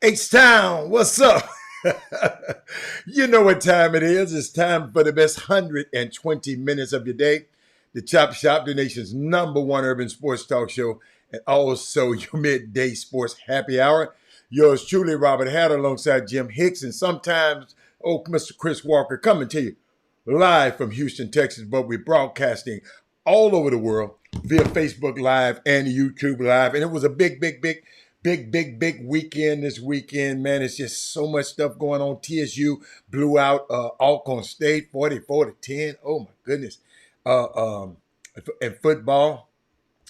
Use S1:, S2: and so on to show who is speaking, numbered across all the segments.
S1: H-Town, what's up? You know what time it is. It's time for the best 120 minutes of your day. The Chop Shop, the nation's #1 urban sports talk show, and also your midday sports happy hour. Yours truly, Robert Hatter, alongside Jim Hicks, and sometimes, Mr. Chris Walker, coming to you live from Houston, Texas, but we're broadcasting all over the world via Facebook Live and YouTube Live. And it was a big weekend this weekend, man. It's just so much stuff going on. TSU blew out Alcorn State 44-10. Oh my goodness. And football,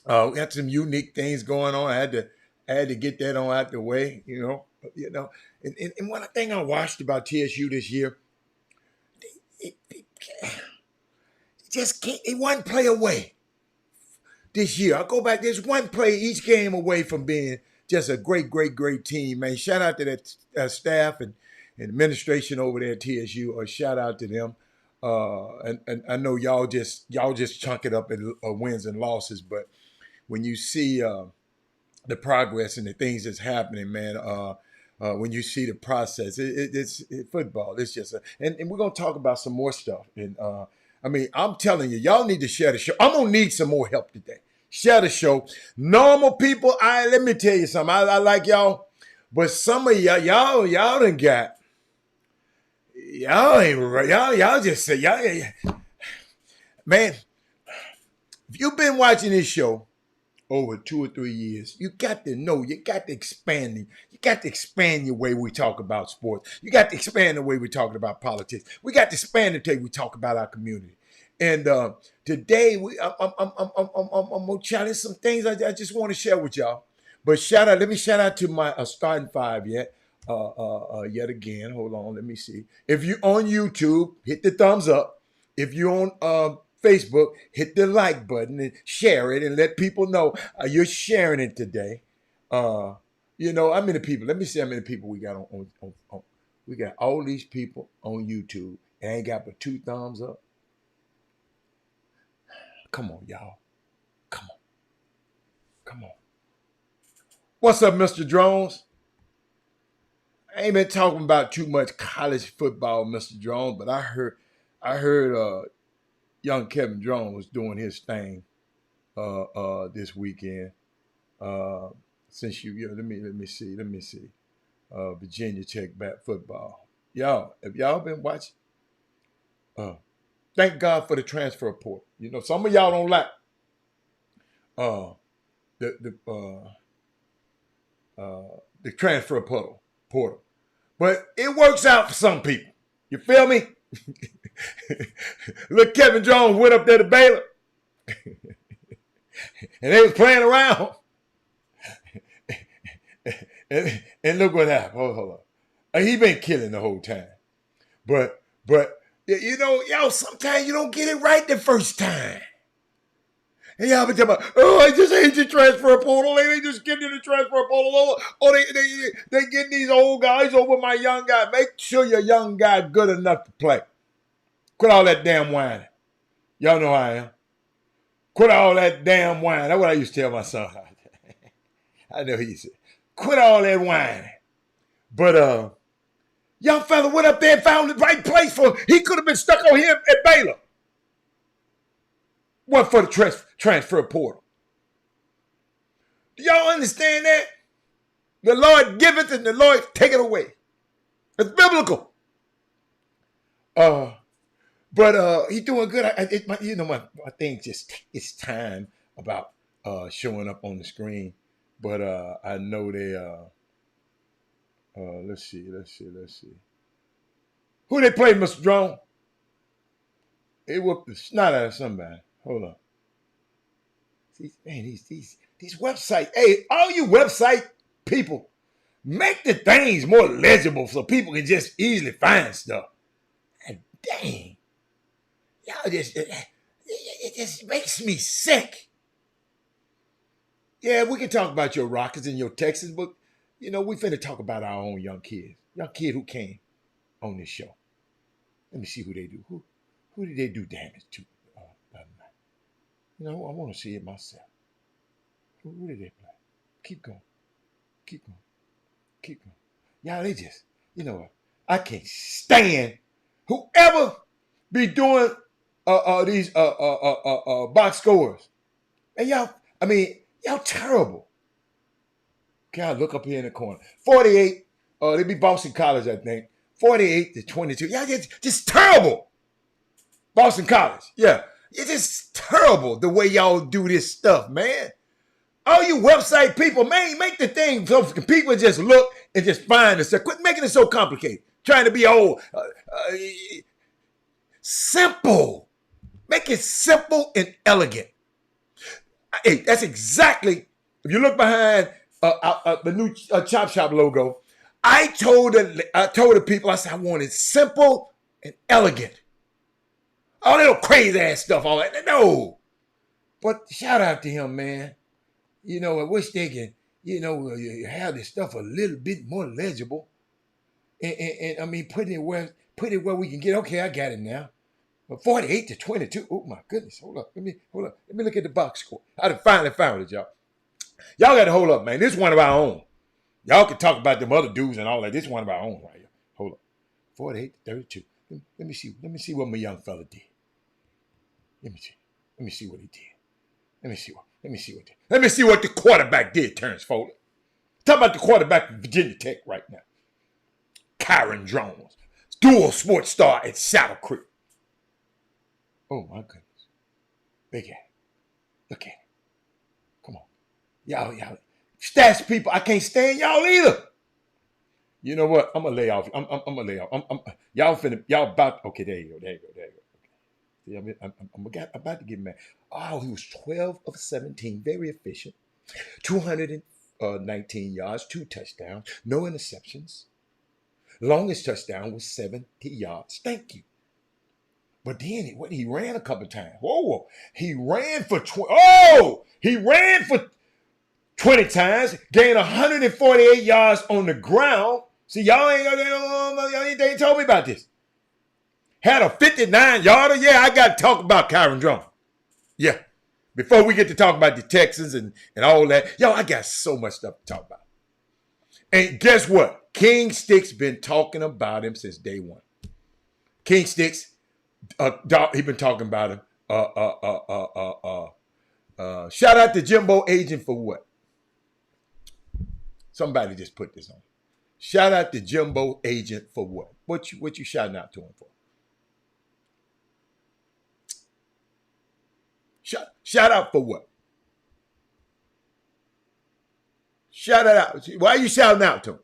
S1: we had some unique things going on. I had to get that on out the way, you know. And one thing I watched about TSU this year, it just can't. It one play away this year. I'll go back. There's one play each game away from being just a great team, man. Shout out to that staff and administration over there at TSU. Or shout out to them. And I know y'all just chunk it up in wins and losses, but when you see the progress and the things that's happening, man, when you see the process, it's football. It's just and we're gonna talk about some more stuff. And I mean, I'm telling you, y'all need to share the show. I'm gonna need some more help today. Share the show. Normal people, let me tell you something. I like y'all, but some of y'all done got, y'all ain't right. Y'all just say, man, if you've been watching this show over 2 or 3 years, you got to know, you got to expand your way we talk about sports. You got to expand the way we're talking about politics. We got to expand the way we talk about our community. And today, I'm gonna challenge some things I just want to share with y'all. But let me shout out to my starting five yet again. Hold on, let me see. If you're on YouTube, hit the thumbs up. If you're on Facebook, hit the like button and share it and let people know you're sharing it today. How many people? Let me see how many people we got on. We got all these people on YouTube and ain't got but 2 thumbs up. Come on, y'all. Come on. What's up, Mr. Drones? I ain't been talking about too much college football, Mr. Drones, but I heard young Kevin Drones was doing his thing this weekend. Since let me see. Virginia Tech back football. Y'all, have y'all been watching? Thank God for the transfer portal. You know, some of y'all don't like the transfer portal, but it works out for some people. You feel me? Look, Kevin Jones went up there to Baylor, and they was playing around, and look what happened. Hold on. He been killing the whole time, but You know, yo, sometimes you don't get it right the first time. And y'all be talking about, oh, I just hate the transfer portal. They just get in the transfer portal. Oh, they get these old guys over my young guy. Make sure your young guy good enough to play. Quit all that damn whining. Y'all know how I am. Quit all that damn whining. That's what I used to tell my son. I know he said, quit all that whining. But young fella went up there and found the right place for him. He could have been stuck on him at Baylor. What for the transfer portal? Do y'all understand that? The Lord giveth and the Lord taketh away. It's biblical. But he's doing good. My thing just, it's time about showing up on the screen. But I know they, let's see. Who they play, Mr. Drone? They whooped the snot out of somebody. Hold on. These websites, hey, all you website people, make the things more legible so people can just easily find stuff. And dang. Y'all just, it just makes me sick. Yeah, we can talk about your Rockets and your Texans, but, you know, we finna talk about our own young kids. Young kid who came on this show. Let me see who they do. Who did they do damage to the other night? You know, I want to see it myself. Who did they play? Keep going. Y'all, they just, you know what? I can't stand whoever be doing these box scores. And y'all terrible. Okay, I look up here in the corner. 48, they be Boston College, I think. 48-22. Y'all just terrible. Boston College, yeah. It's just terrible the way y'all do this stuff, man. All you website people, man, make the thing so people just look and just find the stuff. Quit making it so complicated. Trying to be old. Simple. Make it simple and elegant. Hey, that's exactly, if you look behind the new Chop Shop logo, I told the people, I said, I want it simple and elegant. All that little crazy ass stuff, all that. No. But shout out to him, man. You know, I wish they can, you know, have this stuff a little bit more legible. And I mean, put it where we can get, okay, I got it now. But 48-22. Oh my goodness. Hold up. Let me look at the box score. I done finally found it, y'all. Y'all got to hold up, man. This is one of our own. Y'all can talk about them other dudes and all that. This is one of our own right here. Hold up. 48-32. Let me see what my young fella did. Let me see what he did. Let me see what the quarterback did, Terrence Foley. Talk about the quarterback from Virginia Tech right now. Kyron Jones, dual sports star at Saddle Creek. Oh my goodness. Big ass. Look at it. Come on. Y'all. Stats people, I can't stand y'all either. You know what? I'm gonna lay off. I'm gonna lay off. Y'all about, okay, there you go. See, I'm about to get mad. Oh, he was 12 of 17, very efficient. 219 yards, 2 touchdowns, no interceptions. Longest touchdown was 70 yards. Thank you. But then he ran a couple times. Whoa. He ran for 20 times, gained 148 yards on the ground. See, y'all ain't told me about this. Had a 59-yarder. Yeah, I got to talk about Kyron Jones. Yeah. Before we get to talk about the Texans and all that. Yo, I got so much stuff to talk about. And guess what? King Stick's been talking about him since day one. King Sticks, he been talking about him. Shout out to Jimbo Agent for what? Somebody just put this on. Shout out to Jimbo Agent for what? What you shouting out to him for? Shout out for what? Shout it out. Why are you shouting out to him?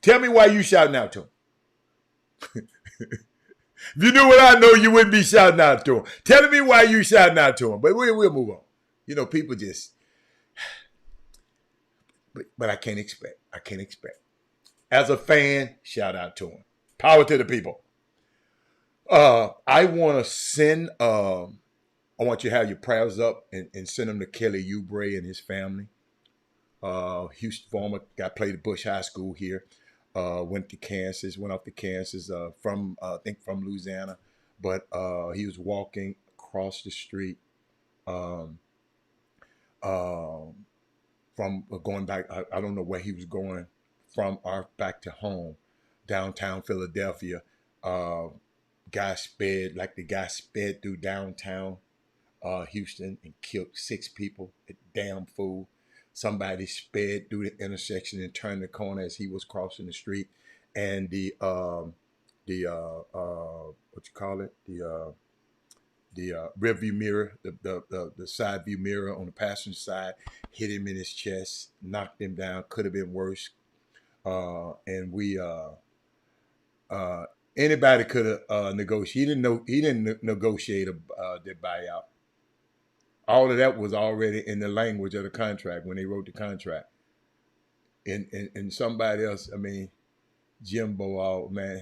S1: Tell me why you shouting out to him. If you knew what I know, you wouldn't be shouting out to him. Tell me why you shouting out to him. But we'll move on. You know, people just, but I can't expect. As a fan, shout out to him. Power to the people. I want to send. I want you to have your prayers up and send them to Kelly Oubre and his family. Houston former guy played at Bush High School here. Went to Kansas. Went off to Kansas from I think from Louisiana, but he was walking across the street. Um, um, from going back. I don't know where he was going from or back to home, downtown Philadelphia. Uh, guy sped like the guy sped through downtown Houston and killed 6 people. A damn fool. Somebody sped through the intersection and turned the corner as he was crossing the street, and the what you call it the rear view mirror, the side view mirror on the passenger side, hit him in his chest, knocked him down. Could have been worse. And we uh, anybody could have negotiated. He didn't know. He didn't negotiate the buyout. All of that was already in the language of the contract when they wrote the contract. And somebody else. I mean, Jimbo, oh man,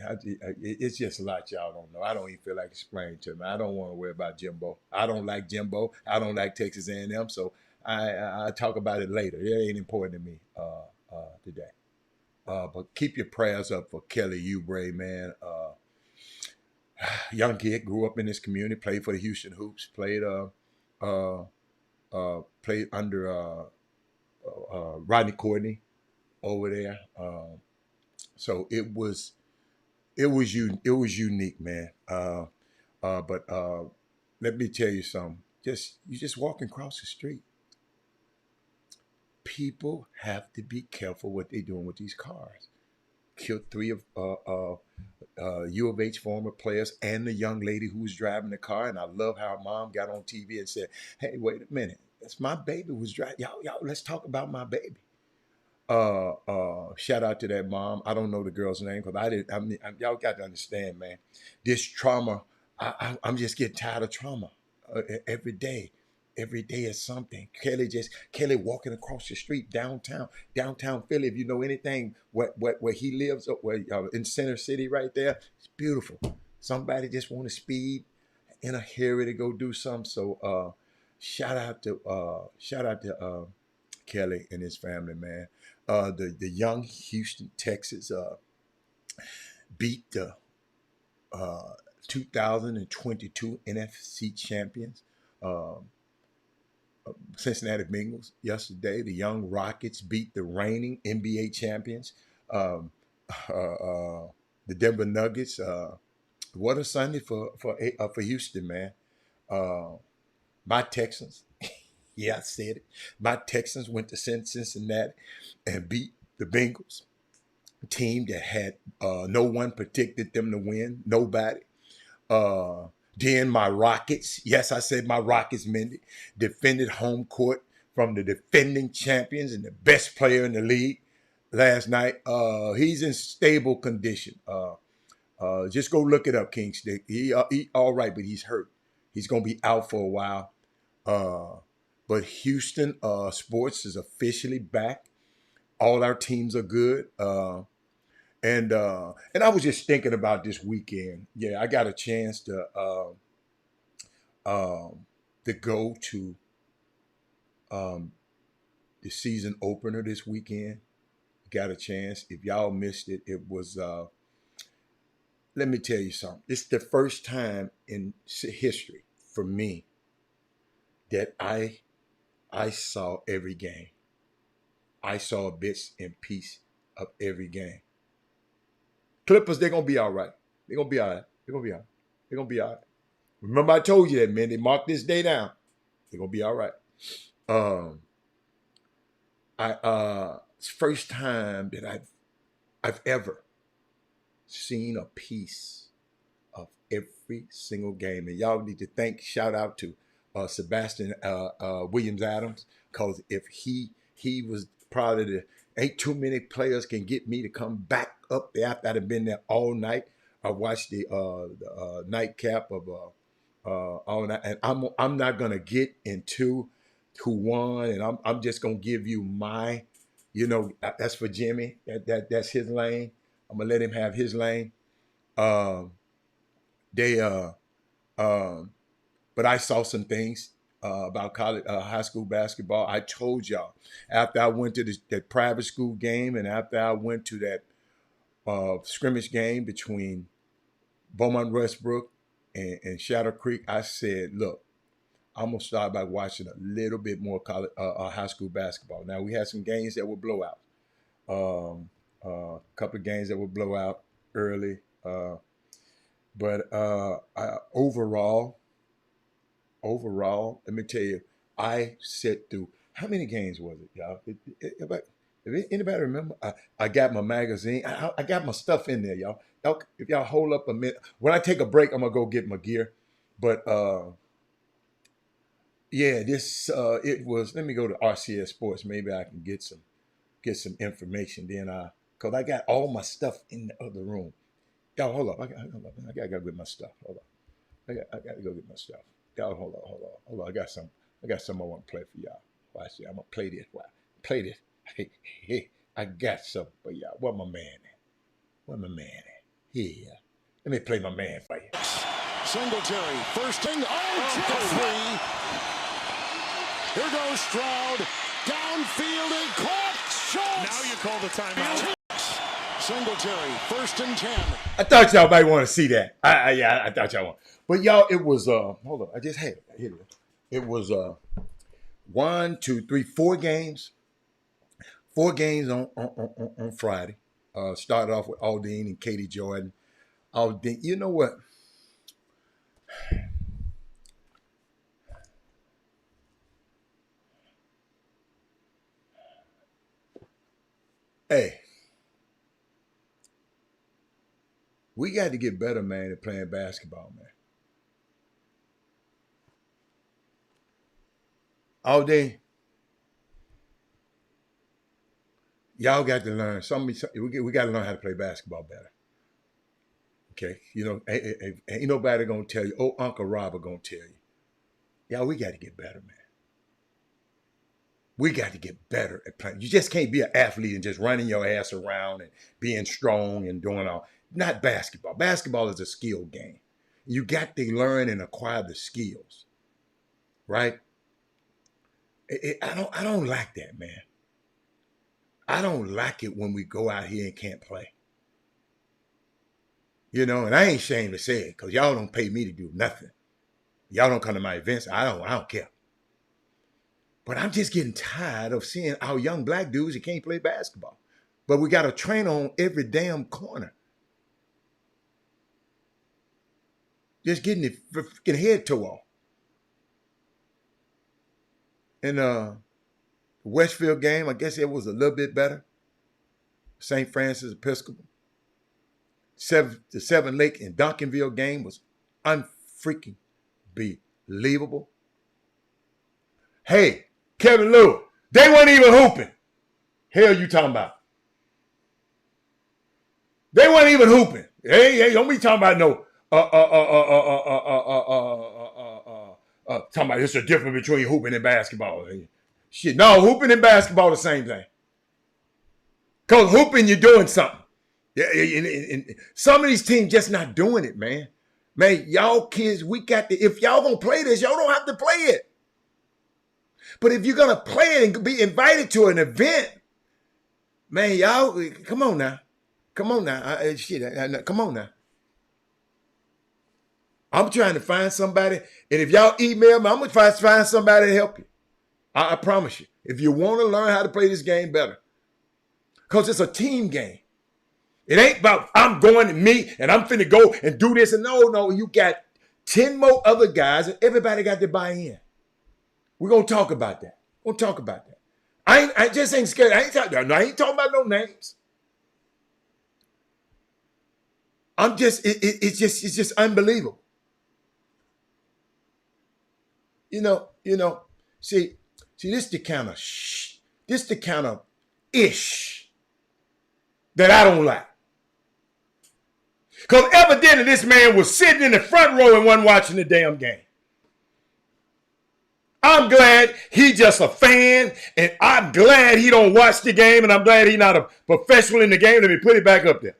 S1: it's just a lot y'all don't know. I don't even feel like explaining to me. I don't want to worry about Jimbo. I don't like Jimbo. I don't like Texas A&M. So I talk about it later. It ain't important to me today. But keep your prayers up for Kelly Oubre, man. Young kid, grew up in this community, played for the Houston Hoops, played under Rodney Courtney over there. So it was unique, man. But let me tell you something. You just walking across the street. People have to be careful what they're doing with these cars. Killed 3 of U of H former players and the young lady who was driving the car. And I love how her mom got on TV and said, "Hey, wait a minute, that's my baby who's driving. Y'all, let's talk about my baby." Shout out to that mom. I don't know the girl's name because I didn't. Y'all got to understand, man. This trauma. I'm just getting tired of trauma every day. Every day is something. Kelly walking across the street downtown Philly. If you know anything, where he lives, where in Center City, right there, it's beautiful. Somebody just want to speed in a hurry to go do something. So shout out to Kelly and his family, man. The young Houston Texas beat the uh, 2022 NFC champions, uh, Cincinnati Bengals, yesterday. The young Rockets beat the reigning NBA champions, um, uh, the Denver Nuggets. What a Sunday for Houston, man. Uh, my Texans, yeah, I said it. My Texans went to Cincinnati and beat the Bengals, a team that had no one predicted them to win. Nobody. Uh, then my Rockets, yes, I said my Rockets, Mindy, defended home court from the defending champions and the best player in the league last night. He's in stable condition. Just go look it up, King Stick. He all right, but he's hurt. He's gonna be out for a while. Uh, but Houston sports is officially back. All our teams are good. And I was just thinking about this weekend. Yeah, I got a chance to go to um, the season opener this weekend. Got a chance. If y'all missed it, it was. Let me tell you something. It's the first time in history for me that I saw every game. I saw bits and piece of every game. Clippers, they're gonna be all right. They're gonna be all right. They're gonna be all right. They're gonna be all right. Remember, I told you that, man. They marked this day down. They're gonna be all right. Um, it's the first time that I've ever seen a piece of every single game, and y'all need to shout out to Sebastian Williams Adams, because if he was probably ain't too many players can get me to come back up there after I'd been there all night. I watched the nightcap of all night, and I'm not gonna get into who won, and I'm just gonna give you my, that's for Jimmy. That's his lane. I'm gonna let him have his lane. Um, They but I saw some things about college, high school basketball. I told y'all after I went to that private school game, and after I went to that scrimmage game between Beaumont Westbrook and Shadow Creek, I said, look, I'm gonna start by watching a little bit more college, high school basketball. Now we had some games that were blowouts. A couple of games that were blowout early, but overall, let me tell you, I sat through. How many games was it, y'all? If anybody remember? I got my magazine. I got my stuff in there, y'all. If y'all hold up a minute, when I take a break, I'm gonna go get my gear. But yeah, this it was. Let me go to RCS Sports. Maybe I can get some information. Then cause I got all my stuff in the other room. Y'all hold up. I gotta go get my stuff. Hold up. I gotta go get my stuff. Y'all hold on. I got some I want to play for y'all. Watch it. I'm gonna play this. Play this. Hey, I got something for y'all. Where my man at? Where my man at? Here. Let me play my man for you.
S2: Singletary, first thing. Oh, three. Here goes Stroud. Downfield and caught. Schultz.
S3: Now you call the timeout.
S2: Singletary, 1st and 10.
S1: I thought y'all might want to see that. I thought y'all want. But y'all, it was hold on. I just had it. Here it is. It was 1, 2, 3, 4 games. 4 games on Friday. Started off with Aldine and Katie Jordan. Aldine, you know what? Hey, we got to get better, man, at playing basketball, man. Aldine, y'all got to learn. We got to learn how to play basketball better. Okay, you know, ain't nobody gonna tell you. Oh, Uncle Robert gonna tell you. Y'all, we got to get better, man. We got to get better at playing. You just can't be an athlete and just running your ass around and being strong and doing all. Not basketball. Basketball is a skill game. You got to learn and acquire the skills, right? I don't like that, man. I don't like it when we go out here and can't play. You know, and I ain't ashamed to say it because y'all don't pay me to do nothing. Y'all don't come to my events. I don't care. But I'm just getting tired of seeing our young black dudes that can't play basketball. But we got a trainer on every damn corner. Just getting the freaking head tore off. In the Westfield game, I guess it was a little bit better. St. Francis Episcopal. The Seven Lake and Duncanville game was unfreaking believable. Hey, Kevin Lewis, they weren't even hooping. Hell you talking about? They weren't even hooping. Hey, don't be talking about no talking about it's a difference between hooping and basketball. Shit, no, hooping and basketball the same thing. Cause hooping, you're doing something. Yeah, and some of these teams just not doing it, man. Man, y'all kids, we got to. If y'all gonna play this, y'all don't have to play it. But if you're gonna play it and be invited to an event, man, y'all, come on now. Come on now. Come on now. I'm trying to find somebody, and if y'all email me, I'm gonna try to find somebody to help you. I promise you. If you want to learn how to play this game better, because it's a team game. It ain't about I'm going to me and I'm finna go and do this. And no, you got 10 more other guys and everybody got to buy in. We're going to talk about that. I just ain't scared. I ain't talking about no names. It's just unbelievable. You know, see, this the kind of ish that I don't like. Because evidently this man was sitting in the front row and wasn't watching the damn game. I'm glad he just a fan, and I'm glad he don't watch the game, and I'm glad he's not a professional in the game. Let me put it back up there.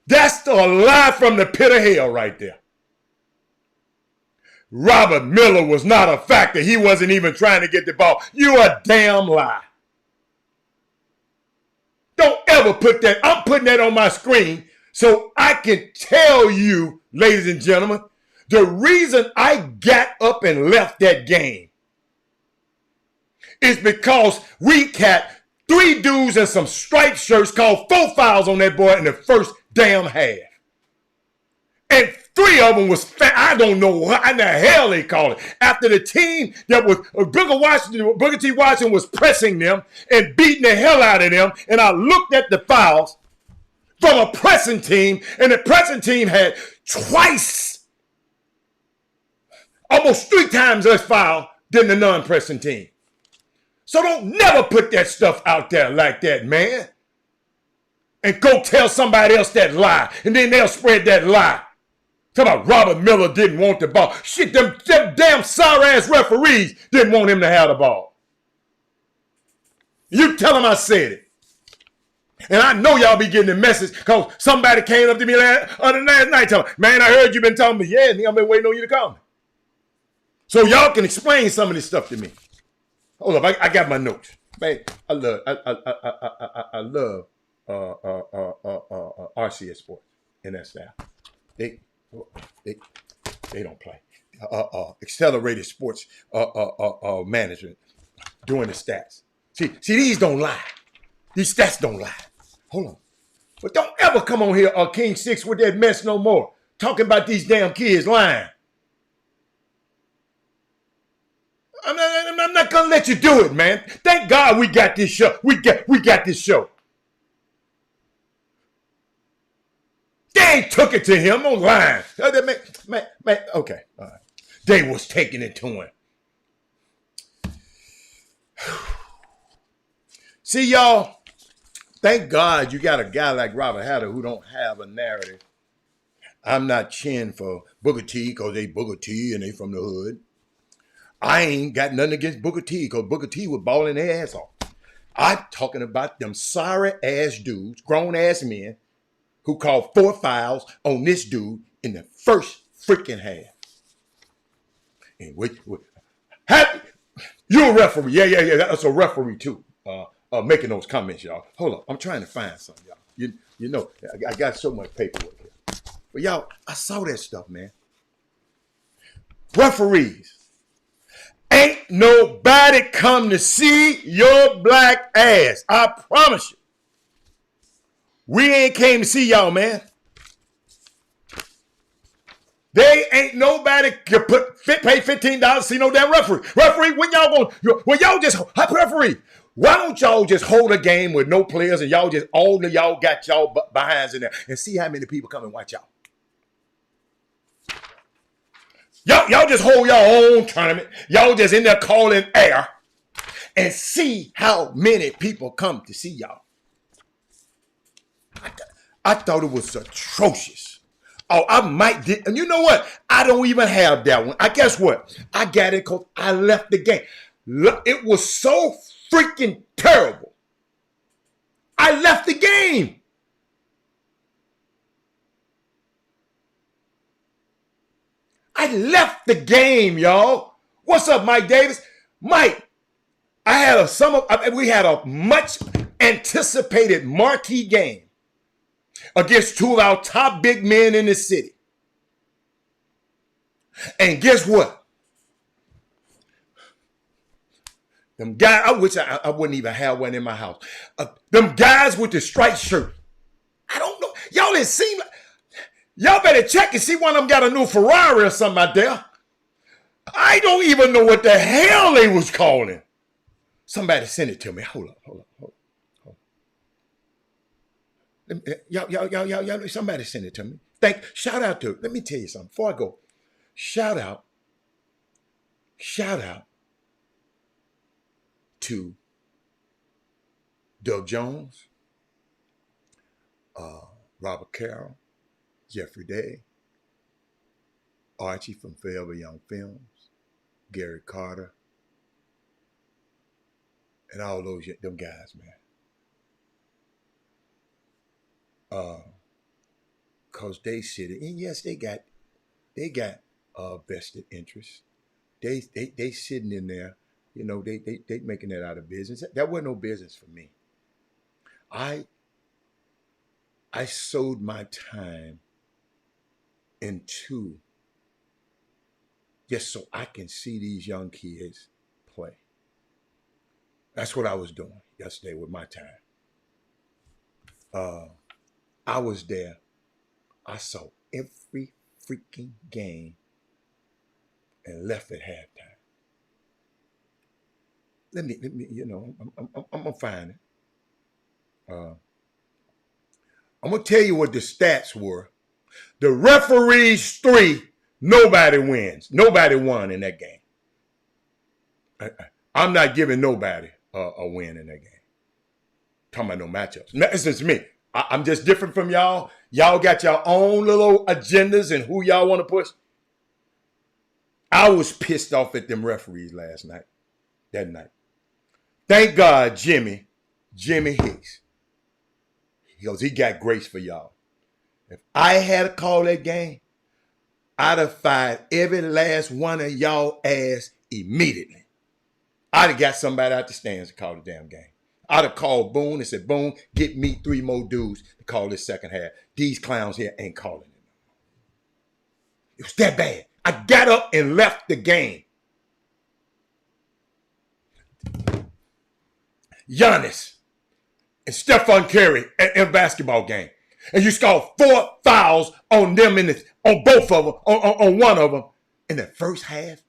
S1: That's the lie from the pit of hell right there. Robert Miller was not a factor. He wasn't even trying to get the ball. You a damn lie. Don't ever put that. I'm putting that on my screen so I can tell you, ladies and gentlemen, the reason I got up and left that game is because we had 3 dudes and some striped shirts called 4 fouls on that boy in the first damn half. And 3 of them was fat. I don't know what in the hell they call it. After the team that was Booker T. Washington was pressing them and beating the hell out of them. And I looked at the fouls from a pressing team, and the pressing team had twice, almost 3 times less foul than the non-pressing team. So don't never put that stuff out there like that, man. And go tell somebody else that lie, and then they'll spread that lie. Talk about Robert Miller didn't want the ball. Shit, them damn sorry-ass referees didn't want him to have the ball. You tell them I said it. And I know y'all be getting the message because somebody came up to me last night telling me, man, I heard you been telling me, yeah, I've been waiting on you to call me. So y'all can explain some of this stuff to me. Hold up, I got my notes. Man, I love RCS Sports and that staff. They don't play. Accelerated sports management doing the stats. See, these don't lie. These stats don't lie. Hold on. But don't ever come on here, King 6, with that mess no more. Talking about these damn kids lying. I'm not gonna let you do it, man. Thank God we got this show. We got this show. They ain't took it to him online. Man, okay, all right. They was taking it to him. See, y'all, thank God you got a guy like Robert Hatter who don't have a narrative. I'm not cheering for Booker T because they Booker T and they from the hood. I ain't got nothing against Booker T because Booker T was balling their ass off. I'm talking about them sorry-ass dudes, grown-ass men, who called 4 fouls on this dude in the first freaking half. And you're a referee. Yeah. That's a referee too. Making those comments, y'all. Hold up. I'm trying to find something, y'all. You know, I got so much paperwork here. But y'all, I saw that stuff, man. Referees. Ain't nobody come to see your black ass. I promise you. We ain't came to see y'all, man. They ain't nobody can pay $15 to see no damn referee. Referee, when y'all just referee, why don't y'all just hold a game with no players and y'all just all of y'all got y'all behinds in there and see how many people come and watch y'all. Y'all just hold your own tournament. Y'all just in there calling air and see how many people come to see y'all. I thought it was atrocious. Oh, I might did. And you know what? I don't even have that one. I guess what? I got it because I left the game. It was so freaking terrible. I left the game. I left the game, y'all. What's up, Mike Davis? Mike, we had a much anticipated marquee game against 2 of our top big men in the city. And guess what? Them guys, I wish I wouldn't even have one in my house. Them guys with the striped shirt. I don't know. Y'all didn't seem like, y'all better check and see one of them got a new Ferrari or something out there. I don't even know what the hell they was calling. Somebody send it to me. Hold up. Y'all, somebody send it to me. Shout out to, let me tell you something before I go. Shout out to Doug Jones, Robert Carroll, Jeffrey Day, Archie from Forever Young Films, Gary Carter, and all them guys, man. because they sit it. And yes, they got vested interests. They sitting in there, they making that out of business. That wasn't no business for me. I sowed my time into just so I can see these young kids play. That's what I was doing yesterday with my time. I was there. I saw every freaking game and left at halftime. Let me, I'm gonna find it. I'm gonna tell you what the stats were. The referees 3, nobody wins. Nobody won in that game. I'm not giving nobody a win in that game. Talking about no matchups. It's just me. I'm just different from y'all. Y'all got your own little agendas and who y'all want to push. I was pissed off at them referees that night. Thank God Jimmy Hicks. He goes, he got grace for y'all. If I had to call that game, I'd have fired every last one of y'all ass immediately. I'd have got somebody out the stands to call the damn game. I'd have called Boone and said, Boone, get me 3 more dudes to call this second half. These clowns here ain't calling it. It was that bad. I got up and left the game. Giannis and Stephon Curry in a basketball game. And you scored 4 fouls on them on both of them, on one of them in the first half.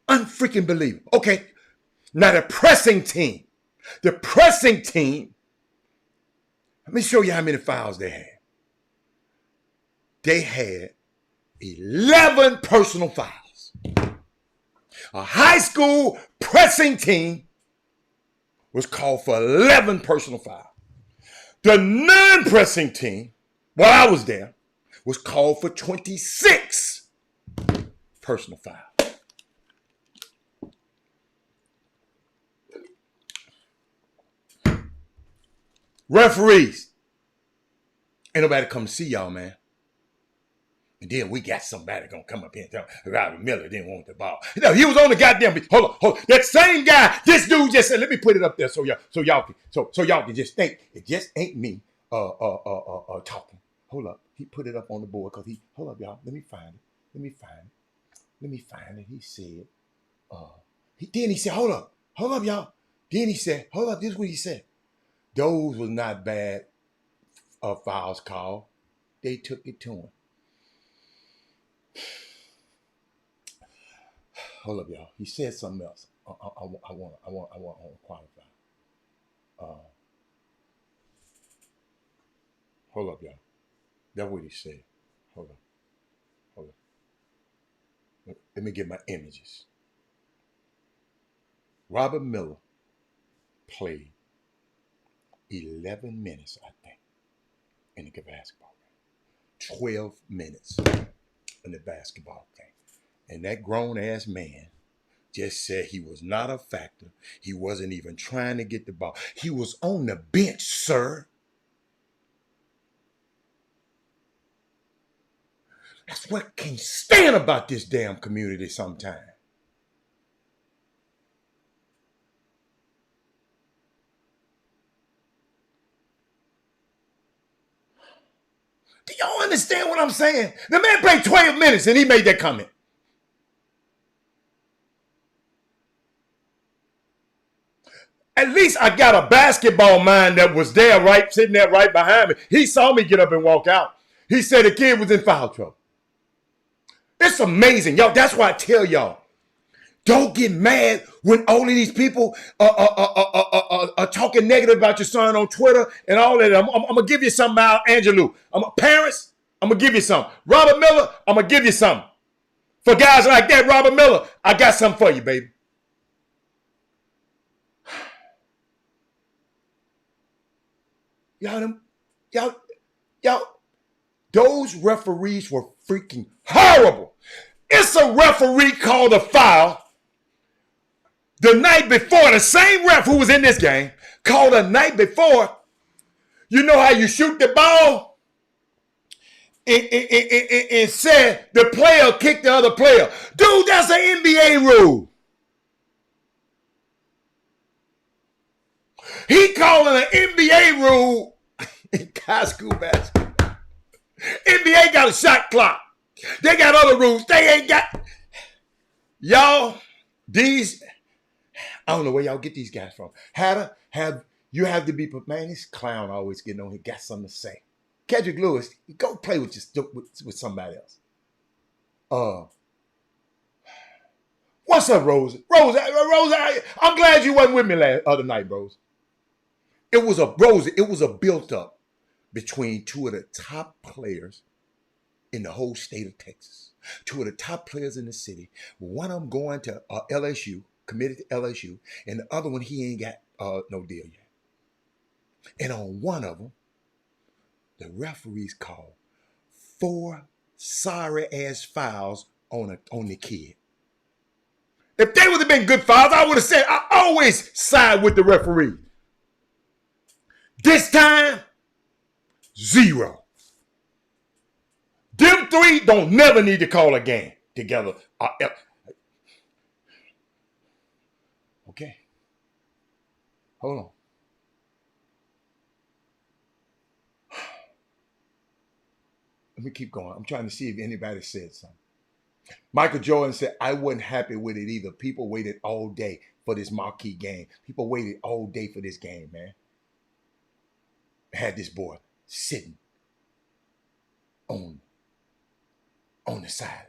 S1: Unfreaking believable. Okay, now the pressing team, let me show you how many fouls they had. They had 11 personal fouls. A high school pressing team was called for 11 personal fouls. The non-pressing team, while I was there, was called for 26 personal fouls. Referees, ain't nobody come to see y'all, man. And then we got somebody gonna come up here and tell me Robert Miller didn't want the ball. No, he was on the goddamn. Hold on. That same guy, this dude just said, let me put it up there so y'all can just think it just ain't me talking. Hold up. He put it up on the board because hold up, y'all. Let me find it. He said, then he said, hold up, y'all. Then he said, hold up, this is what he said. Those was not bad fouls called. They took it to him. Hold up, y'all. He said something else. I want to qualify. Hold up, y'all. That's what he said. Hold up. Let me get my images. Robert Miller played 11 minutes, I think, in the basketball game. 12 minutes in the basketball game. And that grown-ass man just said he was not a factor. He wasn't even trying to get the ball. He was on the bench, sir. That's what I can't stand about this damn community sometimes. Do y'all understand what I'm saying? The man played 12 minutes and he made that comment. At least I got a basketball mind that was there, right, sitting there right behind me. He saw me get up and walk out. He said the kid was in foul trouble. It's amazing, y'all. That's why I tell y'all, don't get mad when all of these people are talking negative about your son on Twitter and all that. I'm going to give you something out, Angelou. Parents, I'm going to give you something. Robert Miller, I'm going to give you something. For guys like that, Robert Miller, I got something for you, baby. Y'all, those referees were freaking horrible. It's a referee called a foul. the night before, the same ref who was in this game called the night before, you know how you shoot the ball? And said the player kicked the other player. Dude, that's an NBA rule. He calling an NBA rule in high school basketball. NBA got a shot clock. They got other rules. They ain't got. Y'all, these, I don't know where y'all get these guys from. You have to be, man, this clown always getting on here, got something to say. Kedrick Lewis, go play with somebody else. What's up, Rose? Rose, I'm glad you wasn't with me other night, Rose. It was a built-up between two of the top players in the whole state of Texas. Two of the top players in the city. One of them going to LSU, committed to LSU, and the other one, he ain't got no deal yet. And on one of them, the referees called 4 sorry-ass fouls on the kid. If they would have been good fouls, I would have said, I always side with the referee. This time, 0. Them 3 don't never need to call a game together. Okay. Hold on. Let me keep going. I'm trying to see if anybody said something. Michael Jordan said, I wasn't happy with it either. People waited all day for this marquee game. People waited all day for this game, man. Had this boy sitting on the sideline.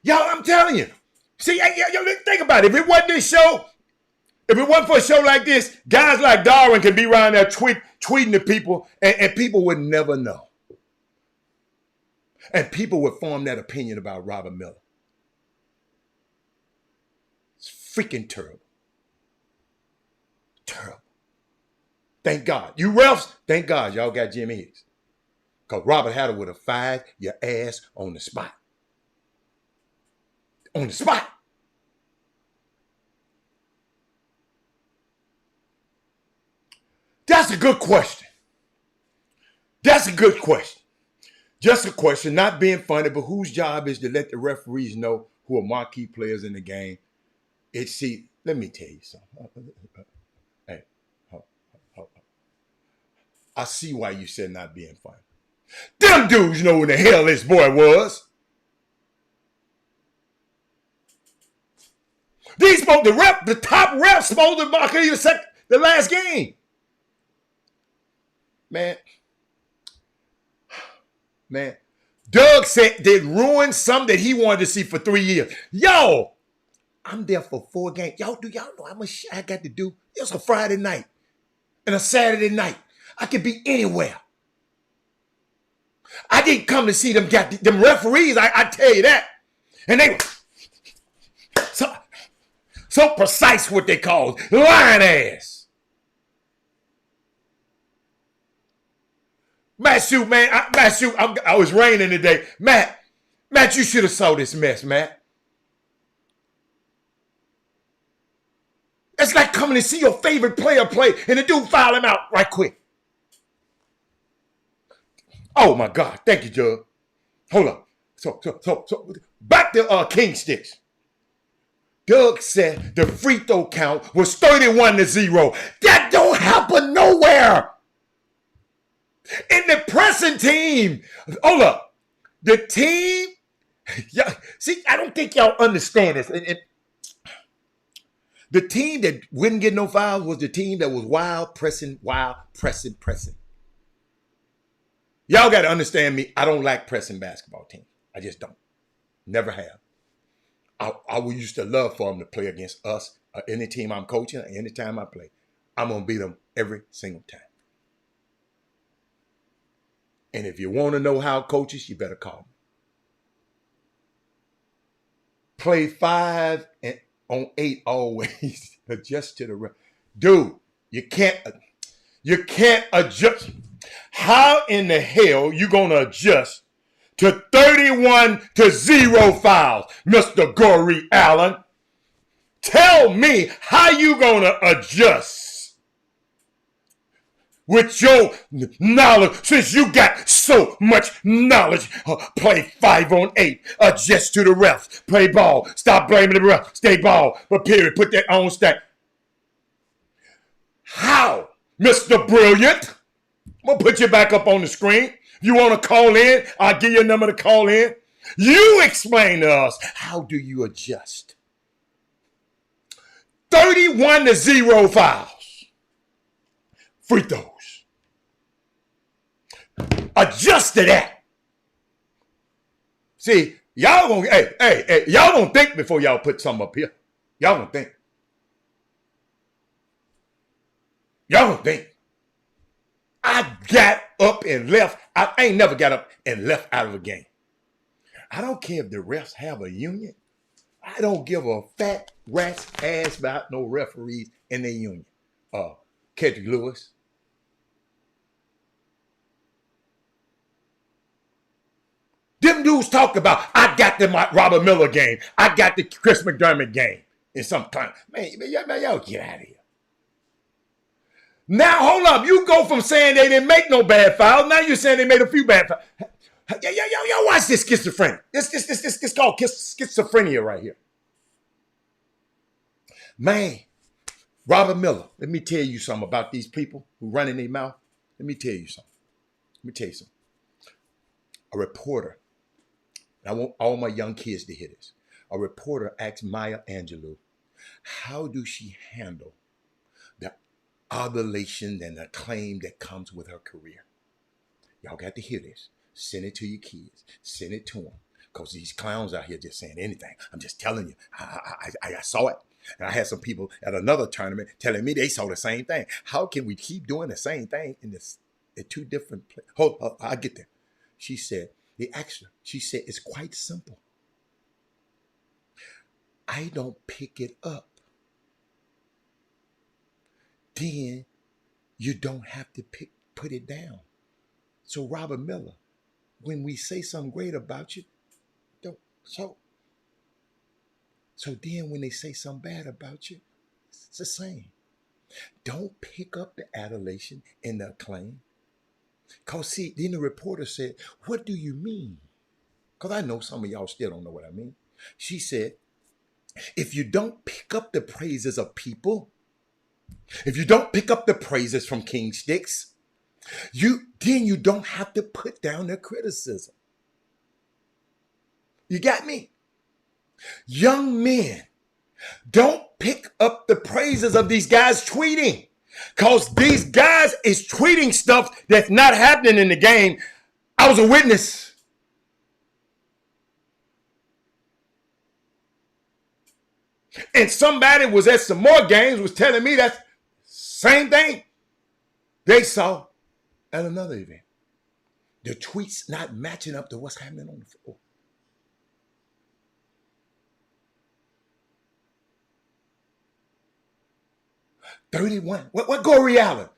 S1: Y'all, I'm telling you. See, think about it. If it wasn't this show, if it wasn't for a show like this, guys like Darwin could be around there tweeting to people, and people would never know. And people would form that opinion about Robert Miller. It's freaking terrible. Terrible. Thank God. You refs, thank God y'all got Jimmy Hicks. Because Robert Hatter would have fired your ass on the spot. On the spot. That's a good question. That's a good question. Just a question, not being funny, but whose job is to let the referees know who are marquee players in the game? Let me tell you something. Hey, I see why you said not being funny. Them dudes know who the hell this boy was. The top refs supposed to mark the last game. Man, Doug said they ruined something that he wanted to see for 3 years. Yo, I'm there for 4 games. Y'all know how much shit I got to do? It's a Friday night and a Saturday night. I could be anywhere. I didn't come to see them referees, I tell you that. And they were so precise what they call lying ass. Matt Shoot, man. I was raining today. Matt, you should have saw this mess, Matt. It's like coming to see your favorite player play and the dude foul him out right quick. Oh, my God. Thank you, Jug. Hold on. So back to King Sticks. Doug said the free throw count was 31-0. That don't happen nowhere. In the pressing team, hold up, the team, see, I don't think y'all understand this. The team that wouldn't get no fouls was the team that was wild pressing. Y'all got to understand me. I don't like pressing basketball teams. I just don't. Never have. I used to love for them to play against us, any team I'm coaching, any time I play. I'm going to beat them every single time. And if you want to know how coaches, you better call me. Play 5 and on 8 always. Adjust to the ref. Dude, you can't adjust. How in the hell you going to adjust to 31-0 fouls, Mr. Gory Allen? Tell me how you going to adjust with your knowledge, since you got so much knowledge. Play 5-on-8, adjust to the refs, play ball, stop blaming the refs, stay ball, but period, put that on stack. How, Mr. Brilliant? I'm going to put you back up on the screen. If you want to call in, I'll give you a number to call in. You explain to us, how do you adjust? 31-0 fouls. Free throws. Adjust to that. See, y'all gonna, y'all gonna think before y'all put something up here. Y'all gonna think. Y'all gonna think. I got up and left. I ain't never got up and left out of a game. I don't care if the refs have a union. I don't give a fat rat's ass about no referees in their union. Kendrick Lewis. Them dudes talk about, I got the Robert Miller game. I got the Chris McDermott game. In some time. Man, y'all get out of here. Now, hold up. You go from saying they didn't make no bad fouls. Now you're saying they made a few bad fouls. Y'all watch this schizophrenia. This called schizophrenia right here. Man, Robert Miller, let me tell you something about these people who run in their mouth. Let me tell you something. A reporter, and I want all my young kids to hear this. A reporter asked Maya Angelou, how do she handle the adulation and the acclaim that comes with her career? Y'all got to hear this. Send it to your kids. Send it to them. Because these clowns out here just saying anything. I'm just telling you. I saw it. And I had some people at another tournament telling me they saw the same thing. How can we keep doing the same thing in two different places? Hold, I'll get there. She said, she said, it's quite simple. I don't pick it up. Then you don't have to put it down. So Robert Miller, when we say something great about you, don't. So then when they say something bad about you, it's the same. Don't pick up the adulation and the acclaim. Because see, then the reporter said, what do you mean? Because I know some of y'all still don't know what I mean. She said, if you don't pick up the praises of people, if you don't pick up the praises from King Sticks, then you don't have to put down their criticism. You got me? Young men, don't pick up the praises of these guys tweeting, because these guys is tweeting stuff that's not happening in the game. I was a witness. And somebody was at some more games was telling me that same thing they saw at another event. The tweets not matching up to what's happening on the floor. $31. What Gory Allen?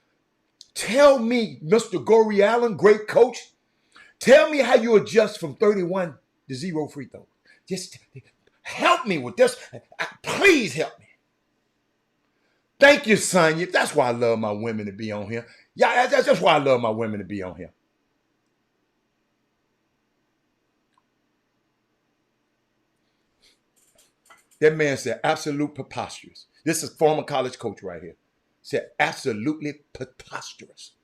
S1: Tell me, Mr. Gory Allen, great coach. Tell me how you adjust from 31 to 0 free throws. Just help me with this. Please help me. Thank you, Sonya. That's why I love my women to be on here. Yeah, that's why I love my women to be on here. That man said absolute preposterous. This is former college coach right here. Said absolutely preposterous.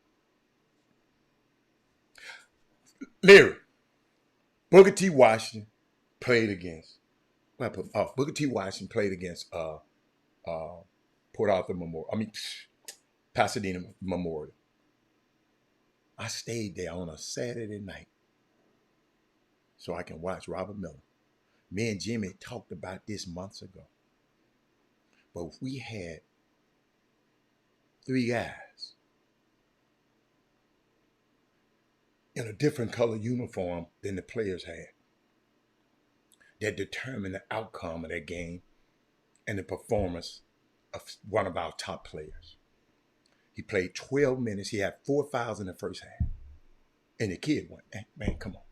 S1: Leary, Booker T. Washington played against. Booker T. Washington played against Port Arthur Memorial. Pasadena Memorial. I stayed there on a Saturday night so I can watch Robert Miller. Me and Jimmy talked about this months ago. But we had 3 guys in a different color uniform than the players had that determined the outcome of that game and the performance of one of our top players. He played 12 minutes. He had 4 fouls in the first half. And the kid went, man, come on.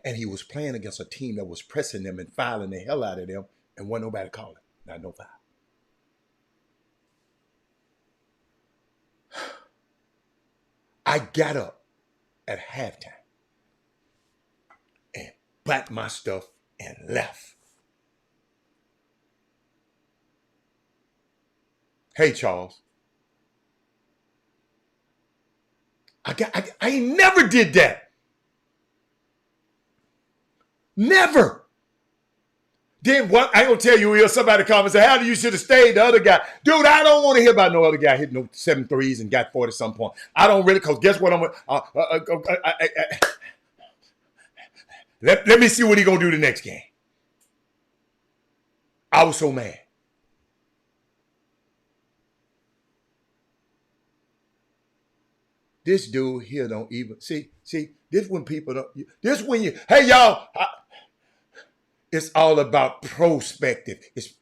S1: And he was playing against a team that was pressing them and fouling the hell out of them, and wasn't nobody calling. Not no foul. I got up at halftime and packed my stuff and left. Hey, Charles. I ain't never did that. Never. Then what? I ain't gonna tell you, somebody come and say, how do you should have stayed the other guy? Dude, I don't want to hear about no other guy hitting no 7 threes and got 40 some point. I don't really, because guess what? Let me see what he gonna do the next game. I was so mad. This dude here don't even see. This when people don't. This when you. Hey y'all, it's all about perspective. It's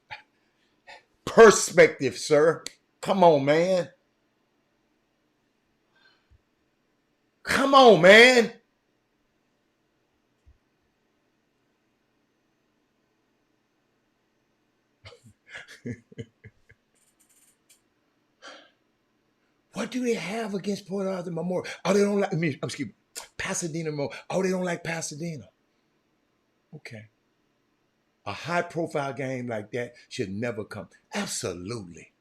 S1: perspective, sir. Come on, man. Come on, man. What do they have against Port Arthur Memorial? Oh, they don't like me. Excuse me, Pasadena Memorial. Oh, they don't like Pasadena. Okay. A high-profile game like that should never come. Absolutely.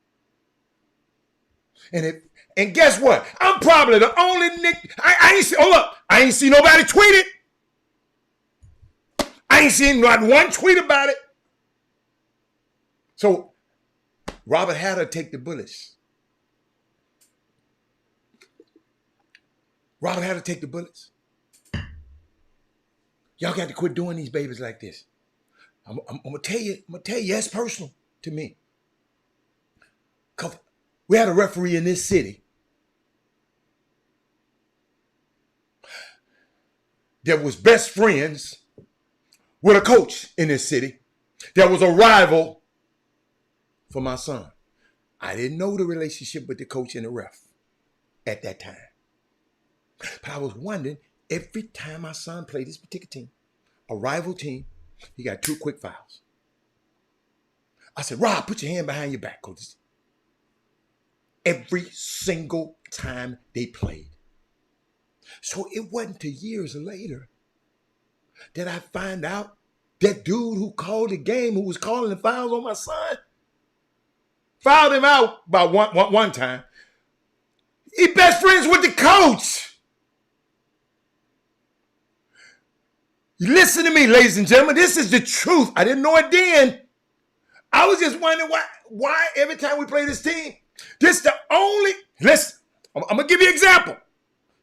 S1: And guess what? I'm probably the only Nick. I ain't see. Hold up. I ain't see nobody tweet it. I ain't seen not one tweet about it. So Robert had to take the bullets. Robert had to take the bullets. Y'all got to quit doing these babies like this. I'm gonna tell you, it's personal to me. Cause we had a referee in this city that was best friends with a coach in this city that was a rival for my son. I didn't know the relationship with the coach and the ref at that time. But I was wondering, every time my son played this particular team, a rival team, he got 2 quick fouls. I said, Rob, put your hand behind your back, coach. Every single time they played. So it wasn't until years later that I find out that dude who called the game, who was calling the fouls on my son, fouled him out by one time. He best friends with the coach. Listen to me, ladies and gentlemen. This is the truth. I didn't know it then. I was just wondering why every time we play this team, this the only. Listen, I'm going to give you an example.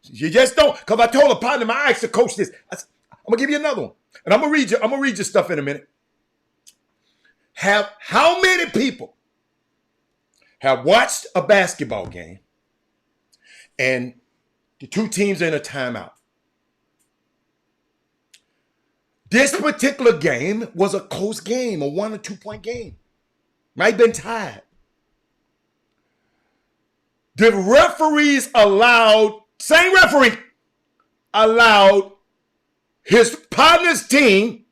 S1: You just don't. Because I told a partner, I asked the coach this. I'm going to give you another one. And I'm going to read your stuff in a minute. How many people have watched a basketball game and the 2 teams are in a timeout? This particular game was a close game, a 1 or 2 point game. Might have been tied. The referees same referee allowed his partner's team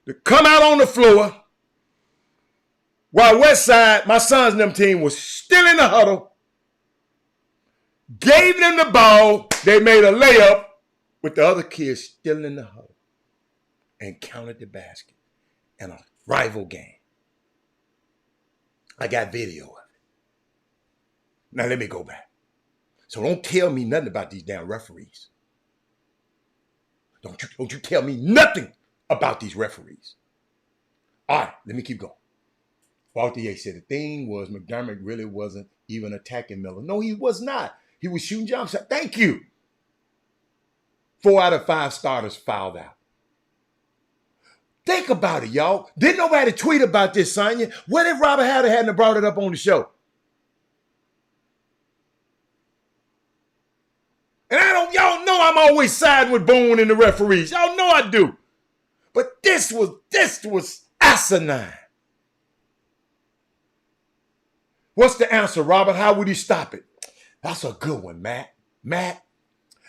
S1: to come out on the floor while Westside, my son's and them team, was still in the huddle, gave them the ball, they made a layup, with the other kids still in the huddle, and counted the basket in a rival game. I got video of it. Now let me go back. So don't tell me nothing about these damn referees. Don't you tell me nothing about these referees. All right, let me keep going. Walter Yates said the thing was McDermott really wasn't even attacking Miller. No, he was not. He was shooting jump shots. Thank you. 4 out of 5 starters fouled out. Think about it, y'all. Didn't nobody tweet about this, Sonya? What if Robert Hatter hadn't brought it up on the show? And y'all know I'm always siding with Boone and the referees. Y'all know I do. But this was asinine. What's the answer, Robert? How would he stop it? That's a good one, Matt. Matt,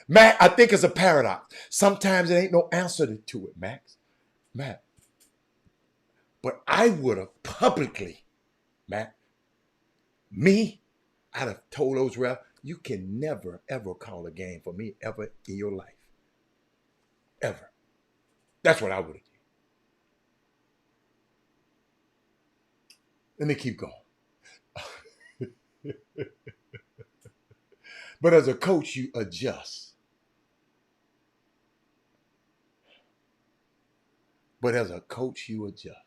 S1: I think it's a paradox. Sometimes there ain't no answer to it, Matt. But I would have publicly, Matt, I'd have told those refs, you can never, ever call a game for me ever in your life. Ever. That's what I would have done. Let me keep going. But as a coach, you adjust. As a coach, you adjust.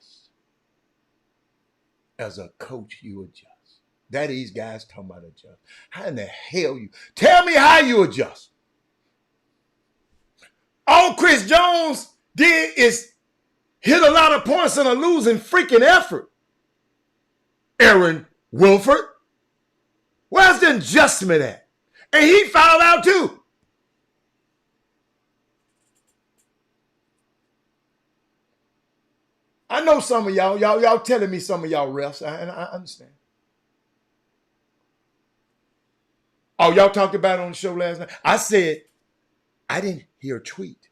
S1: That these guys talking about adjust. How in the hell you? Tell me how you adjust. All Chris Jones did is hit a lot of points in a losing freaking effort. Aaron Wilford, where's the adjustment at? And he fouled out too. I know some of y'all telling me some of y'all refs, and I understand. Oh, y'all talked about it on the show last night. I said I didn't hear a tweet.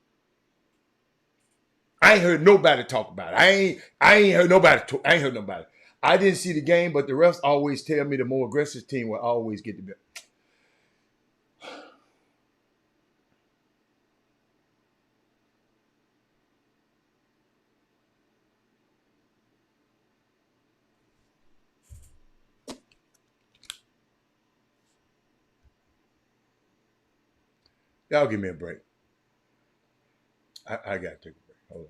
S1: I ain't heard nobody talk about it. I ain't heard nobody. I didn't see the game, but the refs always tell me the more aggressive team will always get the better. Y'all give me a break. I got to take a break. Hold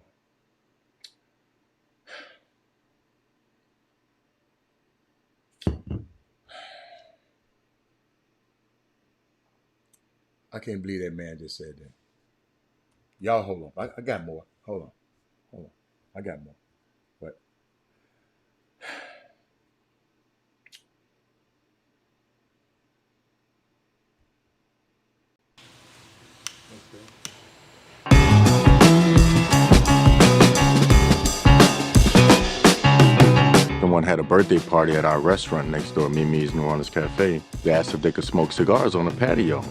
S1: on. I can't believe that man just said that. Y'all hold on. I got more. Hold on. I got more. But
S3: Someone had a birthday party at our restaurant next door, Mimi's New Orleans Cafe. They asked if they could smoke cigars on the patio.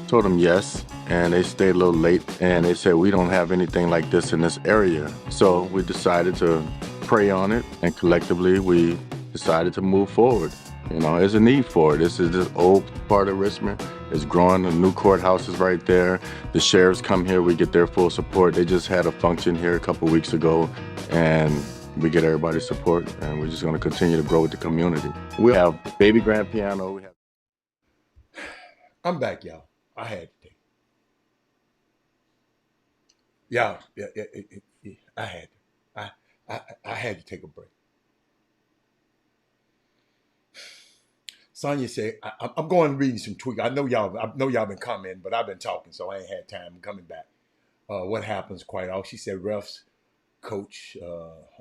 S3: Told them yes, and they stayed a little late, and they said, we don't have anything like this in this area. So we decided to pray on it, and collectively we decided to move forward. You know, there's a need for it. This is this old part of Richmond. It's growing. The new courthouse is right there. The sheriffs come here. We get their full support. They just had a function here a couple weeks ago, and we get everybody's support, and we're just going to continue to grow with the community. We have baby grand piano.
S1: I'm back, y'all. I had to take. Y'all, I had to. I had to take a break. Sonya said, I'm going reading some tweets. I know y'all been commenting, but I've been talking, so I ain't had time. I'm coming back. What happens quite often? She said, refs, coach,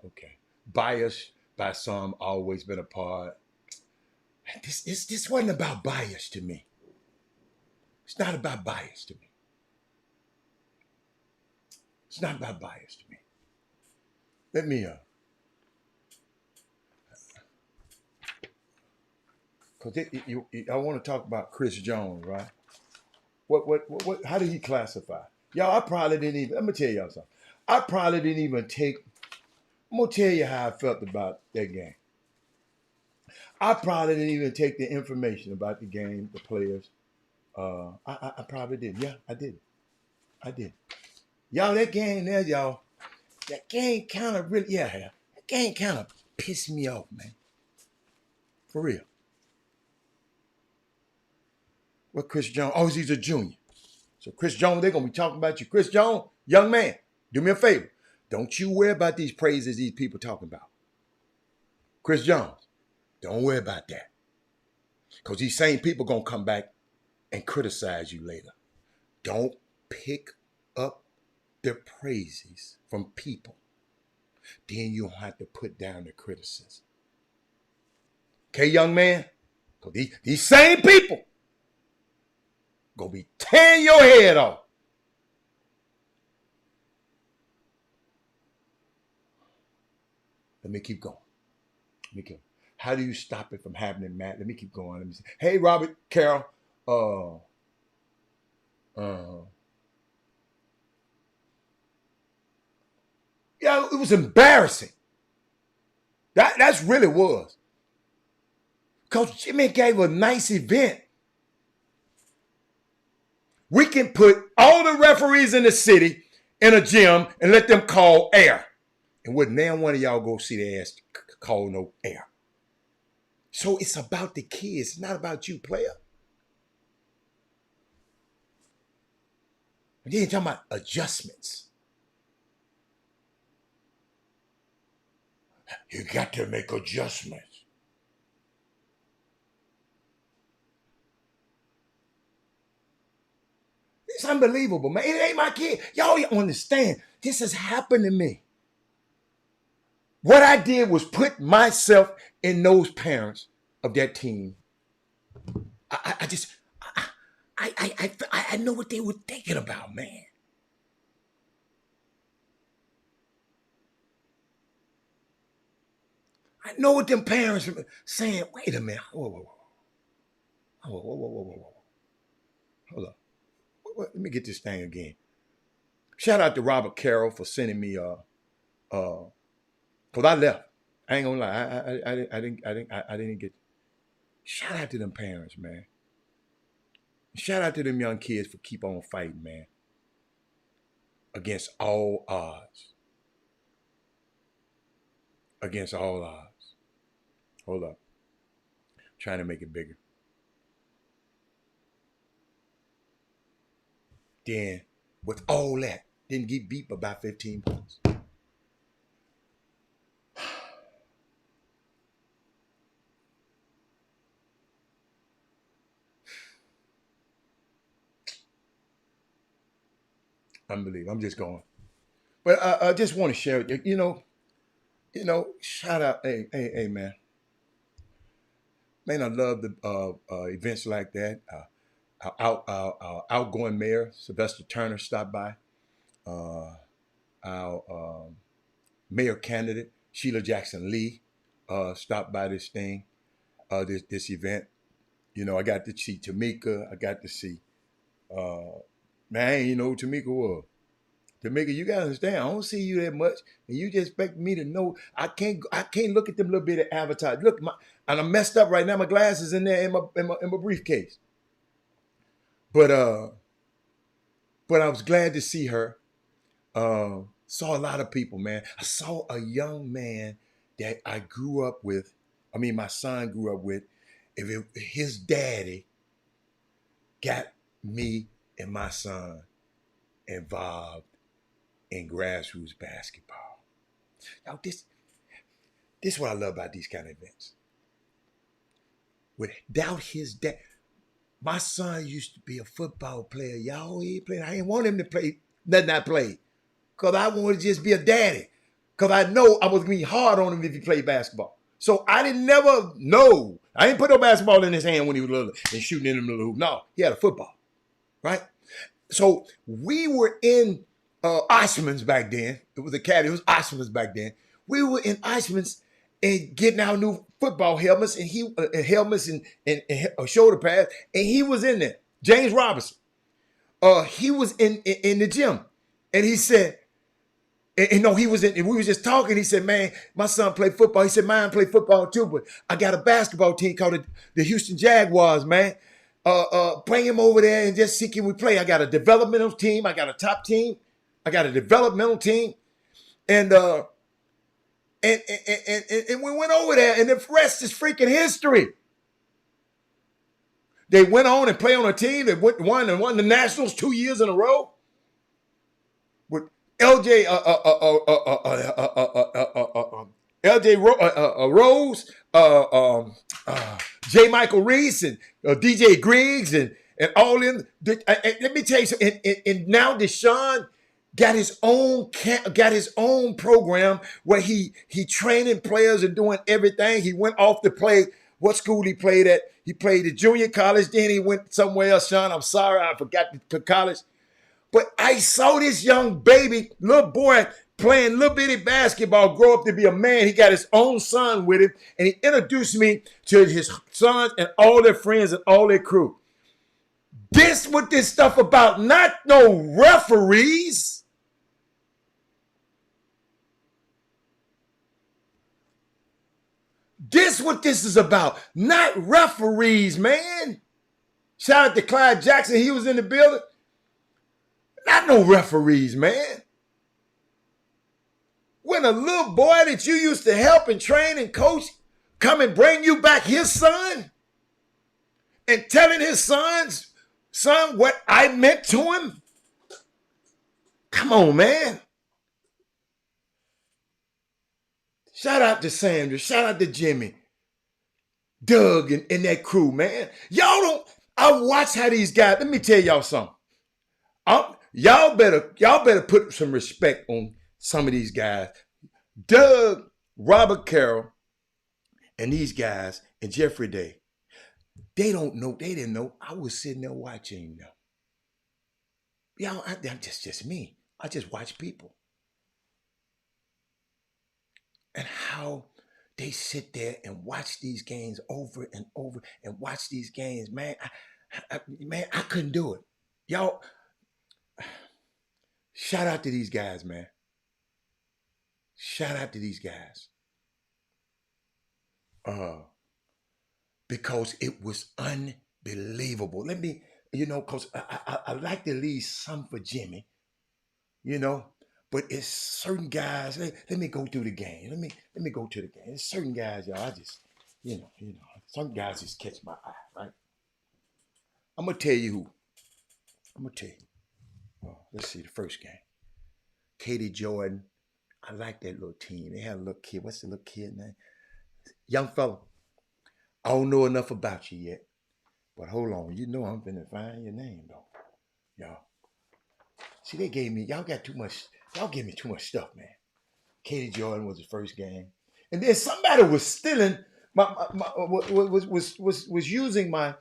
S1: okay. Bias by some, always been a part. This wasn't about bias to me. It's not about bias to me. It's not about bias to me. Let me, because I want to talk about Chris Jones, right? What, how did he classify? Y'all, I probably didn't even, let me tell y'all something. I probably didn't even take, I'm going to tell you how I felt about that game. I probably didn't even take the information about the game, the players. I probably did. Yeah, I did. Y'all, that game there, y'all, that game kind of really, that game kind of pissed me off, man. For real. What Chris Jones? Oh, he's a junior. So Chris Jones, they're going to be talking about you. Chris Jones, young man, do me a favor. Don't you worry about these praises these people talking about. Chris Jones, don't worry about that. Because these same people going to come back and criticize you later. Don't pick up the praises from people. Then you don't have to put down the criticism. Okay, young man? Because these same people going to be tearing your head off. Let me keep going. How do you stop it from happening, Matt? Let me keep going. Let me see. Hey, Robert Carroll. Yeah, it was embarrassing. That's really was. Coach Jimmy gave a nice event. We can put all the referees in the city in a gym and let them call air. And wouldn't now one of y'all go see their ass call no air. So it's about the kids. It's not about you, player. And then you're talking about adjustments. You got to make adjustments. It's unbelievable, man. It ain't my kid. Y'all don't understand. This has happened to me. What I did was put myself in those parents of that team. I know what they were thinking about, man. I know what them parents were saying. Wait a minute. Whoa. Hold up. Let me get this thing again. Shout out to Robert Carroll for sending me cause I left. I ain't gonna lie. I didn't get. Shout out to them parents, man. Shout out to them young kids for keep on fighting, man. Against all odds. Against all odds. Hold up. Trying to make it bigger. Then, with all that, didn't get beat by 15 points. Unbelievable. I'm just going. But I just want to share it. You know, shout out. Hey, man. Man, I love the events like that. Our outgoing mayor, Sylvester Turner, stopped by. Our mayor candidate, Sheila Jackson Lee, stopped by this thing, this event. You know, I got to see Tamika. I got to see, man, you know who Tamika was. Tamika, you gotta understand, I don't see you that much, and you just expect me to know. I can't look at them little bit of advertising. Look, and I'm messed up right now. My glasses in there in my briefcase. But I was glad to see her. Saw a lot of people, man. I saw a young man that I grew up with. I mean, my son grew up with. His daddy got me and my son involved in grassroots basketball. Now, this is what I love about these kind of events. Without his dad, my son used to be a football player. Y'all, he played. I didn't want him to play nothing I played. Because I wanted to just be a daddy. Because I know I was going to be hard on him if he played basketball. So I didn't never know. I didn't put no basketball in his hand when he was little and shooting in the middle of the hoop. No, he had a football. Right? So we were in Osmonds back then. It was a caddy. It was Osmonds back then. We were in Osmonds and getting our new football helmets and shoulder pads. And he was in there. James Robinson. He was in the gym. And he said, and no, he was in, and we was just talking. He said, man, my son played football. He said, mine played football too, but I got a basketball team called the Houston Jaguars, man. Bring him over there and just see can we play. I got a developmental team. I got a top team. I got a developmental team. And we went over there, and the rest is freaking history. They went on and played on a team that won the Nationals 2 years in a row. With LJ Rose, J. Michael Reese, and DJ Griggs, and all them. Let me tell you something. And now Deshaun got his own program where he training players and doing everything. He went off to play. What school he played at? He played at junior college. Then he went somewhere else. Sean, I'm sorry, I forgot the college. But I saw this young baby, little boy, playing little bitty basketball, grow up to be a man. He got his own son with him, and he introduced me to his sons and all their friends and all their crew. This what this stuff about, not no referees. This what this is about, not referees, man. Shout out to Clyde Jackson. He was in the building. Not no referees, man. When a little boy that you used to help and train and coach come and bring you back his son and telling his son what I meant to him. Come on, man. Shout out to Sandra. Shout out to Jimmy. Doug and that crew, man. Y'all don't, I watch how these guys, let me tell y'all something. Y'all better put some respect on some of these guys. Doug, Robert Carroll, and these guys, and Jeffrey Day, they didn't know I was sitting there watching them. Y'all, that's just me. I just watch people. And how they sit there and watch these games over and over and watch these games, man. I couldn't do it. Y'all, shout out to these guys, man. Shout out to these guys. Because it was unbelievable. Let me, because I like to leave some for Jimmy, but it's certain guys. Let me go through the game. Let me go to the game. There's certain guys, y'all. I just, some guys just catch my eye, right? I'm gonna tell you who. I'm gonna tell you. Let's see the first game. Katie Jordan. I like that little team. They had a little kid. What's the little kid name? Young fella. I don't know enough about you yet, but hold on. You know I'm finna find your name though, y'all. See, y'all gave me too much stuff, man. Katie Jordan was the first game, and then somebody was stealing was using my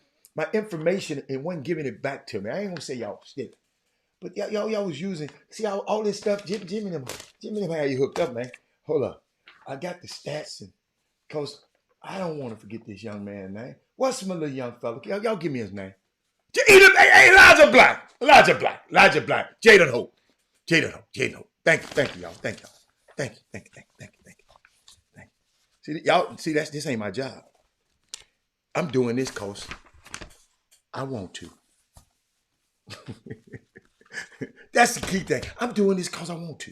S1: information and wasn't giving it back to me. I ain't gonna say y'all stealing, but y'all was using. See all this stuff. Jimmy them had you hooked up, man. Hold up, I got the stats and cause I don't want to forget this young man's name. What's my little young fella? Y'all give me his name. Elijah Black. Jaden Hope. Thank you, y'all. Thank you. See, y'all, this ain't my job. I'm doing this cause I want to. That's the key thing. I'm doing this cause I want to.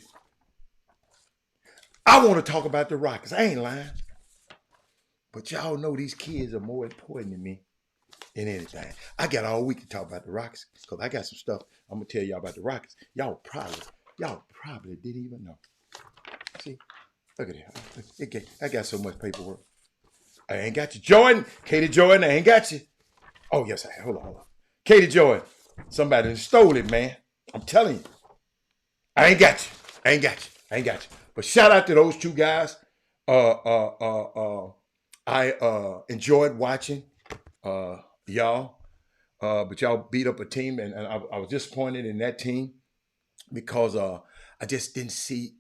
S1: I want to talk about the Rockets. I ain't lying. But y'all know these kids are more important to me than anything. I got all week to talk about the Rockets because I got some stuff I'm going to tell y'all about the Rockets. Y'all probably didn't even know. See? Look at that. I got so much paperwork. I ain't got you. Jordan. Katie Jordan, I ain't got you. Oh, yes, I have. Hold on. Katie Jordan. Somebody stole it, man. I'm telling you. I ain't got you. But shout out to those two guys. I enjoyed watching y'all, but y'all beat up a team, and I was disappointed in that team because I just didn't see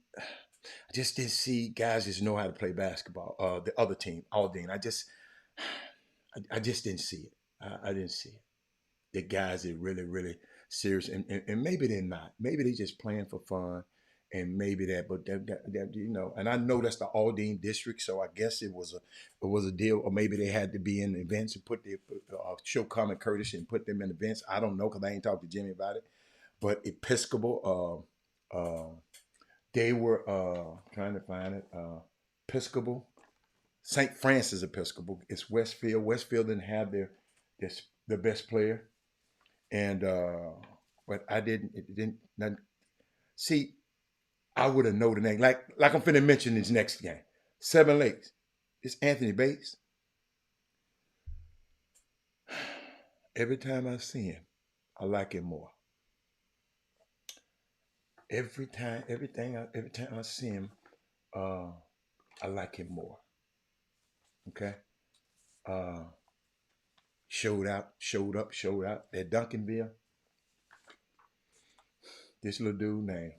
S1: guys just know how to play basketball. The other team, Aldine, I just didn't see it. I didn't see it. The guys are really, really serious, and maybe they're not. Maybe they're just playing for fun. And maybe that, but that, and I know that's the Aldine district, so I guess it was a deal, or maybe they had to be in events and show common courtesy and put them in events. I don't know because I ain't talked to Jimmy about it. But Episcopal, they were trying to find it. Episcopal, St. Francis Episcopal. It's Westfield. Westfield didn't have their best player, and but it didn't see. I would have known the name. Like I'm finna mention this next game. Seven Lakes. It's Anthony Bates. Every time I see him, I like him more. Every time I see him, I like him more. Okay? Showed up. At Duncanville. This little dude named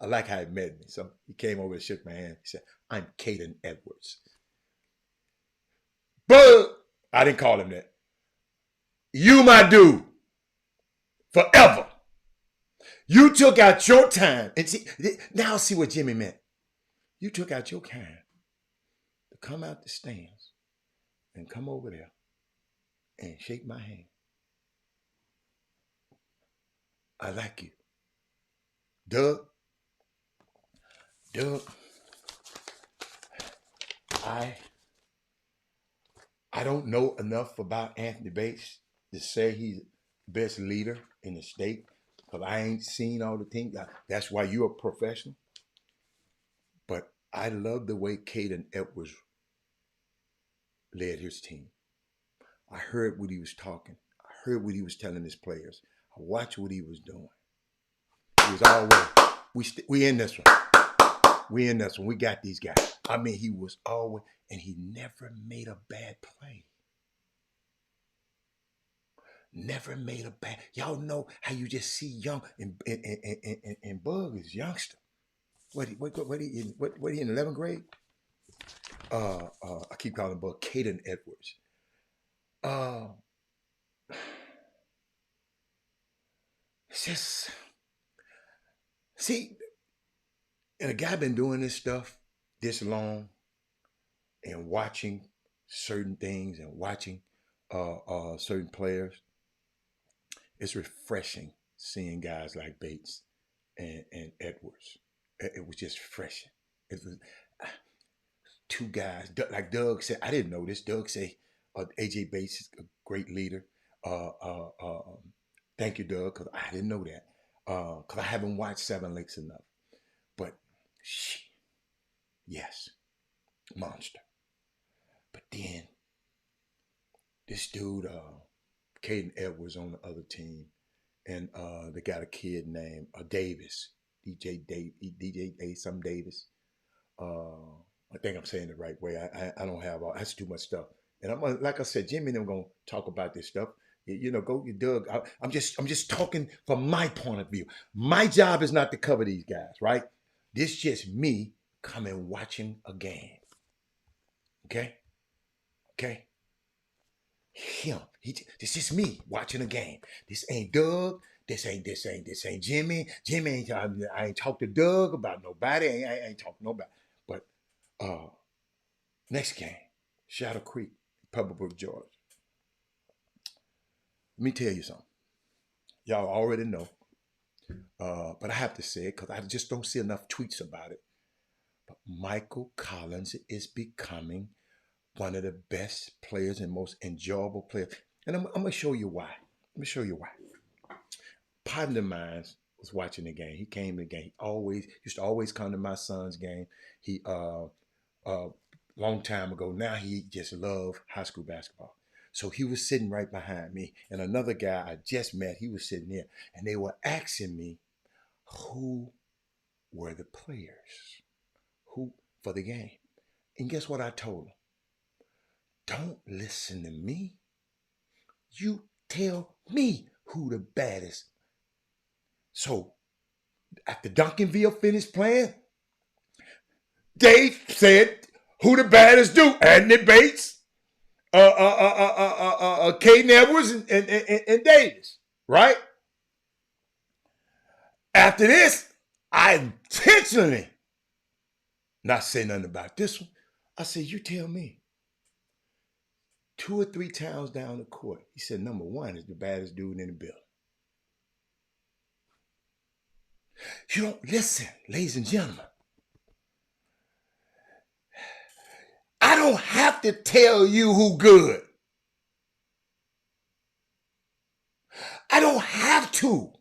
S1: I like how he met me. So he came over and shook my hand. He said, I'm Caden Edwards. Bug! I didn't call him that. You my dude. Forever. You took out your time. And see, now see what Jimmy meant. You took out your time to come out the stands and come over there and shake my hand. I like you. Doug, I don't know enough about Anthony Bates to say he's the best leader in the state, because I ain't seen all the things. That's why you're a professional. But I love the way Caden Edwards led his team. I heard what he was talking. I heard what he was telling his players. I watched what he was doing. He was always, we in this one. We in this one. We got these guys. I mean, he was always, and he never made a bad play. Never made a bad. Y'all know how you just see young and Bug is youngster. What he in 11th grade? I keep calling Bug Caden Edwards. It's just, see, and a guy been doing this stuff this long and watching certain things and watching certain players, it's refreshing seeing guys like Bates and Edwards. It was just refreshing. It was two guys, like Doug said, I didn't know this. Doug said AJ Bates is a great leader. Thank you, Doug, because I didn't know that. Because I haven't watched Seven Lakes enough. But yes, monster. But then this dude, Caden Edwards on the other team, and they got a kid named Davis, DJ Davis. I think I'm saying it the right way. I don't have all. That's too much stuff. And I'm like I said, Jimmy and I'm gonna talk about this stuff. You know, go Doug. I'm just talking from my point of view. My job is not to cover these guys, right? This just me coming watching a game. Okay. Him. This is me watching a game. This ain't Doug. This ain't Jimmy. Jimmy ain't. I ain't talk to Doug about nobody. I ain't talk to nobody. But next game, Shadow Creek, Pebblebrook, Georgia. Let me tell you something. Y'all already know, but I have to say it because I just don't see enough tweets about it. But Michael Collins is becoming one of the best players and most enjoyable players. And I'm going to show you why. Partner of mine was watching the game. He came to the game. He used to always come to my son's game. He, long time ago, now he just loved high school basketball. So he was sitting right behind me. And another guy I just met, he was sitting there. And they were asking me who were the players for the game. And guess what I told them? Don't listen to me. You tell me who the baddest. So after Duncanville finished playing, Dave said who the baddest do. Anthony Bates, Caden Edwards, and Davis, right? After this, I intentionally not say nothing about this one. I said, you tell me. 2 or 3 times down the court, he said, number one is the baddest dude in the building. You don't listen, ladies and gentlemen. I don't have to tell you who good. I don't have to.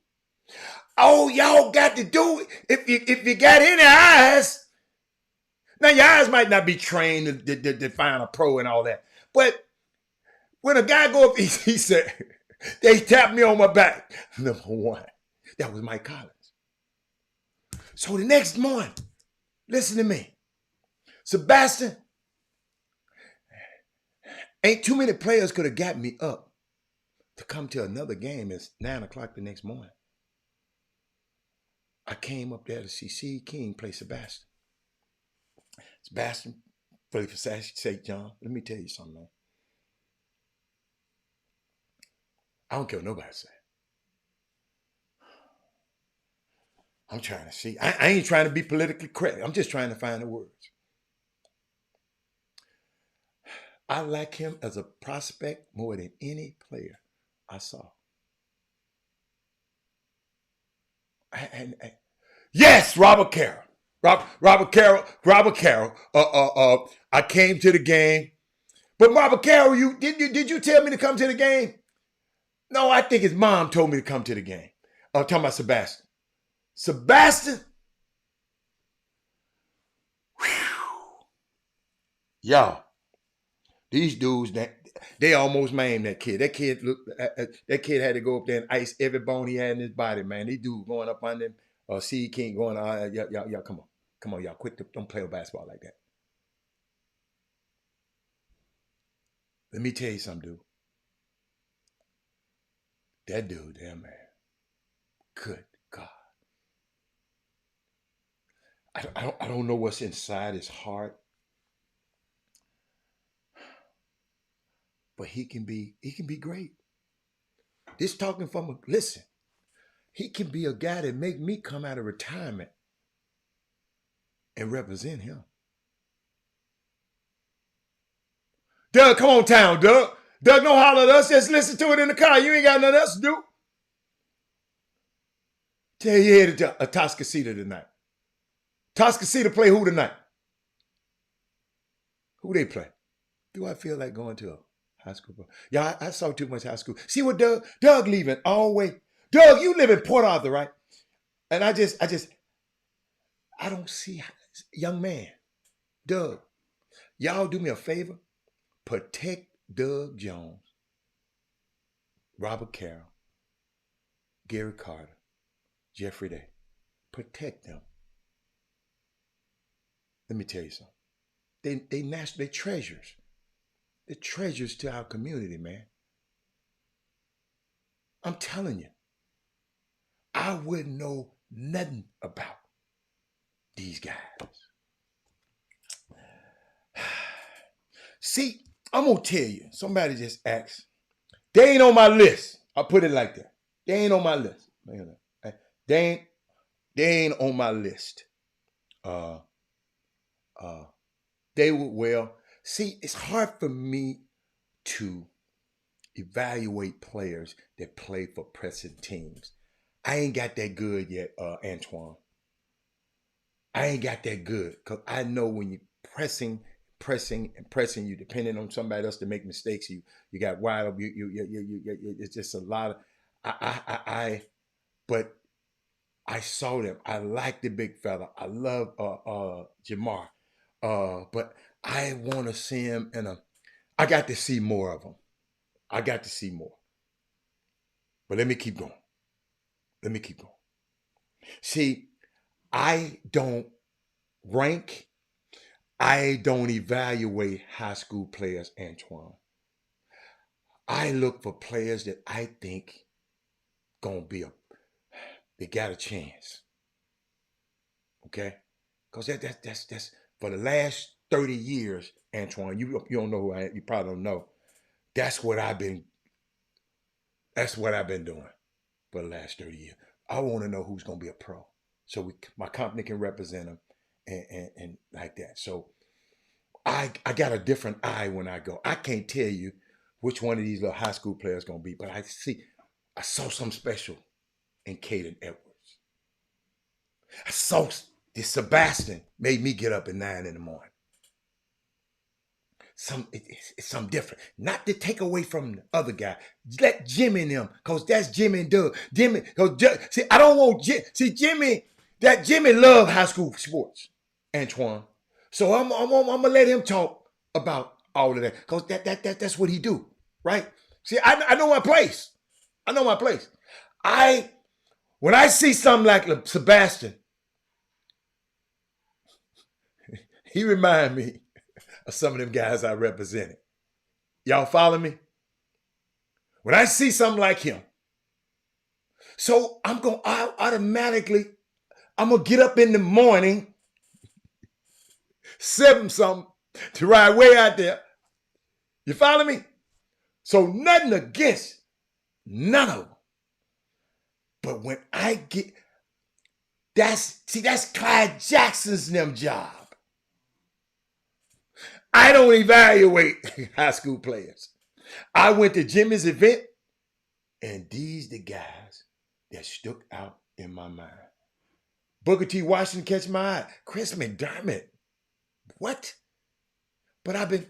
S1: All y'all got to do, if you got any eyes, now your eyes might not be trained to find a pro and all that, but when a guy go up, he said, they tapped me on my back. Number one, that was Mike Collins. So the next morning, listen to me. Sebastian, ain't too many players could have got me up to come to another game. It's 9 o'clock the next morning. I came up there to see C. King play Sebastian. Sebastian played for St. John. Let me tell you something, man. I don't care what nobody say. I'm trying to see. I ain't trying to be politically correct. I'm just trying to find the words. I like him as a prospect more than any player I saw. Yes, Robert Carroll. Robert Carroll. I came to the game. But Robert Carroll, did you tell me to come to the game? No, I think his mom told me to come to the game. I'm talking about Sebastian. Sebastian? Whew. Y'all, these dudes, they almost maimed that kid. That kid had to go up there and ice every bone he had in his body, man. These dudes going up on them. C. King going, y'all, come on, y'all, quit. Don't play with basketball like that. Let me tell you something, dude. That dude there, man. Good God. I don't know what's inside his heart, but he can be great. This talking from listen, he can be a guy that make me come out of retirement and represent him. Doug, come on town, Doug. Doug, don't holler at us. Just listen to it in the car. You ain't got nothing else to do. Tell you headed to Atascocita tonight. Atascocita play who tonight? Who they play? Do I feel like going to a high school ball? Yeah, I saw too much high school. See what Doug leaving all the way. Doug, you live in Port Arthur, right? And I don't see, young man, Doug, y'all do me a favor. Protect Doug Jones, Robert Carroll, Gary Carter, Jeffrey Day. Protect them. Let me tell you something. They treasures. They're treasures to our community, man. I'm telling you, I wouldn't know nothing about these guys. See, I'm going to tell you, somebody just asked. They ain't on my list. I'll put it like that. They ain't on my list. They ain't on my list. They would, well, see, it's hard for me to evaluate players that play for pressing teams. I ain't got that good yet, Antoine. I ain't got that good because I know when you're pressing, you depending on somebody else to make mistakes. You got wide up. It's just a lot of. But I saw them. I like the big fella. I love Jamar. But I want to see him I got to see more of him. I got to see more. But let me keep going. See, I don't rank. I don't evaluate high school players, Antoine. I look for players that I think they got a chance. Okay? Because that's for the last 30 years, Antoine, you don't know who I am, you probably don't know. That's what I've been doing for the last 30 years. I want to know who's going to be a pro. So my company can represent them and like that. So I got a different eye when I go. I can't tell you which one of these little high school players going to be, but I saw something special in Caden Edwards. I saw this Sebastian made me get up at 9 in the morning. It's something different. Not to take away from the other guy. Let Jimmy and them, because that's Jimmy and Doug. I don't want Jimmy. That Jimmy love high school sports, Antoine. So I'm gonna let him talk about all of that, because that's what he do, right? See, I know my place. When I see something like Sebastian, he remind me of some of them guys I represented. Y'all follow me? When I see something like him, so I automatically, I'm going to get up in the morning, 7-something, to ride way out there. You follow me? So nothing against none of them. But when I get, that's Clyde Jackson's them job. I don't evaluate high school players. I went to Jimmy's event, and these the guys that stuck out in my mind. Booker T. Washington catch my eye. Chris McDermott. What? But I've been,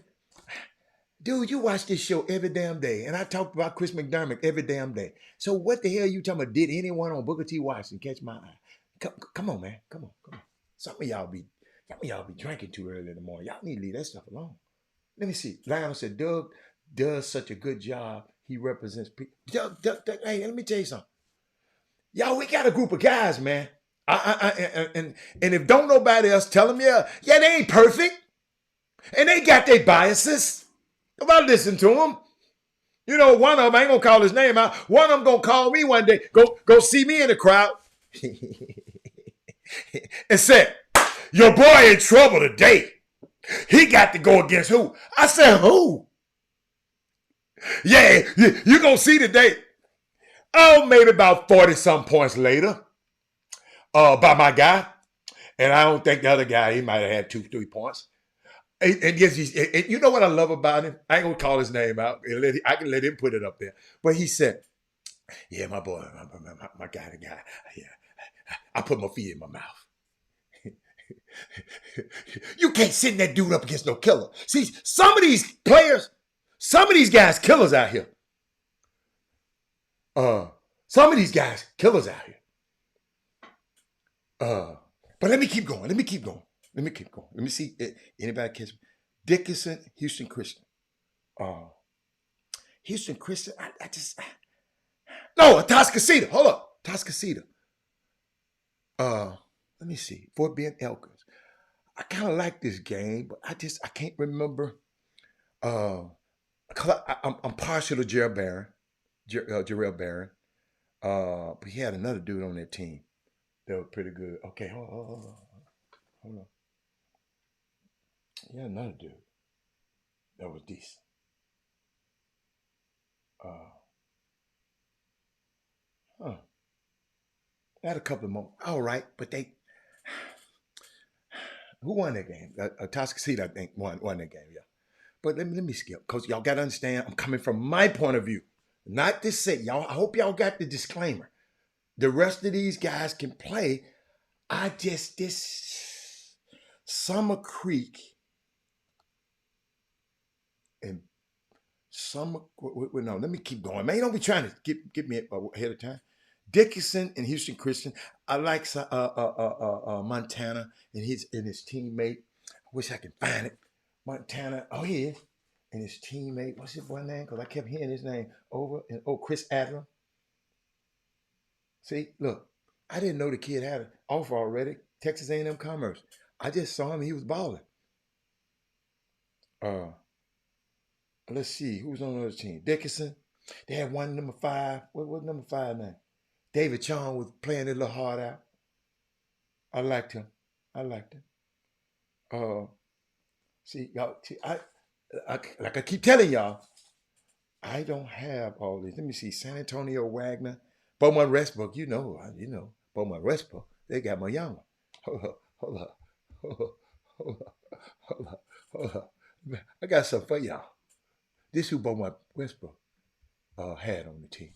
S1: dude, you watch this show every damn day, and I talk about Chris McDermott every damn day. So what the hell are you talking about? Did anyone on Booker T. Washington catch my eye? Come on, man. Come on. Some of y'all be drinking too early in the morning. Y'all need to leave that stuff alone. Let me see. Lionel said, Doug does such a good job. He represents people. Doug, hey, let me tell you something. Y'all, we got a group of guys, man. And if don't nobody else tell them, yeah, they ain't perfect. And they got their biases. Nobody listen to them. You know, one of them, I ain't gonna call his name out. One of them gonna call me one day, go see me in the crowd. And said, your boy in trouble today. He got to go against who? I said, who? Yeah, you gonna see today. Oh, maybe about 40-some points later. By my guy. And I don't think the other guy, he might have had 2-3 points. And yes, you know what I love about him? I ain't gonna call his name out. I can let him put it up there. But he said, yeah, my boy, my guy, yeah, I put my feet in my mouth. You can't send that dude up against no killer. See, some of these players, some of these guys killers out here. Some of these guys killers out here. But let me keep going. Let me see anybody catch me. Dickinson, Houston Christian. Houston Christian, no, Atascocita. Hold up. Atascocita. Let me see. Fort Bend Elkins. I kind of like this game, but I can't remember. I'm partial to Jarrell Barron. But he had another dude on that team that was pretty good. Okay, hold on. He had another dude that was decent. Had a couple of more. All right, but who won that game? Atascocita, I think, won that game, yeah. But let me skip, because y'all got to understand, I'm coming from my point of view. Not to say, y'all, I hope y'all got the disclaimer. The rest of these guys can play. This Summer Creek and no, let me keep going. Man, you don't be trying to get me ahead of time. Dickinson and Houston Christian. I like Montana and his teammate. I wish I could find it. Montana. Oh, he is. And his teammate. What's his boy name? Because I kept hearing his name over and Chris Adler. See, look, I didn't know the kid had an offer already. Texas A&M Commerce. I just saw him. He was balling. Let's see. Who's on the other team? Dickinson. They had one number 5. What number 5 name? David Chong was playing it a little hard out. I liked him. See, y'all. Like I keep telling y'all, I don't have all these. Let me see. San Antonio Wagner, Beaumont Westbrook. You know, Beaumont Westbrook. They got my young one. Hold up. I got something for y'all. This is who Beaumont Westbrook had on the team.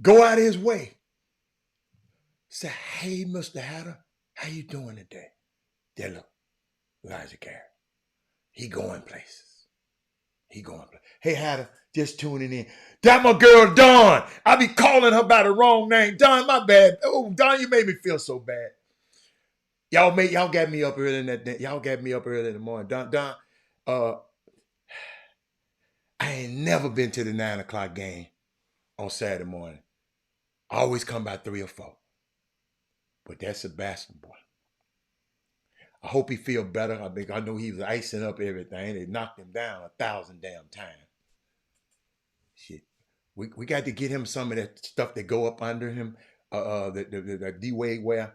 S1: Go out of his way. Say, hey, Mr. Hatter, how you doing today? There, look, Elijah Garrett. He going places. He going to play. Hey, Hatter, just tuning in. That my girl, Dawn. I be calling her by the wrong name. Dawn, my bad. Oh, Dawn, you made me feel so bad. Y'all got me up early in that day. Y'all got me up early in the morning. Dawn, I ain't never been to the 9 o'clock game on Saturday morning. I always come by 3 or 4. But that's Sebastian boy. I hope he feel better. I know he was icing up everything. They knocked him down 1,000 damn times. Shit. We got to get him some of that stuff that go up under him. The D-Wade wear.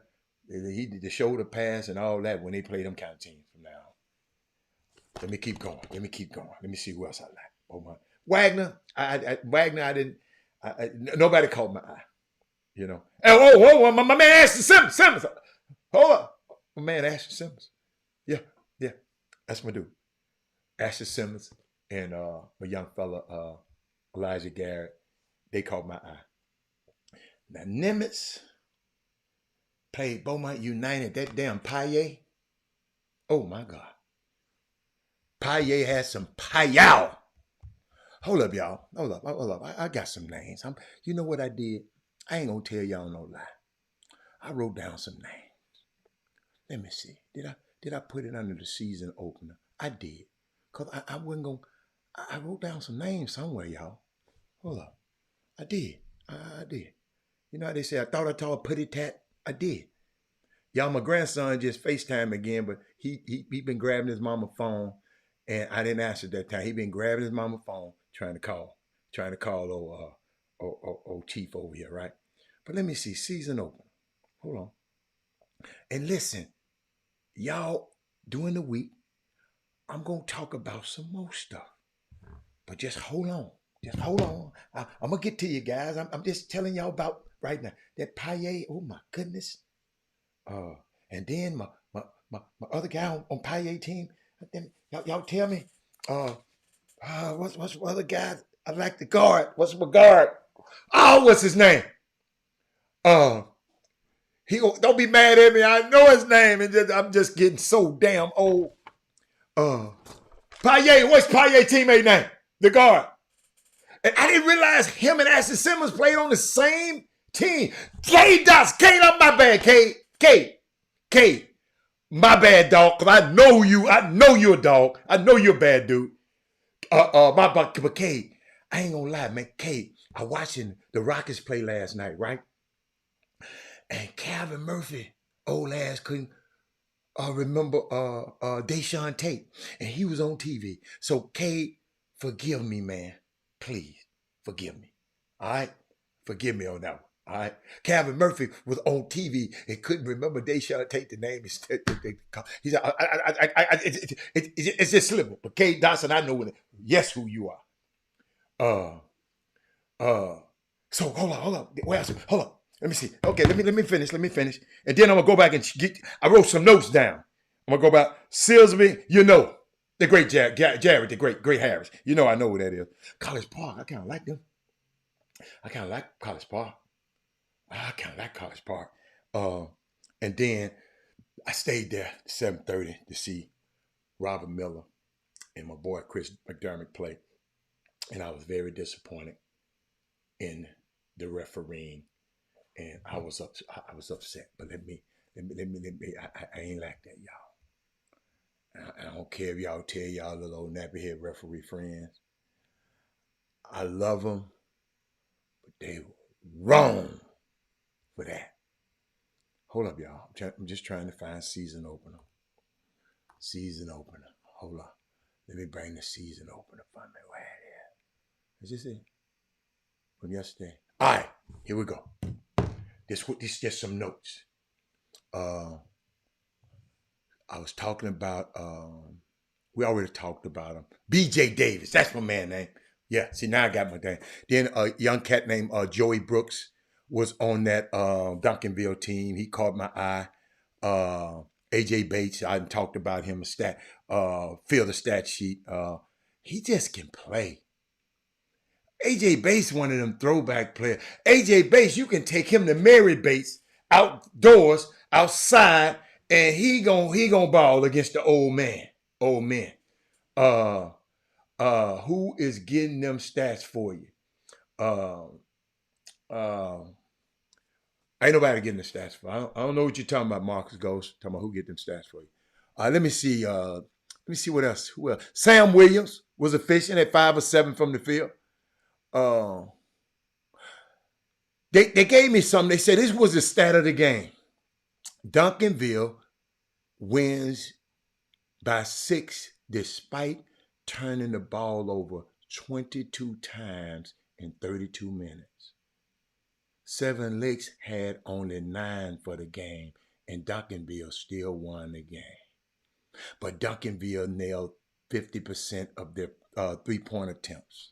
S1: He did the shoulder pass and all that when they play them kind of teams from now on. Let me keep going. Let me see who else I like. Oh my. Wagner. Wagner, I didn't. Nobody caught my eye. You know. Oh, my man Ashton Simmons. Hold up. My man Ashton Simmons. Yeah. That's my dude. Ashton Simmons and my young fella, Elijah Garrett. They caught my eye. Now, Nimitz played Beaumont United. That damn Paye. Oh, my God. Paye has some Payal. Hold up, y'all. Hold up. I got some names. You know what I did? I ain't going to tell y'all no lie. I wrote down some names. Let me see. Did I put it under the season opener? I did. Because I wasn't going to. I wrote down some names somewhere, y'all. Hold up. I did. I did. You know how they say, I thought I taught a putty tat? I did. Y'all, my grandson just FaceTime again, but he been grabbing his mama's phone, and I didn't answer that time. He been grabbing his mama's phone, trying to call old Chief over here, right? But let me see, season opener. Hold on. And listen, y'all, during the week, I'm going to talk about some more stuff. But just hold on. I'm going to get to you guys. I'm just telling y'all about right now. That Paye, oh my goodness. And then my other guy on Paye team, then y'all tell me, what's other guy? I like the guard. What's my guard? Oh, what's his name? Don't be mad at me. I know his name, and I'm just getting so damn old. Paye, what's Paye teammate name? The guard. And I didn't realize him and Ashton Simmons played on the same team. K, not my bad, K. My bad, dog, because I know you. I know you're a dog. I know you're a bad dude. But K, I ain't gonna lie, man. K, I watching the Rockets play last night, right? And Calvin Murphy, old ass, couldn't remember Deshaun Tate. And he was on TV. So, K, forgive me, man. Please, forgive me. All right? Forgive me on that one. All right? Calvin Murphy was on TV and couldn't remember Deshaun Tate, the name. He said, it's just slippable. But K. Dawson, I know yes, who you are. So hold on. Hold on. Let me see. Okay, let me finish. And then I'm gonna go back and I wrote some notes down. I'm gonna go back. Silsby, you know. The great Jared, the great Harris. You know I know who that is. College Park, I kind of like them. I kind of like College Park. And then I stayed there at 7:30 to see Robert Miller and my boy Chris McDermott play. And I was very disappointed in the refereeing. And I was upset. But let me I ain't like that, y'all. I don't care if y'all tell y'all little old nappy head referee friends. I love them, but they were wrong for that. Hold up, y'all. I'm just trying to find season opener. Hold on. Let me bring the season opener for me. Where it is? Is this it? From yesterday? All right, here we go. This is just some notes. I was talking about, we already talked about him. B.J. Davis, that's my man name. Yeah, see, now I got my name. Then a young cat named Joey Brooks was on that Duncanville team. He caught my eye. A.J. Bates, I talked about him, fill the stat sheet. He just can play. A.J. Bates, one of them throwback players. A.J. Bates, you can take him to Mary Bates outdoors, outside, and he gon' ball against the old men. Who is getting them stats for you? Um, ain't nobody getting the stats for. I don't know what you're talking about, Marcus Ghost. Talking about who get them stats for you. Let me see. Let me see what else. Who else? Sam Williams was efficient at 5 or 7 from the field. They gave me something. They said this was the stat of the game. Duncanville wins by 6 despite turning the ball over 22 times in 32 minutes. Seven Lakes had only 9 for the game, and Duncanville still won the game. But Duncanville nailed 50% of their three-point attempts.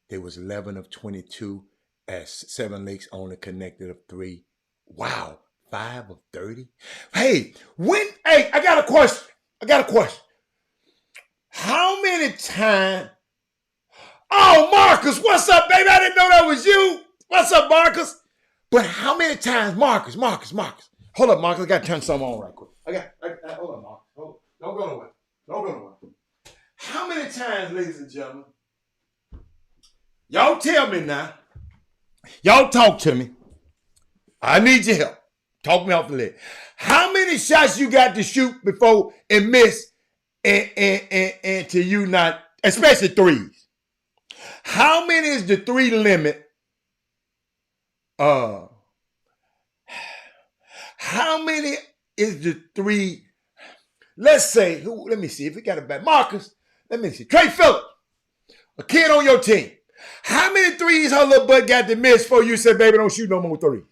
S1: They was 11 of 22, as Seven Lakes only connected of 3. Wow, 5 of 30. Hey, I got a question. How many times? Oh, Marcus, what's up, baby? I didn't know that was you. What's up, Marcus? But how many times, Marcus? Hold up, Marcus. I got to turn something on right quick. Hold on, Marcus. Don't go nowhere. How many times, ladies and gentlemen? Y'all tell me now. Y'all talk to me. I need your help. Talk me off the lid. How many shots you got to shoot before and miss and to you not, especially threes? How many is the 3 limit? How many is the 3? Let's say, let me see if we got it back. Marcus, let me see. Trey Phillips, a kid on your team. How many threes her little butt got to miss before you said, baby, don't shoot no more threes?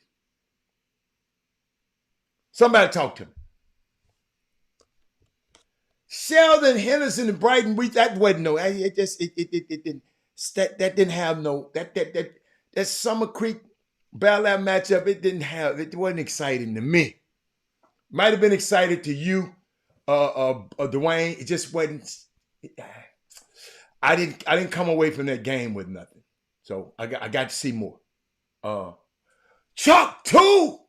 S1: Somebody talk to me. Sheldon, Henderson, and Brighton, that wasn't no. It didn't. That didn't have no. That Summer Creek Bel-Air matchup. It wasn't exciting to me. Might have been excited to you, Dwayne. It just wasn't. I didn't come away from that game with nothing. So I got to see more. Chuck 2.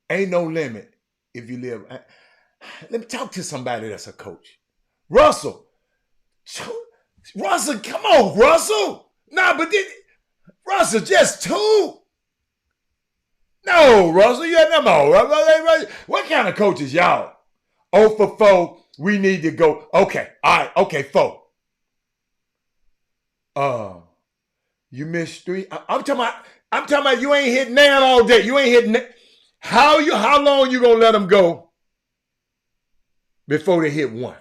S1: Ain't no limit if you live. Let me talk to somebody that's a coach. Russell, come on, Russell. Russell, just 2. No, Russell, you had them all. What kind of coaches y'all? 0 for 4. We need to go. Okay, all right, okay, 4. You missed 3. I'm talking about you ain't hit 9 all day. You ain't hitting. How long you gonna let them go before they hit 1?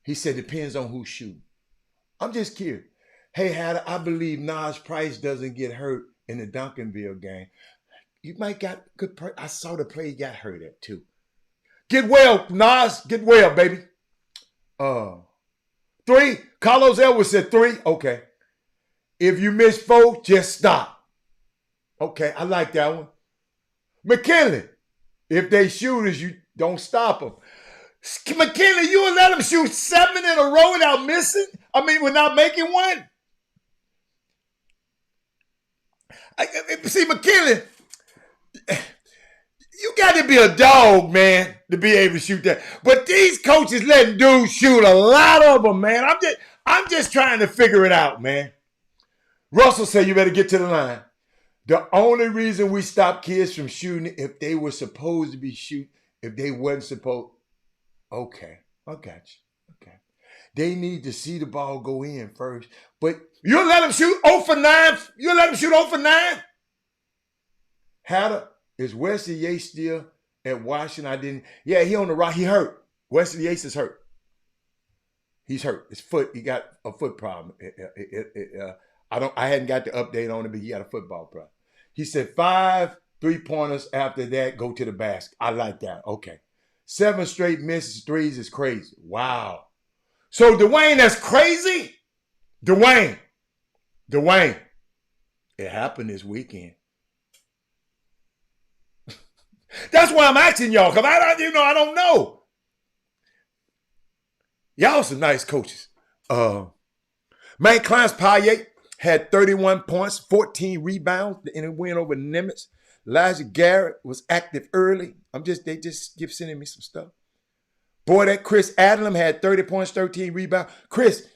S1: He said depends on who's shooting. I'm just curious. Hey, Hatter, I believe Nas Price doesn't get hurt in the Duncanville game. You might got good. I saw the play he got hurt at too. Get well, Nas. Get well, baby. 3. Carlos Edwards said 3. Okay. If you miss 4, just stop. Okay, I like that one. McKinley, if they shooters, you don't stop them. McKinley, you will let them shoot 7 in a row without missing? Without making 1? See, McKinley, you got to be a dog, man, to be able to shoot that. But these coaches letting dudes shoot, a lot of them, man. I'm just trying to figure it out, man. Russell said you better get to the line. The only reason we stop kids from shooting if they were supposed to be shooting, if they wasn't supposed. Okay, I got you. Okay. They need to see the ball go in first. But you'll let them shoot 0 for 9? You'll let them shoot 0 for 9? Hatter, is Wesley Yates still at Washington? Yeah, he on the right. He hurt. Wesley Yates is hurt. He's hurt. His foot, he got a foot problem. I hadn't got the update on it, but he got a football problem. He said 5 3-pointers after that, go to the basket. I like that. Okay. 7 straight misses, 3s is crazy. Wow. So Dwayne, that's crazy? Dwayne. It happened this weekend. That's why I'm asking y'all, because I don't know. Y'all some nice coaches. Man, Clarence Payet had 31 points, 14 rebounds in a win over Nimitz. Elijah Garrett was active early. They just keep sending me some stuff. Boy, that Chris Adlam had 30 points, 13 rebounds. Chris,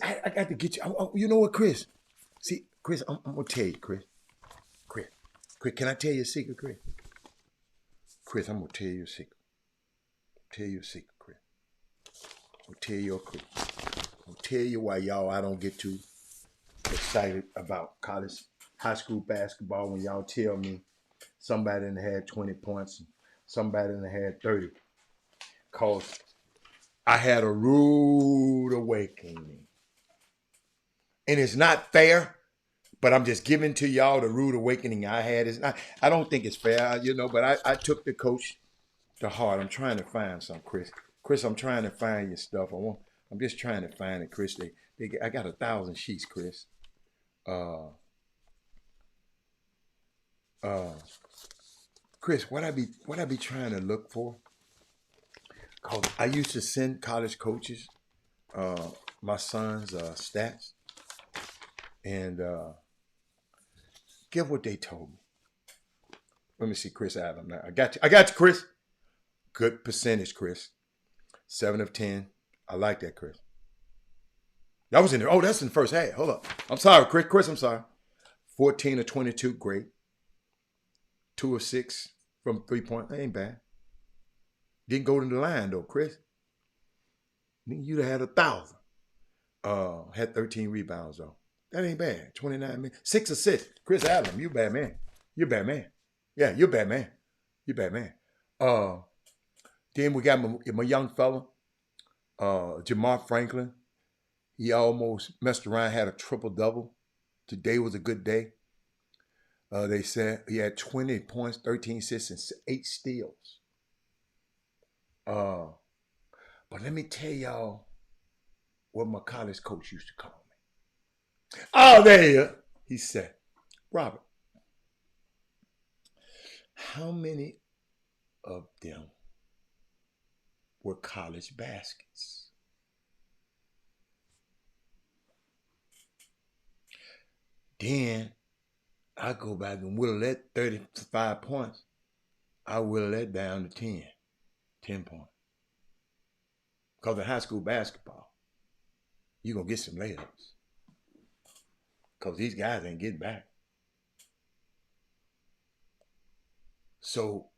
S1: I got to get you. You know what, Chris? See, Chris, I'm going to tell you, Chris, can I tell you a secret, Chris? Chris, I'm going to tell you a secret. Tell you a secret, Chris. I'm going to tell you a secret. I'm going to tell you why y'all, I don't get too excited about college, high school basketball when y'all tell me somebody in there had 20 points and somebody in there had 30. Because I had a rude awakening. And it's not fair, but I'm just giving to y'all the rude awakening I had. It's not, I don't think it's fair, but I took the coach to heart. I'm trying to find some, Chris. Chris, I'm trying to find your stuff. I'm just trying to find it, Chris. I got 1,000 sheets, Chris. Chris, what I be trying to look for? Cause I used to send college coaches my son's stats, and give what they told me. Let me see, Chris Adam. Now I got you, Chris. Good percentage, Chris. 7 of 10. I like that, Chris. That was in there. Oh, that's in the first half. Hold up. I'm sorry, Chris. Chris, I'm sorry. 14 of 22, great. 2 of 6 from 3-point. That ain't bad. Didn't go to the line though, Chris. You'd have had 1,000. Had 13 rebounds though. That ain't bad. 29 minutes. 6 assists. Chris Adam, you bad man. You're bad man. Yeah, you're bad man. You're bad man. Then we got my young fella, Jamar Franklin. He almost messed around, had a triple-double. Today was a good day. They said he had 20 points, 13 assists, and 8 steals. But let me tell y'all what my college coach used to call me. Oh, there you are. He said, Robert, how many of them were college baskets? Then I go back and whittle that 35 points. I whittle that down to 10 points. Because in high school basketball, you're going to get some layups. Because these guys ain't getting back. So,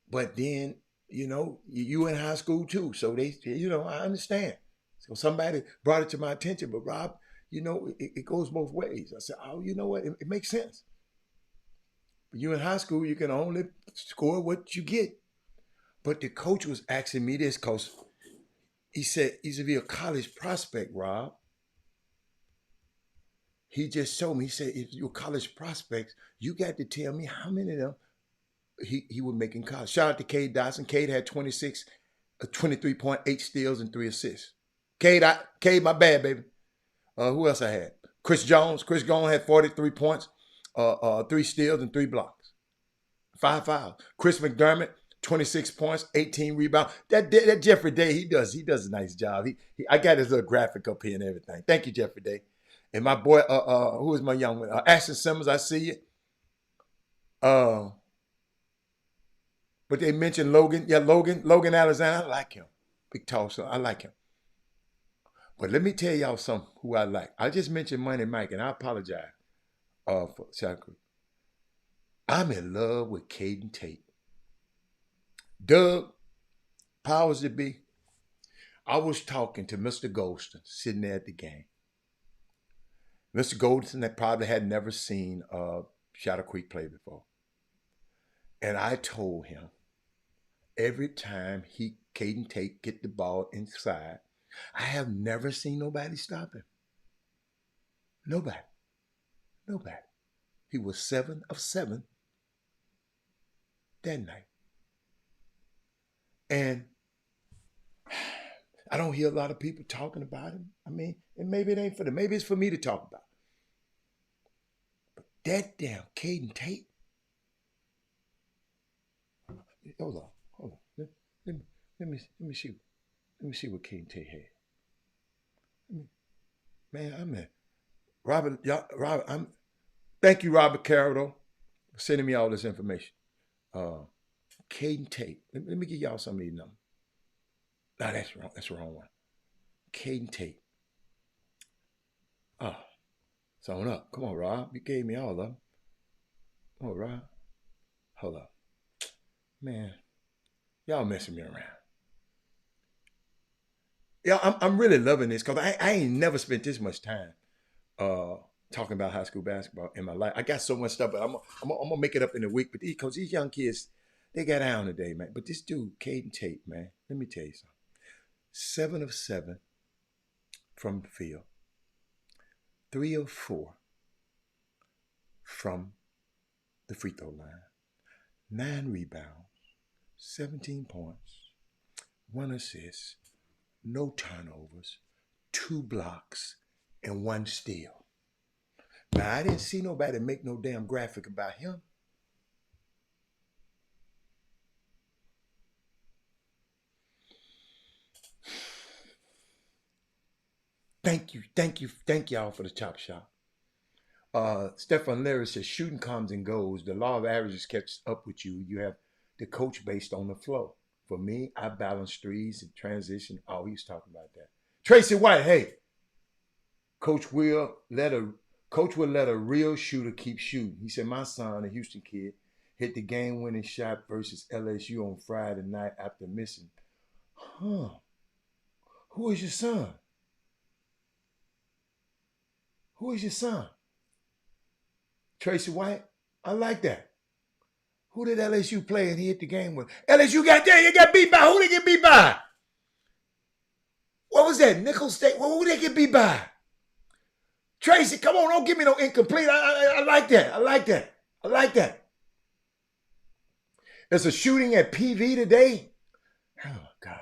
S1: but then, you in high school too. So they, I understand. So somebody brought it to my attention, but Rob, it goes both ways. I said, oh, you know what? It makes sense. But you in high school, you can only score what you get. But the coach was asking me this because he said, he's to be a college prospect, Rob. He just showed me, he said, if you're college prospects, you got to tell me how many of them he would make in college. Shout out to Cade Dotson. Cade had 23.8 steals and 3 assists. Cade, my bad, baby. Who else I had? Chris Jones. Chris Jones had 43 points, 3 steals, and 3 blocks. 5 fouls. Chris McDermott, 26 points, 18 rebounds. That Jeffrey Day, he does a nice job. I got his little graphic up here and everything. Thank you, Jeffrey Day. And my boy, who is my young one? Ashton Simmons, I see it. But they mentioned Logan. Yeah, Logan Alexander. I like him. Big tall, so I like him. But let me tell y'all something who I like. I just mentioned Money Mike, and I apologize for Shaka. I'm in love with Caden Tate. Doug, powers to be. I was talking to Mr. Goldston sitting there at the game. Mr. Goldston that probably had never seen Shadow Creek play before. And I told him, every time Caden Tate get the ball inside, I have never seen nobody stop him. Nobody. He was 7 of 7 that night. And I don't hear a lot of people talking about him. I mean, and maybe it ain't for them. Maybe it's for me to talk about. But that damn Caden Tate. Hold on. Let me see. Let me see what Caden Tate had. Man, I'm in. Robert, thank you, Robert Carroll, for sending me all this information. Caden Tate. Let me give y'all some of these numbers. No, that's wrong. That's the wrong one. Caden Tate. Oh, it's on up. Come on, Rob. You gave me all of them. Come on, Rob. Hold up. Man, y'all messing me around. Yeah, I'm really loving this because I ain't never spent this much time talking about high school basketball in my life. I got so much stuff, but I'm gonna make it up in a week. But because these young kids, they got down today, man. But this dude, Caden Tate, man, let me tell you something. 7 of 7 from the field. 3 of 4 from the free throw line. 9 rebounds, 17 points, 1 assist, no turnovers, 2 blocks, and 1 steal. Now, I didn't see nobody make no damn graphic about him. Thank y'all for the chop shop. Stefan Larry says, shooting comes and goes. The law of averages catches up with you. You have the coach based on the flow. For me, I balance threes and transition. Oh, he was talking about that. Tracy White, hey, coach will let a real shooter keep shooting. He said, my son, a Houston kid, hit the game-winning shot versus LSU on Friday night after missing. Huh. Who is your son? Who is your son? Tracy White? I like that. Who did LSU play and he hit the game with? LSU got beat by. Who they get beat by? What was that? Nicholls State? Who they get beat by? Tracy, come on, don't give me no incomplete. I like that. I like that. I like that. There's a shooting at PV today. Oh, God.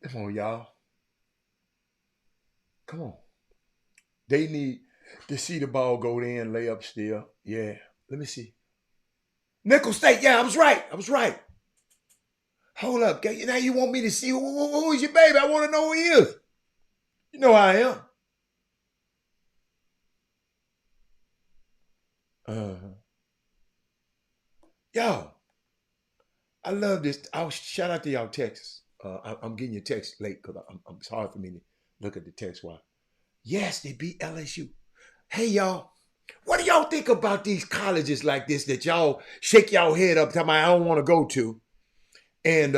S1: Come on, y'all. Come on. They need to see the ball go in, lay up still. Yeah. Let me see. Nicholls State. Yeah, I was right. Hold up. Now you want me to see who is your baby? I want to know who he is. You know how I am. Yo, I love this. I'll shout out to y'all Texas. I'm getting your text late because it's hard for me to look at the text while. Yes, they beat LSU. Hey, y'all. What do y'all think about these colleges like this that y'all shake y'all head up talking about I don't want to go to? And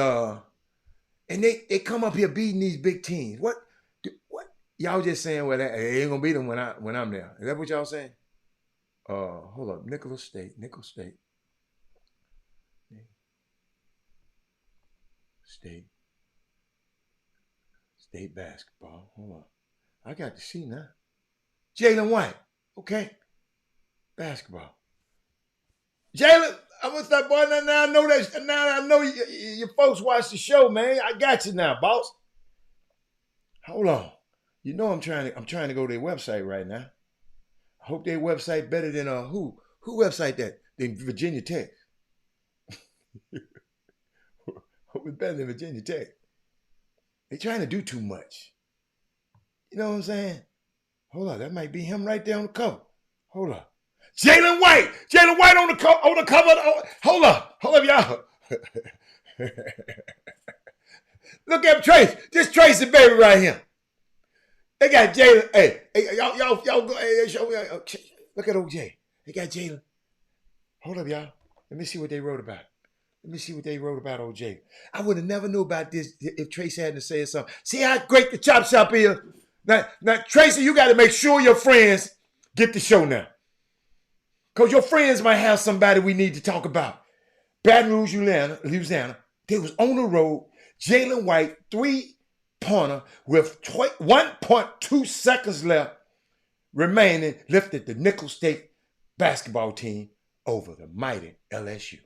S1: they come up here beating these big teams. What y'all just saying, well, they ain't gonna beat them when I'm there. Is that what y'all saying? Hold up. Nicholls State. State basketball. Hold on. I got to see now. Jalen White. Okay. Basketball. Jalen, I'm gonna start, boy. Now I know that. Now I know your folks watch the show, man. I got you now, boss. Hold on. You know I'm trying to go to their website right now. I hope their website better than who website that? Than Virginia Tech. Hope it's better than Virginia Tech. They trying to do too much. You know what I'm saying? Hold on, that might be him right there on the cover. Hold up. Jalen White on the cover. Hold up, y'all. Look at Trace. This Tracy baby right here. They got Jalen. Hey, y'all go. Hey, show me. Look at old Jay. They got Jalen. Hold up, y'all. Let me see what they wrote about. Old Jay. I would have never knew about this if Tracy hadn't said something. See how great the chop shop is. Now, Tracy, you got to make sure your friends get the show now. Because your friends might have somebody we need to talk about. Baton Rouge, Louisiana. They was on the road. Jalen White, 3-pointer with 1.2 seconds left remaining, lifted the Nicholls State basketball team over the mighty LSU.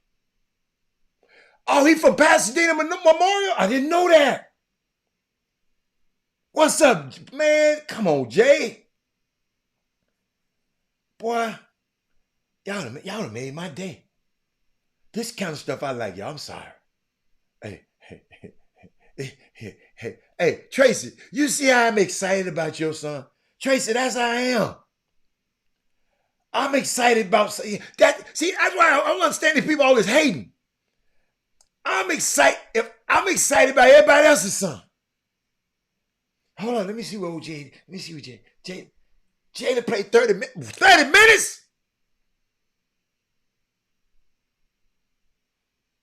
S1: Oh, he from Pasadena Memorial? I didn't know that. What's up, man? Come on, Jay. Boy, y'all done made my day. This kind of stuff I like, y'all. I'm sorry. Hey, Tracy, you see how I'm excited about your son? Tracy, that's how I am. I'm excited about that. See, that's why I don't understand these people always hating. I'm excited about everybody else's son. Hold on, let me see what Jalen. Let me see what Jalen played 30 minutes.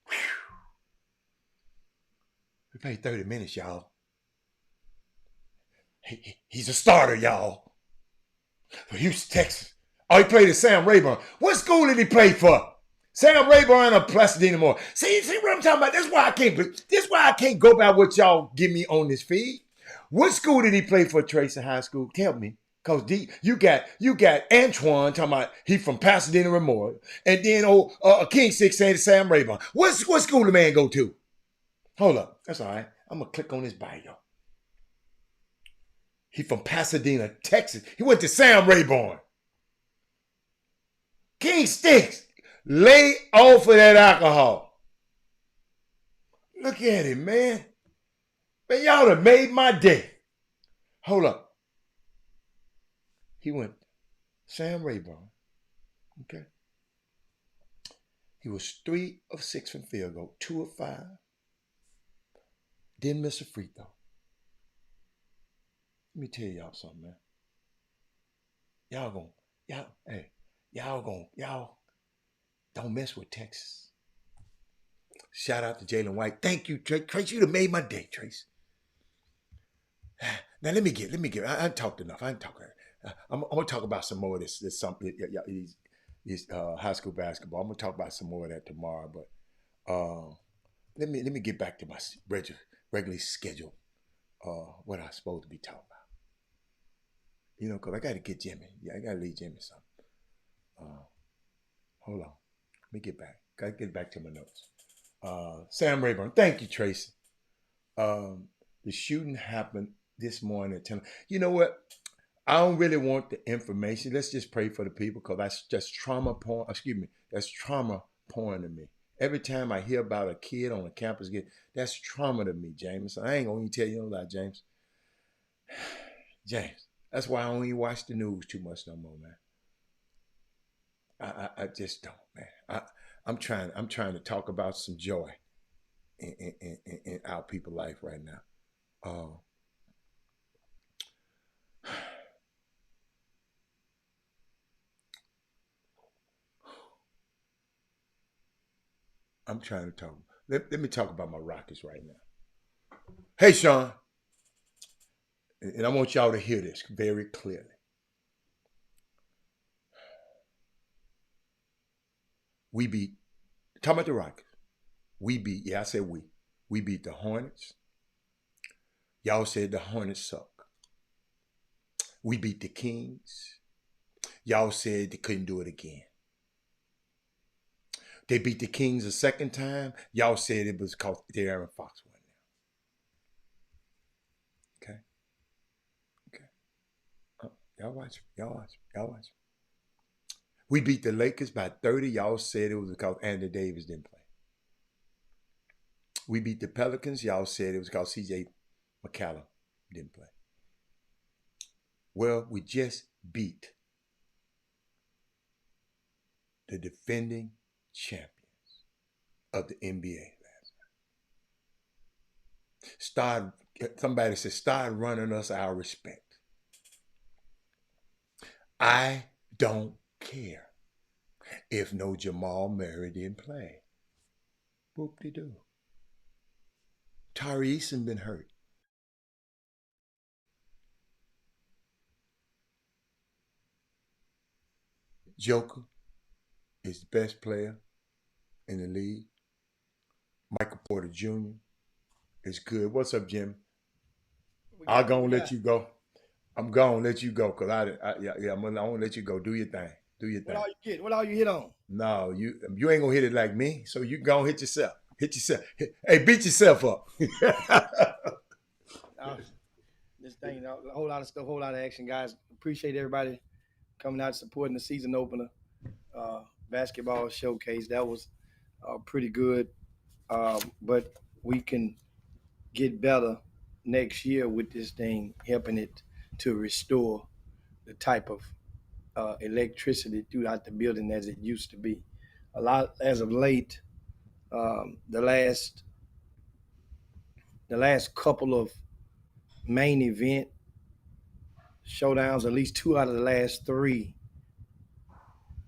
S1: Whew. He played 30 minutes, y'all. He's a starter, y'all. For Houston, Texas. Oh, he played at Sam Rayburn. What school did he play for? Sam Rayburn or Pasadena Moore? See what I'm talking about? That's why I can't go by what y'all give me on this feed. What school did he play for, Tracy High School? Tell me. Because you got Antoine talking about he from Pasadena Memorial. And then King 6 saying Sam Rayburn. What school the man go to? Hold up. That's all right. I'm going to click on his bio. He from Pasadena, Texas. He went to Sam Rayburn. King Sticks, lay off of that alcohol. Look at him, man. Man, y'all have made my day. Hold up. He went Sam Rayburn. Okay. He was 3 of 6 from field goal, 2 of 5. Didn't miss a free throw. Let me tell y'all something, man. Y'all don't mess with Texas. Shout out to Jalen White. Thank you, Trace. You'd have made my day, Trace. Now let me get. I talked enough. I'm gonna talk about some more of this high school basketball. I'm gonna talk about some more of that tomorrow. But let me get back to my regularly scheduled what I'm supposed to be talking about. You know, because I got to get Jimmy. Yeah, I got to leave Jimmy something. Hold on. Let me get back. Got to get back to my notes. Sam Rayburn. Thank you, Tracy. The shooting happened this morning at 10. You know what? I don't really want the information. Let's just pray for the people because that's just trauma porn. That's trauma porn to me. Every time I hear about a kid on a campus, that's trauma to me, James. I ain't going to tell you no lie, James. James. That's why I don't even watch the news too much no more, man. I just don't, man. I'm trying to talk about some joy in our people's life right now. I'm trying to talk. Let me talk about my Rockets right now. Hey, Sean. And I want y'all to hear this very clearly. We beat, talking about the Rockets. We beat the Hornets. Y'all said the Hornets suck. We beat the Kings. Y'all said they couldn't do it again. They beat the Kings a second time. Y'all said it was because De'Aaron Fox won now. Okay. Y'all watch. We beat the Lakers by 30. Y'all said it was because Anthony Davis didn't play. We beat the Pelicans. Y'all said it was because C.J. McCallum didn't play. Well, we just beat the defending champions of the NBA last night. Somebody said, start running us our respect. I don't care if no Jamal Murray didn't play. Whoop-de-doo. Tari Eason been hurt. Joker is the best player in the league. Michael Porter Jr. is good. What's up, Jim? I'm gonna let you go. I'm gonna let you go because I'm gonna let you go. Do your thing.
S4: What all you hit on?
S1: No, you ain't gonna hit it like me. So you gonna hit yourself. Hey, beat yourself up.
S4: This thing, a whole lot of stuff, whole lot of action, guys. Appreciate everybody coming out supporting the season opener basketball showcase. That was pretty good, but we can get better next year with this thing, helping it to restore the type of electricity throughout the building as it used to be. a lot as of late. The last couple of main event showdowns, at least 2 out of the last 3,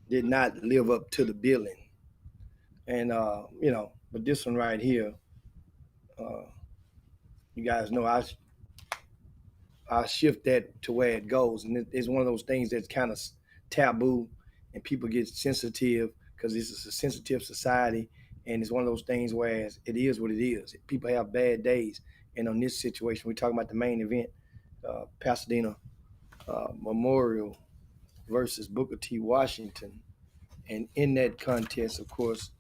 S4: did not live up to the billing. And but this one right here, you guys know I shift that to where it goes, and it's one of those things that's kind of taboo, and people get sensitive because this is a sensitive society, and it's one of those things where it is what it is. People have bad days, and on this situation, we're talking about the main event, Pasadena Memorial versus Booker T. Washington, and in that contest, of course,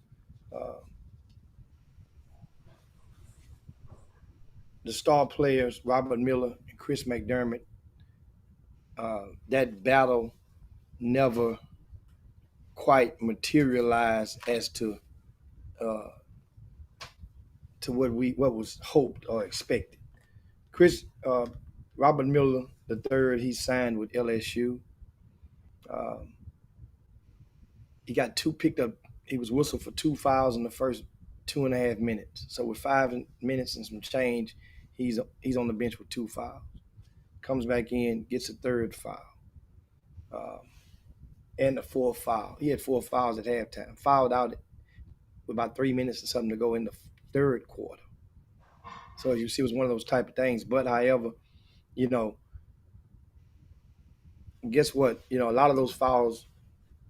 S4: the star players Robert Miller and Chris McDermott. That battle never quite materialized as to what was hoped or expected. Robert Miller the third, he signed with LSU. He got picked up. He was whistled for 2 fouls in the first 2.5 minutes. So with 5 minutes and some change, he's on the bench with 2 fouls. Comes back in, gets a 3rd foul, and the 4th foul. He had 4 fouls at halftime. Fouled out with about 3 minutes or something to go in the 3rd quarter. So as you see, it was one of those type of things. But however, guess what? A lot of those fouls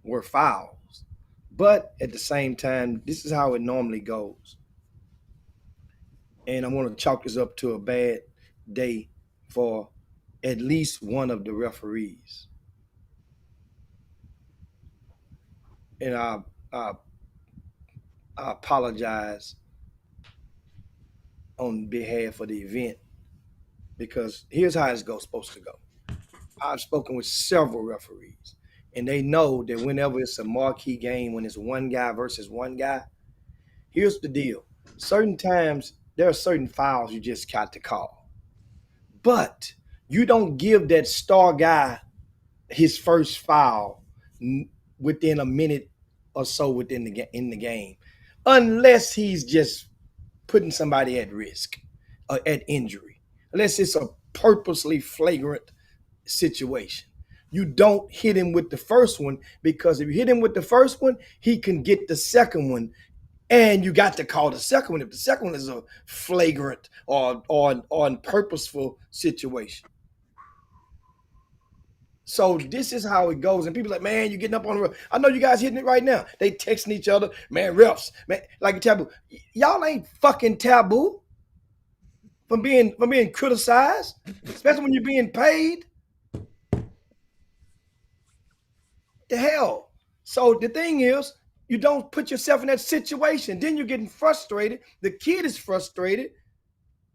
S4: were fouls. But at the same time, this is how it normally goes. And I'm going to chalk this up to a bad day for at least one of the referees. And I apologize on behalf of the event, because here's how it's supposed to go. I've spoken with several referees, and they know that whenever it's a marquee game, when it's one guy versus one guy, here's the deal. Certain times, there are certain fouls you just got to call. But you don't give that star guy his first foul within a minute or so in the game, unless he's just putting somebody at risk or at injury, unless it's a purposely flagrant situation. You don't hit him with the first one, because if you hit him with the first one, he can get the second one, and you got to call the second one if the second one is a flagrant or purposeful situation. So this is how it goes. And people are like, man, you're getting up on the ref. I know you guys hitting it right now. They texting each other, man, refs, man, like a taboo. Y'all ain't fucking taboo from being criticized, especially when you're being paid. The hell. So the thing is, you don't put yourself in that situation. Then you're getting frustrated. The kid is frustrated.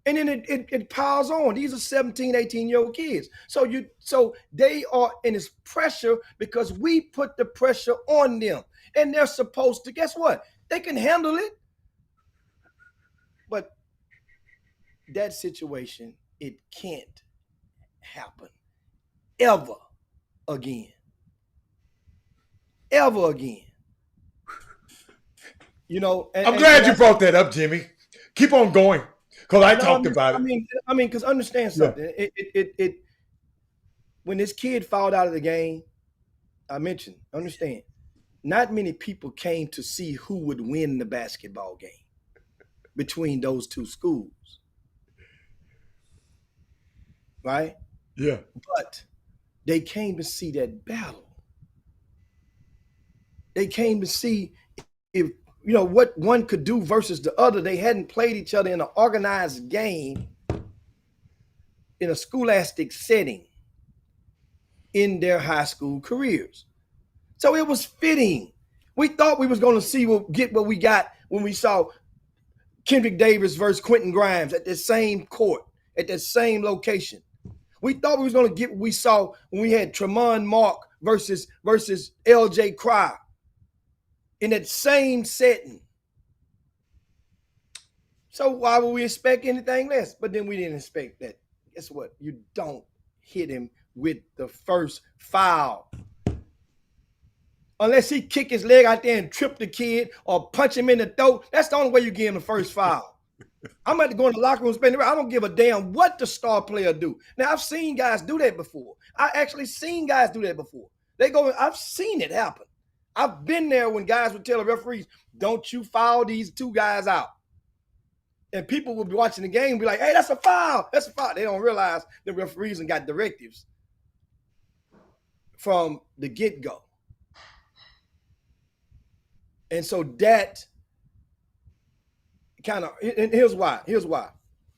S4: And then it piles on. These are 17, 18-year-old kids. So they are in this pressure because we put the pressure on them. And they're supposed to, guess what? They can handle it. But that situation, it can't happen ever again. Ever again.
S1: I'm glad you brought that up, Jimmy. Keep on going. Because I talked about it.
S4: Because understand something. Yeah. When this kid fouled out of the game, I mentioned, understand, not many people came to see who would win the basketball game between those two schools. Right?
S1: Yeah.
S4: But they came to see that battle. They came to see if what one could do versus the other. They hadn't played each other in an organized game in a scholastic setting in their high school careers. So it was fitting. We thought we was going to get what we got when we saw Kendrick Davis versus Quentin Grimes at the same court, at that same location. We thought we was going to get what we saw when we had Tremont Mark versus LJ Cryer in that same setting. So why would we expect anything less? But then we didn't expect that. Guess what? You don't hit him with the first foul. unless he kick his leg out there and trip the kid or punch him in the throat. That's the only way you give him the first foul. I'm about to go in the locker room, spend the I don't give a damn what the star player do. Now, I've seen guys do that before. I actually seen guys do that before. I've seen it happen. I've been there when guys would tell the referees, don't you foul these two guys out. And people would be watching the game and be like, hey, that's a foul. That's a foul. They don't realize the referees and got directives from the get-go. And so that kind of, and here's why.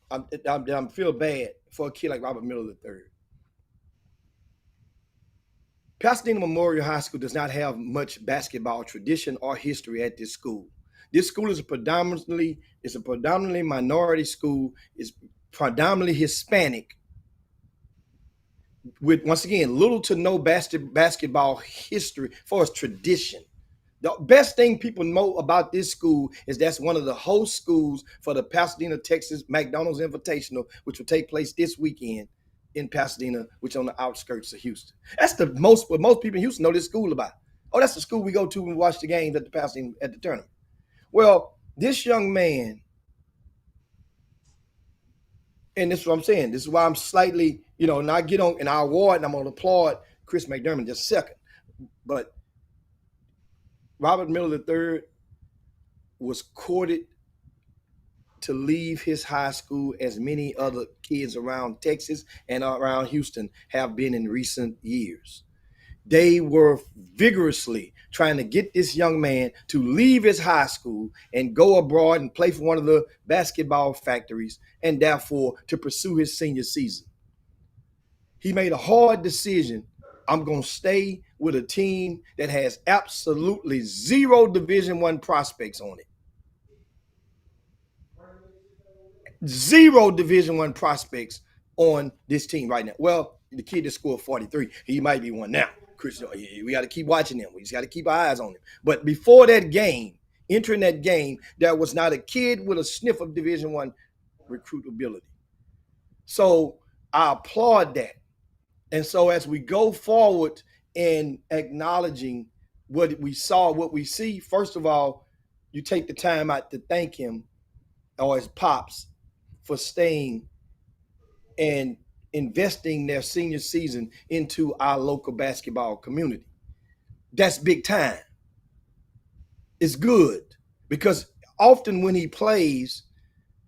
S4: I feel bad for a kid like Robert Miller III. Pasadena Memorial High School does not have much basketball tradition or history at this school. This school is a predominantly minority school. It's predominantly Hispanic, with, once again, little to no basketball history for its tradition. The best thing people know about this school is that's one of the host schools for the Pasadena, Texas McDonald's Invitational, which will take place this weekend in Pasadena, which is on the outskirts of Houston. That's what most people in Houston know this school about. Oh, that's the school we go to and watch the games at the Pasadena at the tournament. Well, this young man, and this is what I'm saying. This is why I'm slightly, and I get on and I award and I'm going to applaud Chris McDermott just a second. But Robert Miller III was courted to leave his high school, as many other kids around Texas and around Houston have been in recent years. They were vigorously trying to get this young man to leave his high school and go abroad and play for one of the basketball factories, and therefore to pursue his senior season. He made a hard decision. I'm going to stay with a team that has absolutely zero Division I prospects on it. Zero Division I prospects on this team right now. Well, the kid that scored 43, he might be one now. Chris, we got to keep watching him. We just got to keep our eyes on him. But before that game, entering that game, there was not a kid with a sniff of Division I recruitability. So I applaud that. And so as we go forward in acknowledging what we saw, what we see, first of all, you take the time out to thank him or his pops for staying and investing their senior season into our local basketball community. That's big time. It's good because often when he plays,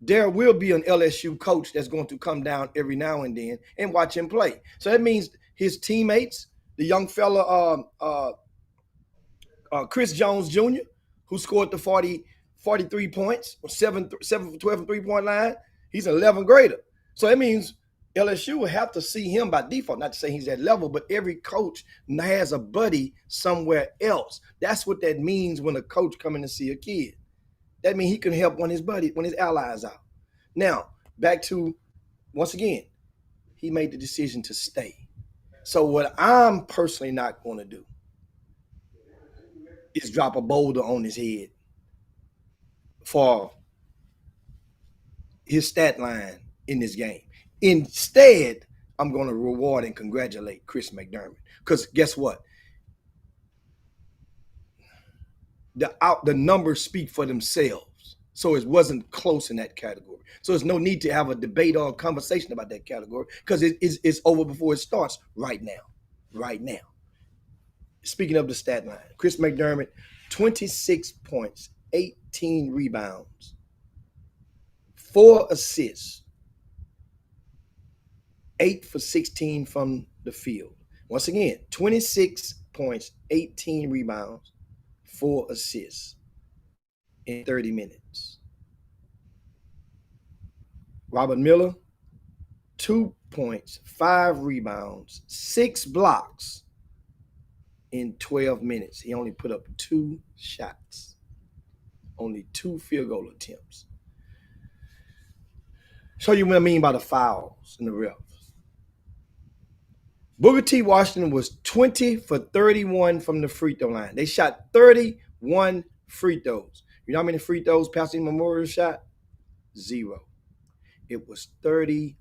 S4: there will be an LSU coach that's going to come down every now and then and watch him play. So that means his teammates, the young fella, Chris Jones Jr., who scored the 43 points, 7 for 12 from three-point line, he's an 11th grader. So that means LSU will have to see him by default. Not to say he's at level, but every coach has a buddy somewhere else. That's what that means when a coach coming to see a kid. That means he can help when his allies out. Now, back to, once again, he made the decision to stay. So what I'm personally not going to do is drop a boulder on his head for his stat line in this game. Instead, I'm going to reward and congratulate Chris McDermott. Because guess what? The numbers speak for themselves. So it wasn't close in that category. So there's no need to have a debate or a conversation about that category because it's over before it starts right now. Right now. Speaking of the stat line, Chris McDermott, 26 points, 18 rebounds, 4 assists, 8 for 16 from the field. Once again, 26 points, 18 rebounds, 4 assists in 30 minutes. Robert Miller, 2 points, 5 rebounds, 6 blocks in 12 minutes. He only put up 2 shots, only 2 field goal attempts. Show you what I mean by the fouls and the refs. Booker T. Washington was 20 for 31 from the free throw line. They shot 31 free throws. You know how many free throws Pasadena Memorial shot? 0. It was 31-0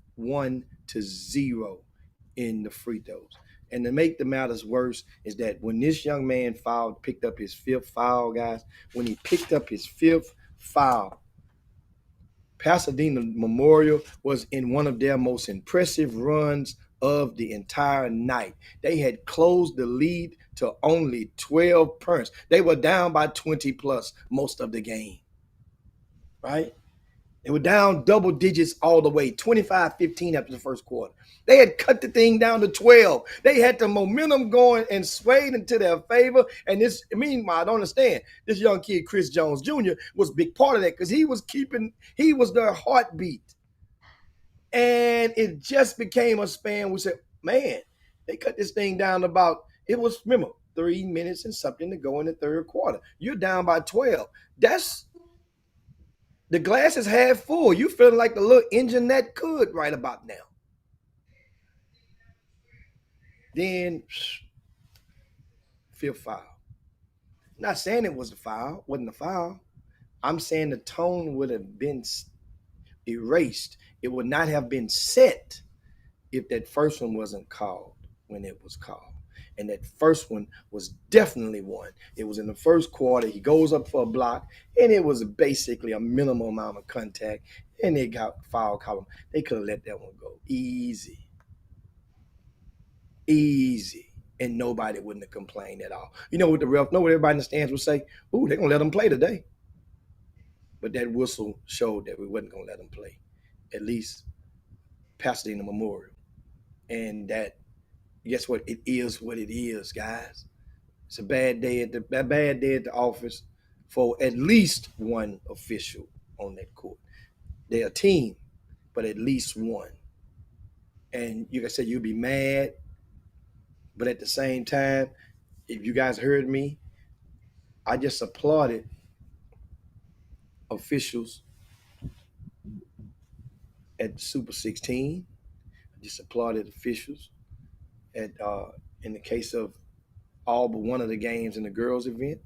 S4: in the free throws. And to make the matters worse is that when this young man picked up his fifth foul, guys, when he picked up his fifth foul, Pasadena Memorial was in one of their most impressive runs of the entire night. They had closed the lead to only 12 points. They were down by 20 plus most of the game, right? They were down double digits all the way, 25-15 after the first quarter. They had cut the thing down to 12. They had the momentum going and swayed into their favor. And meanwhile, I don't understand. This young kid, Chris Jones Jr., was a big part of that because he was their heartbeat. And it just became a span. We said, man, they cut this thing down remember, 3 minutes and something to go in the third quarter. You're down by 12. The glass is half full. You feeling like the little engine that could right about now. Then, fifth foul. Not saying it was a foul, wasn't a foul. I'm saying the tone would have been erased. It would not have been set if that first one wasn't called when it was called. And that first one was definitely one. It was in the first quarter. He goes up for a block, and it was basically a minimal amount of contact, and they got foul column. They could have let that one go easy. And nobody wouldn't have complained at all. You know what what everybody in the stands would say? Ooh, they're going to let them play today. But that whistle showed that we wasn't going to let them play, at least Pasadena Memorial. And that, guess what? It is what it is, guys. It's a bad day at the office for at least one official on that court. They're a team, but at least one. And you can say you'd be mad, but at the same time, if you guys heard me, I just applauded officials at Super 16. I just applauded officials at in the case of all but one of the games in the girls' event,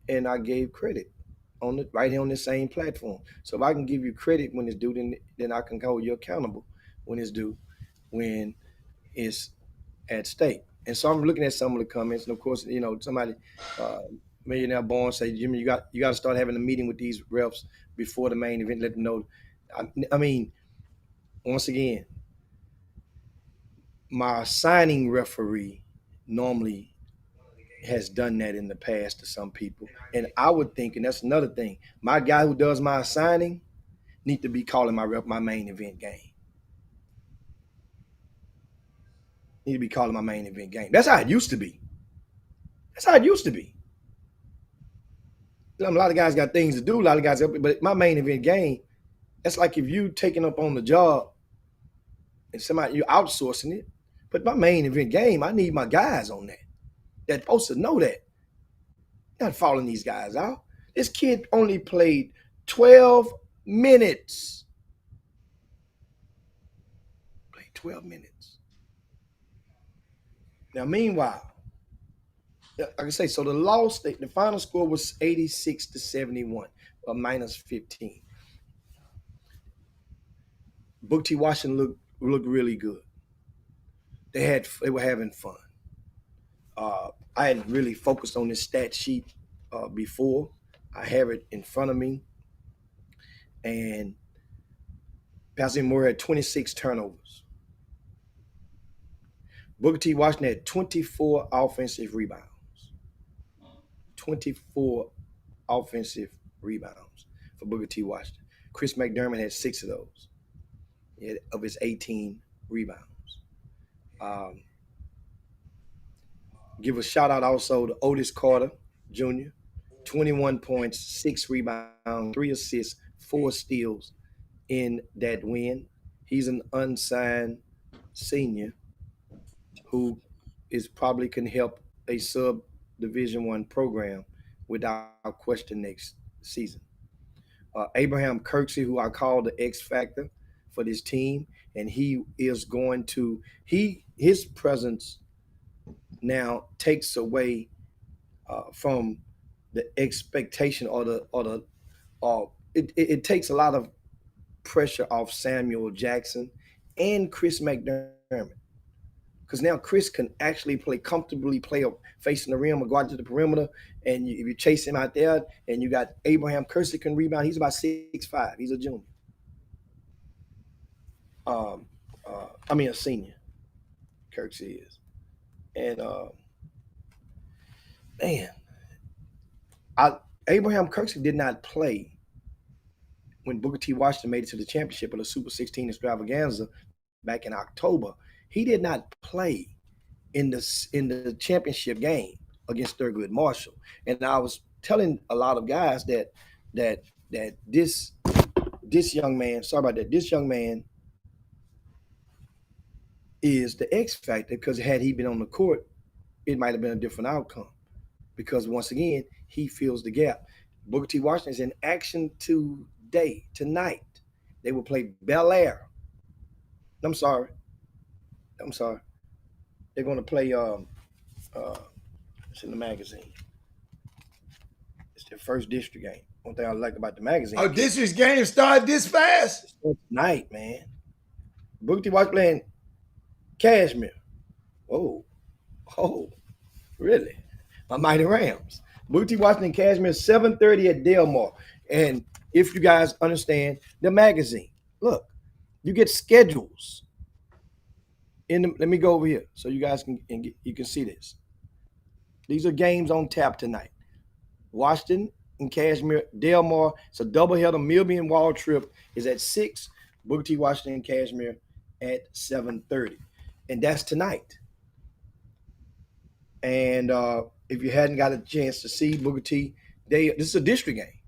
S4: and I gave credit right here on this same platform. So if I can give you credit when it's due, then I can hold you accountable when it's due, when it's at stake. And so I'm looking at some of the comments, and of course, somebody, Millionaire Born, say, Jimmy, you got to start having a meeting with these refs before the main event, let them know. I mean, once again, my signing referee normally has done that in the past to some people. And I would think, and that's another thing, my guy who does my signing need to be calling my main event game. Need to be calling my main event game. That's how it used to be. A lot of guys got things to do. A lot of guys, but my main event game, that's like if you taking up on the job and you're outsourcing it. But my main event game, I need my guys on that. They're supposed to know that. Not following these guys out. This kid only played 12 minutes. Played 12 minutes. Now, meanwhile, like I say, so the final score was 86-71, or minus 15. Booker T. Washington looked really good. They were having fun. I hadn't really focused on this stat sheet before. I have it in front of me. And Pasadena Memorial had 26 turnovers. Booker T. Washington had 24 offensive rebounds. 24 offensive rebounds for Booker T. Washington. Chris McDermott had 6 of those of his 18 rebounds. Give a shout out also to Otis Carter Jr., 21 points, 6 rebounds, 3 assists, 4 steals in that win. He's an unsigned senior who probably can help a sub-Division I program without question next season. Abraham Kirksey, who I call the X Factor for this team, and he is going to his presence now takes away from the expectation it takes a lot of pressure off Samuel Jackson and Chris McDermott. because now Chris can actually comfortably play facing the rim or go out to the perimeter. And if you chase him out there, and you got Abraham Kersey can rebound. He's about 6'5". He's a junior. A senior. Kersey is. And man, Abraham Kersey did not play when Booker T. Washington made it to the championship of the Super 16 extravaganza back in October. He did not play in the championship game against Thurgood Marshall. And I was telling a lot of guys that this young man, sorry about that, this young man is the X factor, because had he been on the court, it might have been a different outcome. Because once again, he fills the gap. Booker T. Washington is in action tonight. They will play Bel Air. I'm sorry. They're going to play. It's in the magazine. It's their first district game. One thing I like about the magazine.
S1: Oh, district game started this fast?
S4: Tonight, man. Booker T. Washington playing Cashmere. Oh, really? My Mighty Rams. Booker T. Washington, Cashmere, 7:30 at Delmar. And if you guys understand the magazine, look, you get schedules. Let me go over here so you guys you can see this. These are games on tap tonight. Washington and Cashmere, Delmar. It's a doubleheader. Milby and Wall Trip is at 6. Booker T. Washington and Cashmere at 7:30. And that's tonight. And if you hadn't got a chance to see Booker T, this is a district game.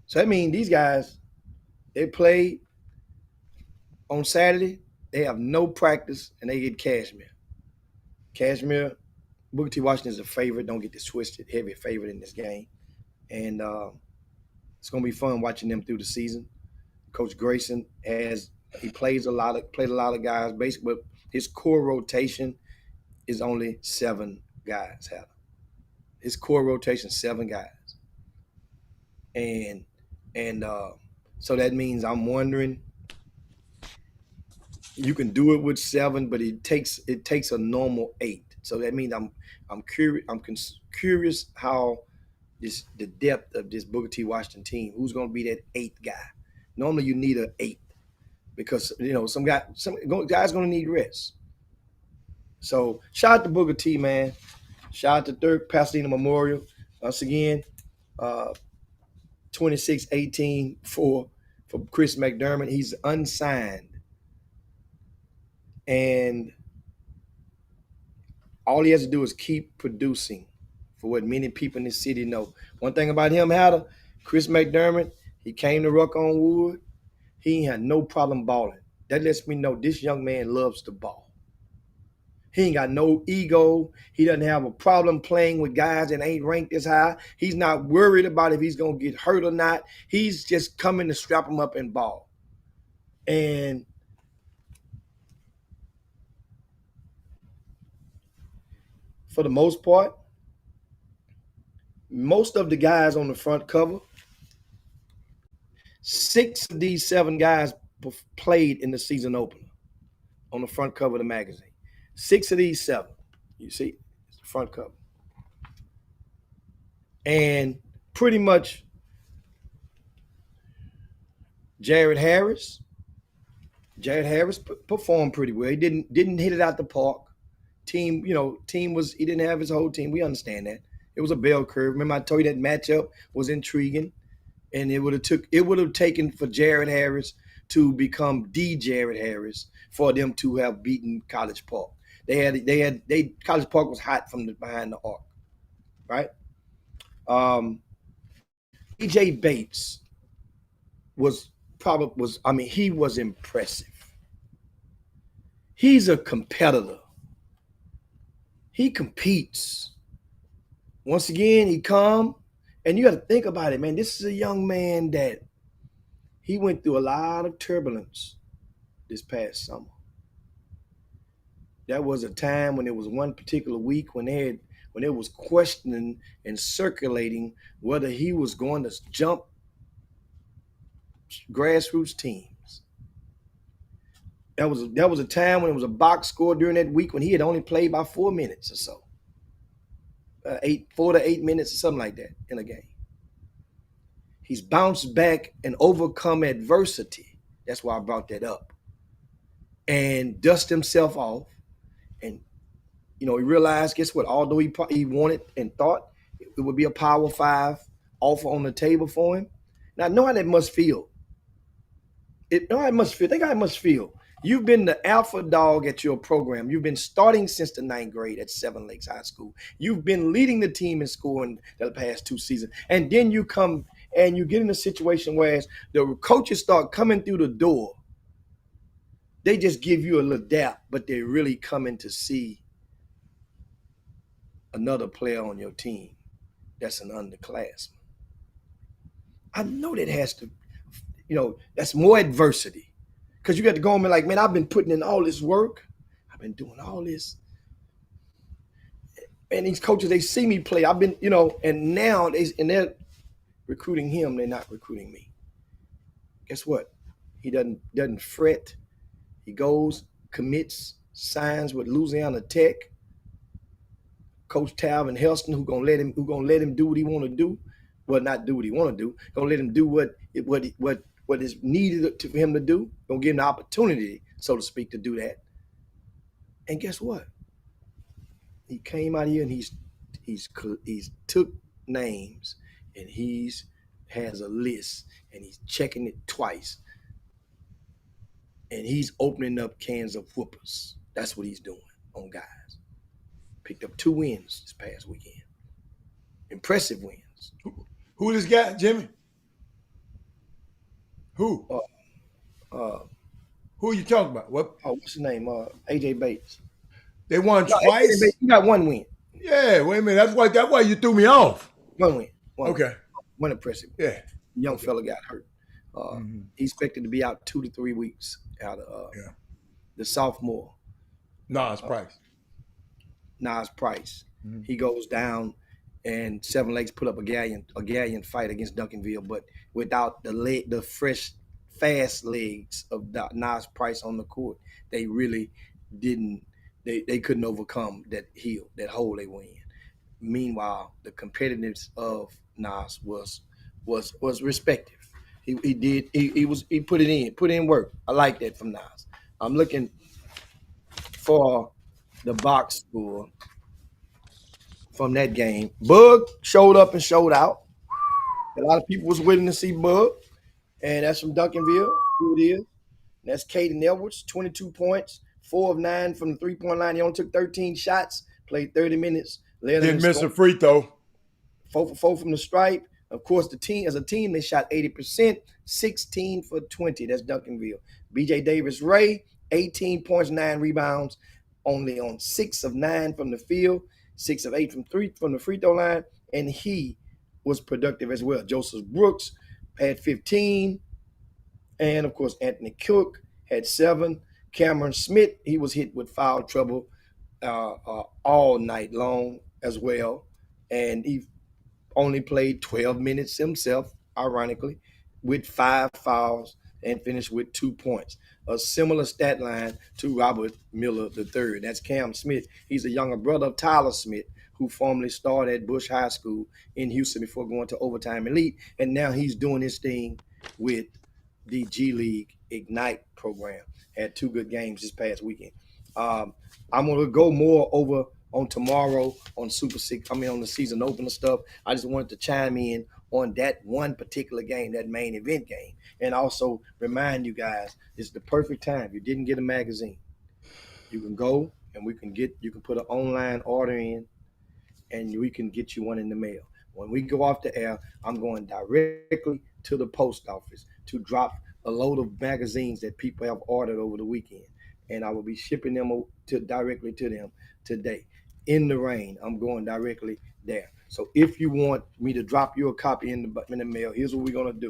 S4: So that means these guys, they play on Saturday. They have no practice, and they get Cashmere. Cashmere, Booker T. Washington is a favorite. Don't get this twisted. Heavy favorite in this game. And it's going to be fun watching them through the season. Coach Grayson played a lot of guys. Basically, his core rotation is only 7 guys. His core rotation, 7 guys. And so that means I'm wondering, you can do it with 7, but it takes a normal 8. So that means I'm curious how the depth of this Booker T. Washington team. Who's going to be that 8th guy? Normally you need an 8 because some guys going to need rest. So shout out to Booker T, man. Shout out to 3rd Pasadena Memorial once again. 26-18 for Chris McDermott. He's unsigned. And all he has to do is keep producing for what many people in this city know. One thing about him, Chris McDermott, he came to Ruck on Wood. He ain't had no problem balling. That lets me know this young man loves the ball. He ain't got no ego. He doesn't have a problem playing with guys that ain't ranked as high. He's not worried about if he's going to get hurt or not. He's just coming to strap him up and ball. And for the most part, most of the guys on the front cover, 6 of these 7 guys played in the season opener on the front cover of the magazine. 6 of these 7. You see, it's the front cover. And pretty much Jared Harris performed pretty well. He didn't hit it out the park. Team was, he didn't have his whole team. We understand that. It was a bell curve. Remember I told you that matchup was intriguing, and it would have taken for Jared Harris to become Jared Harris for them to have beaten College Park. College Park was hot from behind the arc, right? EJ Bates he was impressive. He's a competitor. He competes. Once again, he calm. And you got to think about it, man. This is a young man that he went through a lot of turbulence this past summer. That was a time when it was one particular week when it was questioning and circulating whether he was going to jump grassroots teams. That was a time when it was a box score during that week when he had only played by 4 minutes or so. 4 to 8 minutes or something like that in a game. He's bounced back and overcome adversity. That's why I brought that up. And dust himself off. And, he realized, guess what? Although he wanted and thought it would be a Power 5 offer on the table for him. Now, know how that must feel. Think how it must feel. You've been the alpha dog at your program. You've been starting since the 9th grade at Seven Lakes High School. You've been leading the team in scoring the past 2 seasons. And then you come and you get in a situation where the coaches start coming through the door. They just give you a little dap, but they're really coming to see another player on your team that's an underclassman. I know that has to, that's more adversity. Because you got to go home and like, man, I've been putting in all this work. I've been doing all this. And these coaches, they see me play. I've been, and now they're recruiting him. They're not recruiting me. Guess what? He doesn't fret. He goes, commits, signs with Louisiana Tech. Coach Talvin Helston, who gonna let him do what he want to do. Well, not do what he want to do. Gonna let him do what is needed for him to do. Gonna give him the opportunity, so to speak, to do that. And guess what? He came out here and he's took names and has a list and he's checking it twice. And he's opening up cans of whoopers. That's what he's doing on guys. Picked up 2 wins this past weekend. Impressive wins.
S1: Who this guy, Jimmy? Who? Who are you talking about? What?
S4: What's his name? AJ Bates.
S1: They won twice.
S4: Bates, he got 1 win.
S1: Yeah, wait a minute. That's why you threw me off.
S4: 1 win.
S1: Okay.
S4: One impressive.
S1: Yeah.
S4: Young fella got hurt. He's expected to be out 2 to 3 weeks out of the sophomore.
S1: Nas Price.
S4: Mm-hmm. He goes down, and Seven Lakes put up a galleon fight against Duncanville, but without the fresh, fast legs of Nas Price on the court, they really didn't. They couldn't overcome that hole they were in. Meanwhile, the competitiveness of Nas was respective. He put in work. I like that from Nas. I'm looking for the box score from that game. Bug showed up and showed out. A lot of people was waiting to see Bug, and that's from Duncanville, who it is. And that's Caden Edwards, 22 points, 4 of 9 from the 3-point line. He only took 13 shots, played 30 minutes.
S1: Didn't miss a free throw.
S4: 4 for 4 from the stripe. Of course, as a team, they shot 80%, 16 for 20. That's Duncanville. BJ Davis-Ray, 18 points, 9 rebounds, only on 6 of 9 from the field, 6 of 8 from the free throw line, and he was productive as well. Joseph Brooks had 15, and of course Anthony Cook had 7. Cameron Smith, he was hit with foul trouble all night long as well, and he only played 12 minutes himself, ironically, with 5 fouls and finished with 2 points. A similar stat line to Robert Miller III. That's Cam Smith. He's a younger brother of Tyler Smith, who formerly starred at Bush High School in Houston before going to Overtime Elite. And now he's doing his thing with the G League Ignite program. Had 2 good games this past weekend. I'm going to go more over on tomorrow on on the season opener stuff. I just wanted to chime in on that one particular game, that main event game. And also remind you guys, it's the perfect time. If you didn't get a magazine, you can go and you can put an online order in and we can get you one in the mail. When we go off the air, I'm going directly to the post office to drop a load of magazines that people have ordered over the weekend. And I will be shipping them directly to them today. In the rain, I'm going directly there. So if you want me to drop you a copy in the mail, here's what we're gonna do.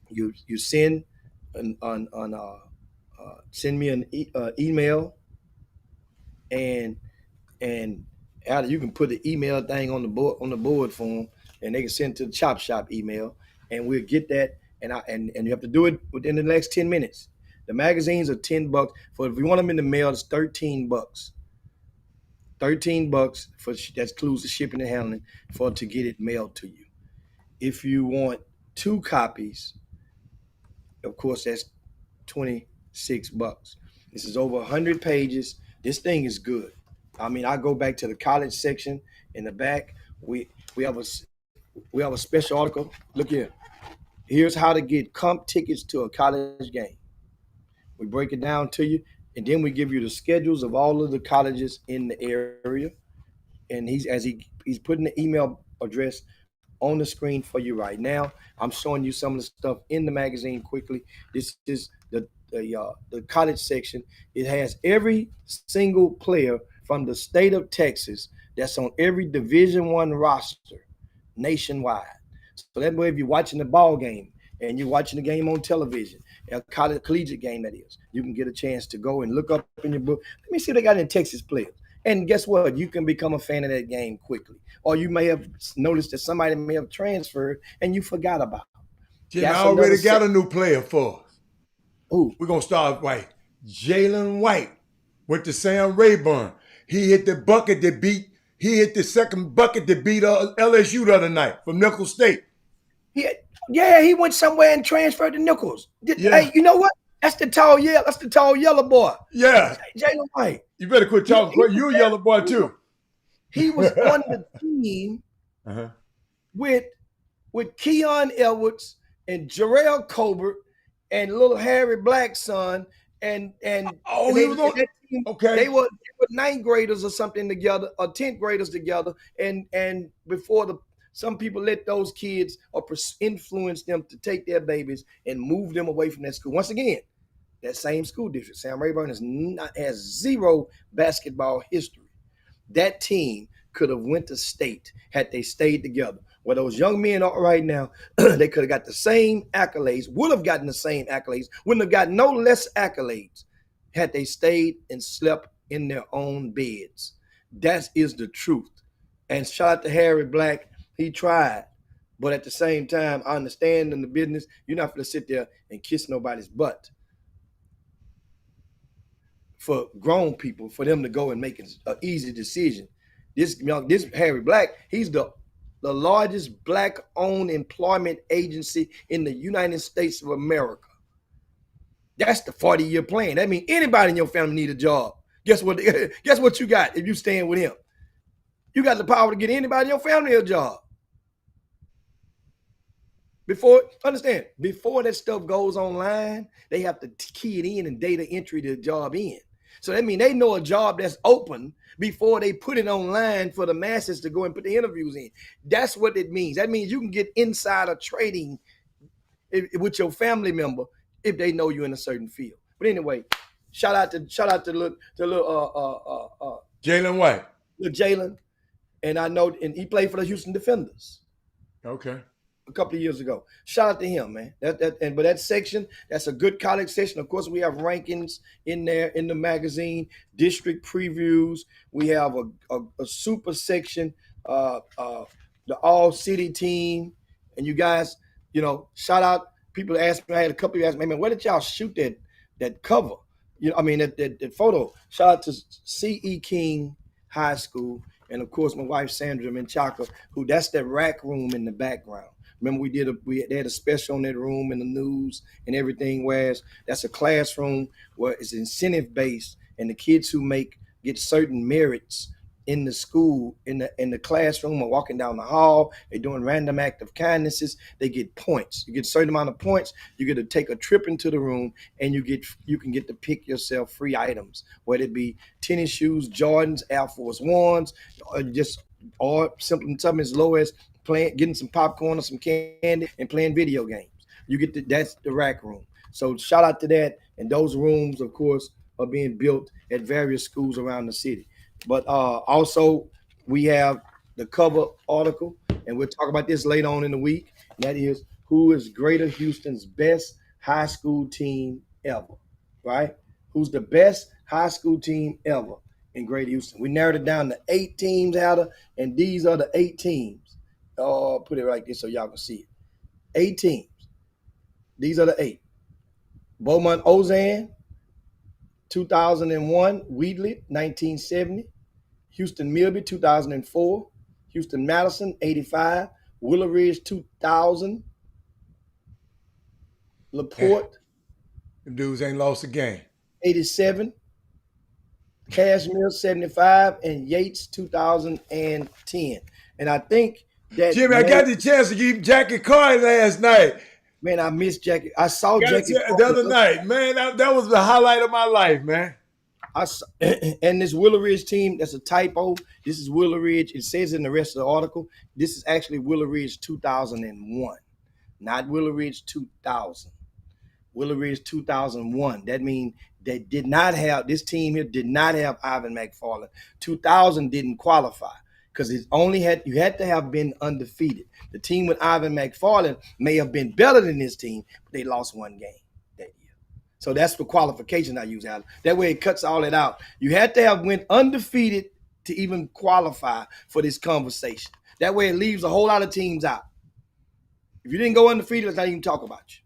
S4: You send send me an email, and you can put the email thing on the board for them, and they can send it to the Chop Shoip email, and we'll get that. And you have to do it within the next 10 minutes. The magazines are $10. If you want them in the mail, it's $13. $13 for that includes the shipping and handling to get it mailed to you. If you want 2 copies, of course, that's $26. This is over 100 pages. This thing is good. I mean, I go back to the college section in the back. We have a special article. Look here. Here's how to get comp tickets to a college game. We break it down to you, and then we give you the schedules of all of the colleges in the area. And he's putting the email address on the screen for you right now. I'm showing you some of the stuff in the magazine quickly. This is the college section. It has every single player from the state of Texas that's on every Division I roster nationwide. So that way, if you're watching the ball game and you're watching the game on television, a collegiate game that is, you can get a chance to go and look up in your book. Let me see if they got any Texas players. And guess what? You can become a fan of that game quickly. Or you may have noticed that somebody may have transferred and you forgot about it.
S1: Jim, I already got a new player for us.
S4: Ooh.
S1: We're going to start right. Jalen White went to Sam Rayburn. He hit the second bucket that beat LSU the other night from Nicholls State.
S4: He went somewhere and transferred to Nicholls. Hey, you know what? That's the tall yellow boy.
S1: Yeah.
S4: Jalen White.
S1: You better quit talking. You're a yellow boy, too.
S4: He was on the team with Keon Edwards and Jarrell Colbert and little Harry Black's son. And
S1: he was on that
S4: team.
S1: Okay.
S4: They were 9th graders or something together, or 10th graders together. And before some people let those kids or influence them to take their babies and move them away from that school. Once again, that same school district, Sam Rayburn, has zero basketball history. That team could have went to state had they stayed together. Where those young men are right now, they could have got the same accolades, would have gotten the same accolades, wouldn't have got no less accolades had they stayed and slept in their own beds. That is the truth. And shout out to Harry Black. He tried. But at the same time, I understand in the business, you're not going to sit there and kiss nobody's butt. For grown people, for them to go and make an easy decision. This Harry Black, he's the largest black-owned employment agency in the United States of America. That's the 40-year plan. That means anybody in your family need a job. Guess what? Guess what you got if you stand with him? You got the power to get anybody in your family a job. Before that stuff goes online, they have to key it in and data entry the job in. So that means they know a job that's open before they put it online for the masses to go and put the interviews in. That's what it means. That means you can get insider trading with your family member if they know you in a certain field. But anyway, shout out to little
S1: Jalen White.
S4: Little Jalen, and I know, and he played for the Houston Defenders.
S1: Okay.
S4: A couple of years ago. Shout out to him, man. But that section, that's a good college section. Of course, we have rankings in there in the magazine, district previews. We have a super section, the all city team. And you guys, shout out. People asked me, I had a couple of you ask me, man, where did y'all shoot that cover? That photo. Shout out to C.E. King High School. And of course, my wife Sandra Menchaca, that's that rack room in the background. Remember, they had a special on that room in the news and everything. Whereas that's a classroom where it's incentive based, and the kids who get certain merits in the school, in the classroom, or walking down the hall, they're doing random act of kindnesses. They get points. You get a certain amount of points. You get to take a trip into the room, and you can get to pick yourself free items, whether it be tennis shoes, Jordans, Air Force Ones, or something as low as getting some popcorn or some candy and playing video games. That's the rack room. So shout out to that. And those rooms, of course, are being built at various schools around the city. But also we have the cover article, and we'll talk about this later on in the week. And that is, who is Greater Houston's best high school team ever, right? Who's the best high school team ever in Greater Houston? We narrowed it down to 8 teams out of, and these are the 8 teams. Oh, put it like this so y'all can see it. 8 teams. These are the 8. Beaumont Ozan, 2001. Wheatley, 1970. Houston Milby, 2004. Houston Madison, 85. Willow Ridge, 2000. LaPorte,
S1: Them dudes ain't lost a game.
S4: 87. Cashmere, 75. And Yates, 2010. And I think that
S1: Jimmy, I got the chance to give Jackie Carr last night.
S4: man, I missed Jackie. I saw Jackie
S1: The other night, man. That was the highlight of my life, man.
S4: And this Willow Ridge team, that's a typo. This is Willow Ridge. It says in the rest of the article, this is actually Willow Ridge 2001, not Willow Ridge 2000. Willow Ridge 2001. That means they did not have, this team here did not have Ivan McFarland. 2000 didn't qualify because it only had, you had to have been undefeated. The team with Ivan McFarland may have been better than this team, but they lost one game that year. So that's the qualification I use, Alan. That way it cuts all that out. You had to have went undefeated to even qualify for this conversation. That way it leaves a whole lot of teams out. If you didn't go undefeated, let's not even talk about you.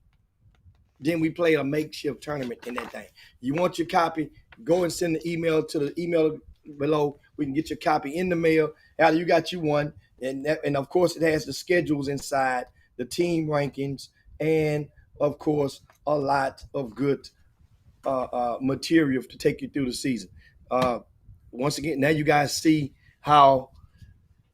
S4: Then we played a makeshift tournament in that thing. You want your copy, go and send the email to the email below. We can get your copy in the mail. Alan, you got you one. And of course, it has the schedules inside, the team rankings, and, of course, a lot of good material to take you through the season. Once again, now you guys see how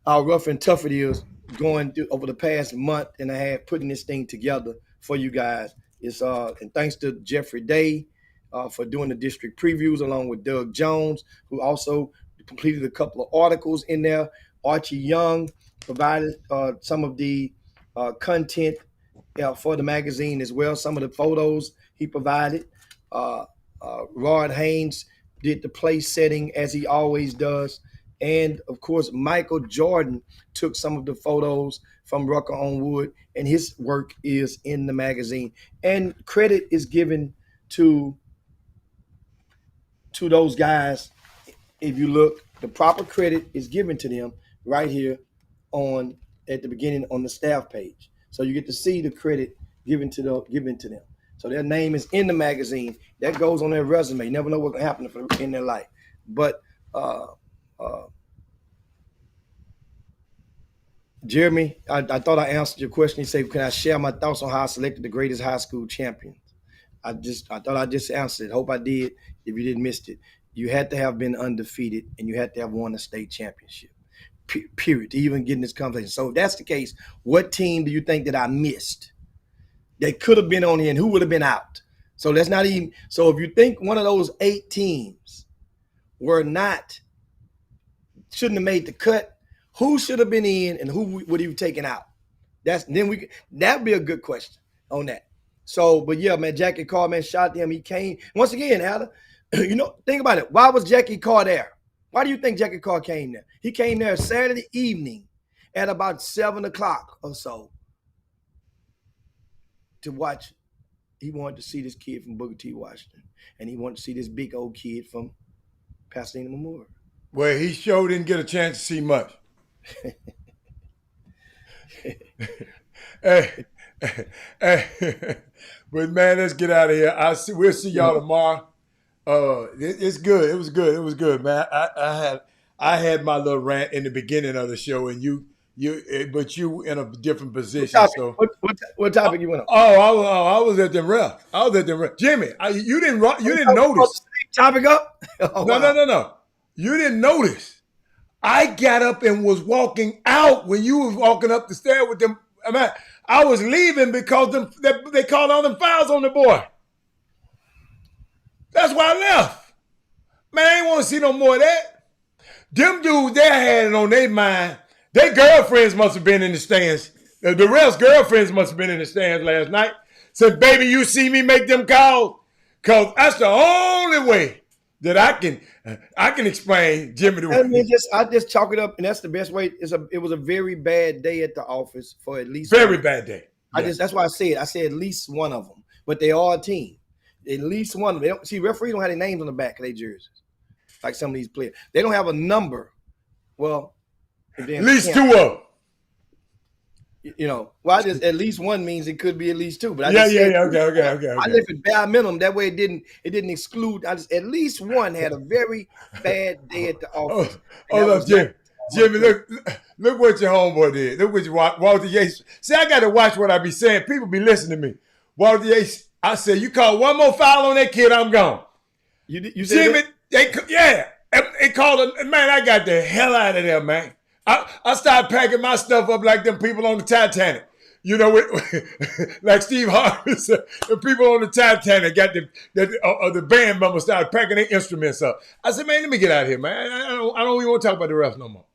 S4: rough and tough it is going through over the past month and a half, putting this thing together for you guys. It's and thanks to Jeffrey Day for doing the district previews, along with Doug Jones, who also completed a couple of articles in there. Archie Young provided some of the content for the magazine as well. Some of the photos he provided. Rod Haynes did the place setting as he always does. And, of course, Michael Jordan took some of the photos from Rucker on Wood, and his work is in the magazine. And credit is given to those guys. If you look, the proper credit is given to them right here at the beginning on the staff page. So you get to see the credit given to them. So their name is in the magazine. That goes on their resume. You never know what can happen in their life. But Jeremy, I thought I answered your question. You say, can I share my thoughts on how I selected the greatest high school champions? I thought I just answered it. Hope I did. If you didn't miss it, you had to have been undefeated and you had to have won a state championship. Period. To even get in this conversation. So if that's the case, what team do you think that I missed that could have been on here and who would have been out? So that's not even. So if you think one of those 8 teams shouldn't have made the cut, who should have been in and who would you have taken out? That'd be a good question on that. So, but yeah, man, Jackie Carr, man, shout out to him. He came once again, Adam. Think about it. Why was Jackie Carr there? Why do you think Jackie Carr came there? He came there Saturday evening at about 7 o'clock or so to watch. He wanted to see this kid from Booker T. Washington, and he wanted to see this big old kid from Pasadena Memorial.
S1: Well, he sure didn't get a chance to see much. Hey, but man, let's get out of here. We'll see y'all tomorrow. It's good. It was good, man. I had my little rant in the beginning of the show, and but you in a different position.
S4: What topic you went on?
S1: I was at the ref. Jimmy, you didn't notice.
S4: Topic up?
S1: No. You didn't notice. I got up and was walking out when you was walking up the stair with them. I was leaving because they called all them fouls on the boy. That's why I left. Man, I ain't want to see no more of that. Them dudes, they had it on their mind. Their girlfriends must have been in the stands. The refs' girlfriends must have been in the stands last night. Said, baby, you see me make them calls? Because that's the only way that I can explain Jimmy.
S4: I just chalk it up, and that's the best way. It was a very bad day at the office for at least
S1: very bad day. Yeah.
S4: That's why I said at least one of them, but they are a team. At least one of them. Referees don't have their names on the back of their jerseys, like some of these players. They don't have a number. Well,
S1: at least 2 of them.
S4: You know, well, I just at least one means it could be at least two. But I
S1: Yeah,
S4: just
S1: yeah,
S4: said
S1: yeah. Okay.
S4: I left it bare minimum. That way it didn't exclude. I just at least one had a very bad day at the office. And
S1: Hold
S4: that
S1: up,
S4: was not
S1: Jim. Jimmy, look what your homeboy did. Look what Walter Yates. See, I got to watch what I be saying. People be listening to me. Walter Yates, I said, you call one more foul on that kid, I'm gone.
S4: You said
S1: Jimmy, they called him. Man, I got the hell out of there, man. I started packing my stuff up like them people on the Titanic. You know, like Steve Harvey said, the people on the Titanic got the band members started packing their instruments up. I said, man, let me get out of here, man. I don't even want to talk about the refs no more.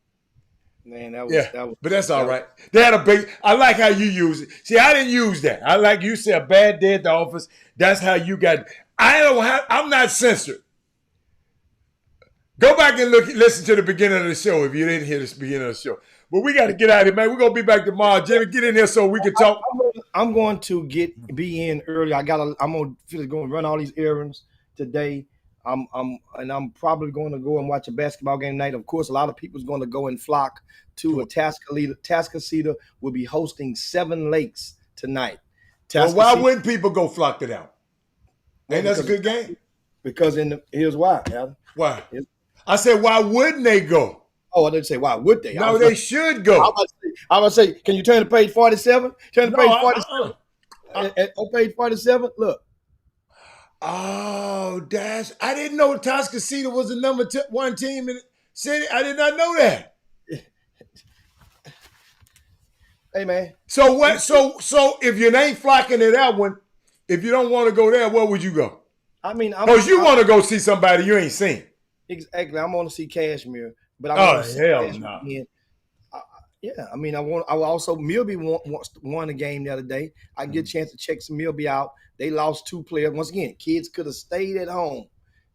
S4: Man, that was
S1: but that's all right. They had a big. I like how you use it. See, I didn't use that. I like you said a bad day at the office. That's how you got. I'm not censored. Go back and listen to the beginning of the show if you didn't hear the beginning of the show. But we got to get out of here, man. We're gonna be back tomorrow. Jimmy, get in here so we can talk.
S4: I'm going to be in early. I'm gonna run all these errands today. I'm probably going to go and watch a basketball game tonight. Of course, a lot of people's going to go and flock to a Tascasita will be hosting Seven Lakes tonight.
S1: Well, why wouldn't people go flock to them? Ain't that a good game?
S4: Because here's why, Alan.
S1: Why? I said, why wouldn't they go?
S4: Oh, I didn't say why would they.
S1: No, they should go.
S4: I was say, can you turn to page 47? Turn to page 47. On page 47, look.
S1: Oh, I didn't know Tascasita was the number one team in the city. I did not know that.
S4: Hey, man.
S1: So what? So if you ain't flocking to that one, if you don't want to go there, where would you go?
S4: I mean,
S1: because you want to go see somebody you ain't seen.
S4: Exactly. I'm going to see Cashmere, but I
S1: want
S4: to see
S1: hell no.
S4: Yeah, I mean, I also Milby won a game the other day. I get a chance to check some Milby out. They lost two players. Once again, kids could have stayed at home.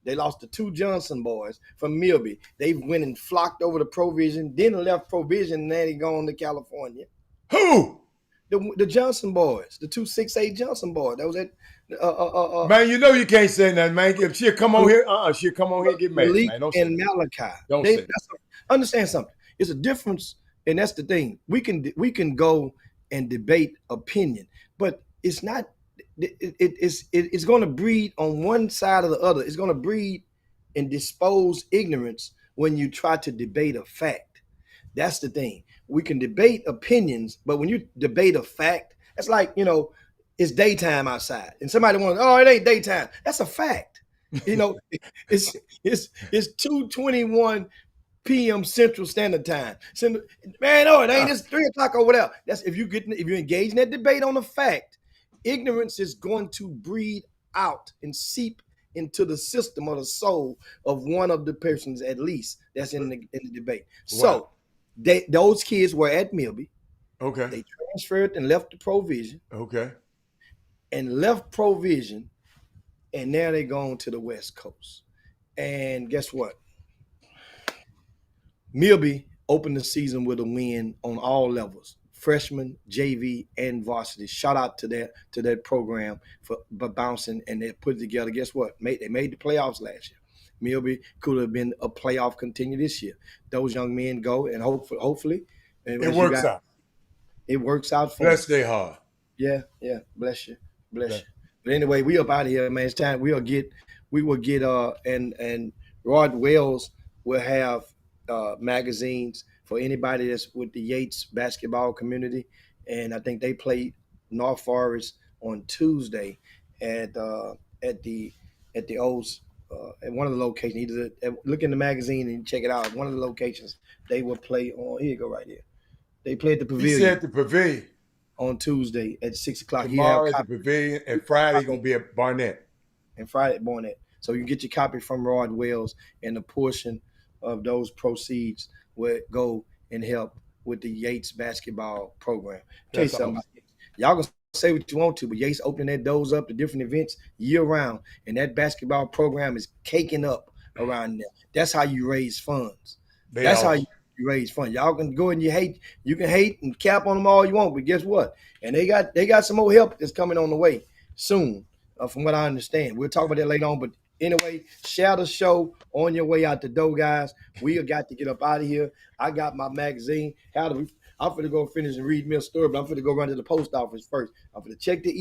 S4: They lost the two Johnson boys from Milby. They went and flocked over to Provision, then left Provision, and then they gone to California.
S1: Who?
S4: The Johnson boys, the 2 6'8" Johnson boys. That was it.
S1: Man, you know you can't say nothing, man. If she'll come on here, she'll come on here and get mad.
S4: Malik
S1: man. Don't
S4: and Malachi.
S1: Don't say
S4: understand something. It's a difference, and that's the thing. We can go and debate opinion, but it's not. It's going to breed on one side or the other. It's going to breed and dispose ignorance when you try to debate a fact. That's the thing. We can debate opinions, but when you debate a fact, it's like, it's daytime outside, and somebody wants, it ain't daytime. That's a fact. It's 2:21 p.m. Central Standard Time. Man, it ain't. It's 3:00 over there. That's if you engage in that debate on a fact, ignorance is going to breed out and seep into the system or the soul of one of the persons at least that's in the debate. Wow. So those kids were at Milby.
S1: Okay.
S4: They transferred and left the Provision.
S1: Okay.
S4: And left Provision, and now they're going to the West Coast. And guess what? Milby opened the season with a win on all levels. Freshman, JV, and varsity. Shout out to that program for bouncing, and they put it together. Guess what? They made the playoffs last year. Milby could have been a playoff contender this year. Those young men go, and hopefully
S1: it works out.
S4: It works out for
S1: Bless their heart.
S4: Yeah. Bless you. But anyway, we up out of here, man. It's time we will get and Rod Wells will have magazines for anybody that's with the Yates basketball community, and I think they played North Forest on Tuesday at the O's at one of the locations. Look in the magazine and check it out. One of the locations they will play on. Here you go, right here. They play at the Pavilion.
S1: He said the Pavilion
S4: on Tuesday at 6:00.
S1: Tomorrow at the Pavilion, and Friday gonna be at Barnett.
S4: And Friday at Barnett. So you can get your copy from Rod Wells, and a portion of those proceeds will go and help with the Yates basketball program. Tell you something. Awesome. Y'all gonna say what you want to, but Yates opening their doors up to different events year round, and that basketball program is caking up around there. That's how you raise funds. That's how you raise funds. Y'all can go and you can hate and cap on them all you want, but guess what? And they got some more help that's coming on the way soon, from what I understand. We'll talk about that later on, but anyway, share the show on your way out the door, guys. We got to get up out of here. I got my magazine. I'm finna go finish and read me a story, but I'm finna go run to the post office first. I'm finna check the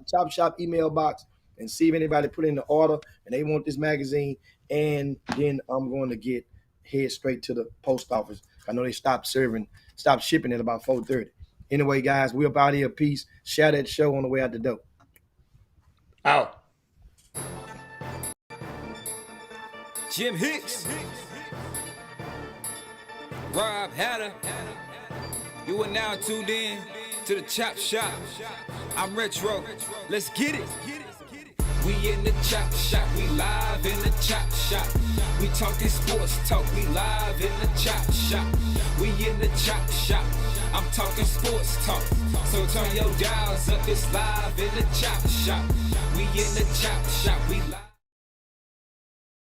S4: Chop Shop email box and see if anybody put in the order and they want this magazine. And then I'm going to head straight to the post office. I know they stopped shipping at about 4:30. Anyway, guys, we up out here. Peace. Share that show on the way out the door.
S1: Out.
S5: Jim Hicks, Rob Hatter. You are now tuned in to the Chop Shop. I'm Retro. Let's get it. We in the Chop Shop. We live in the Chop Shop. We talking sports talk. We live in the Chop Shop. We in the Chop Shop. I'm talking sports talk. So turn your dials up. It's live in the Chop Shop. We in the Chop Shop. We live.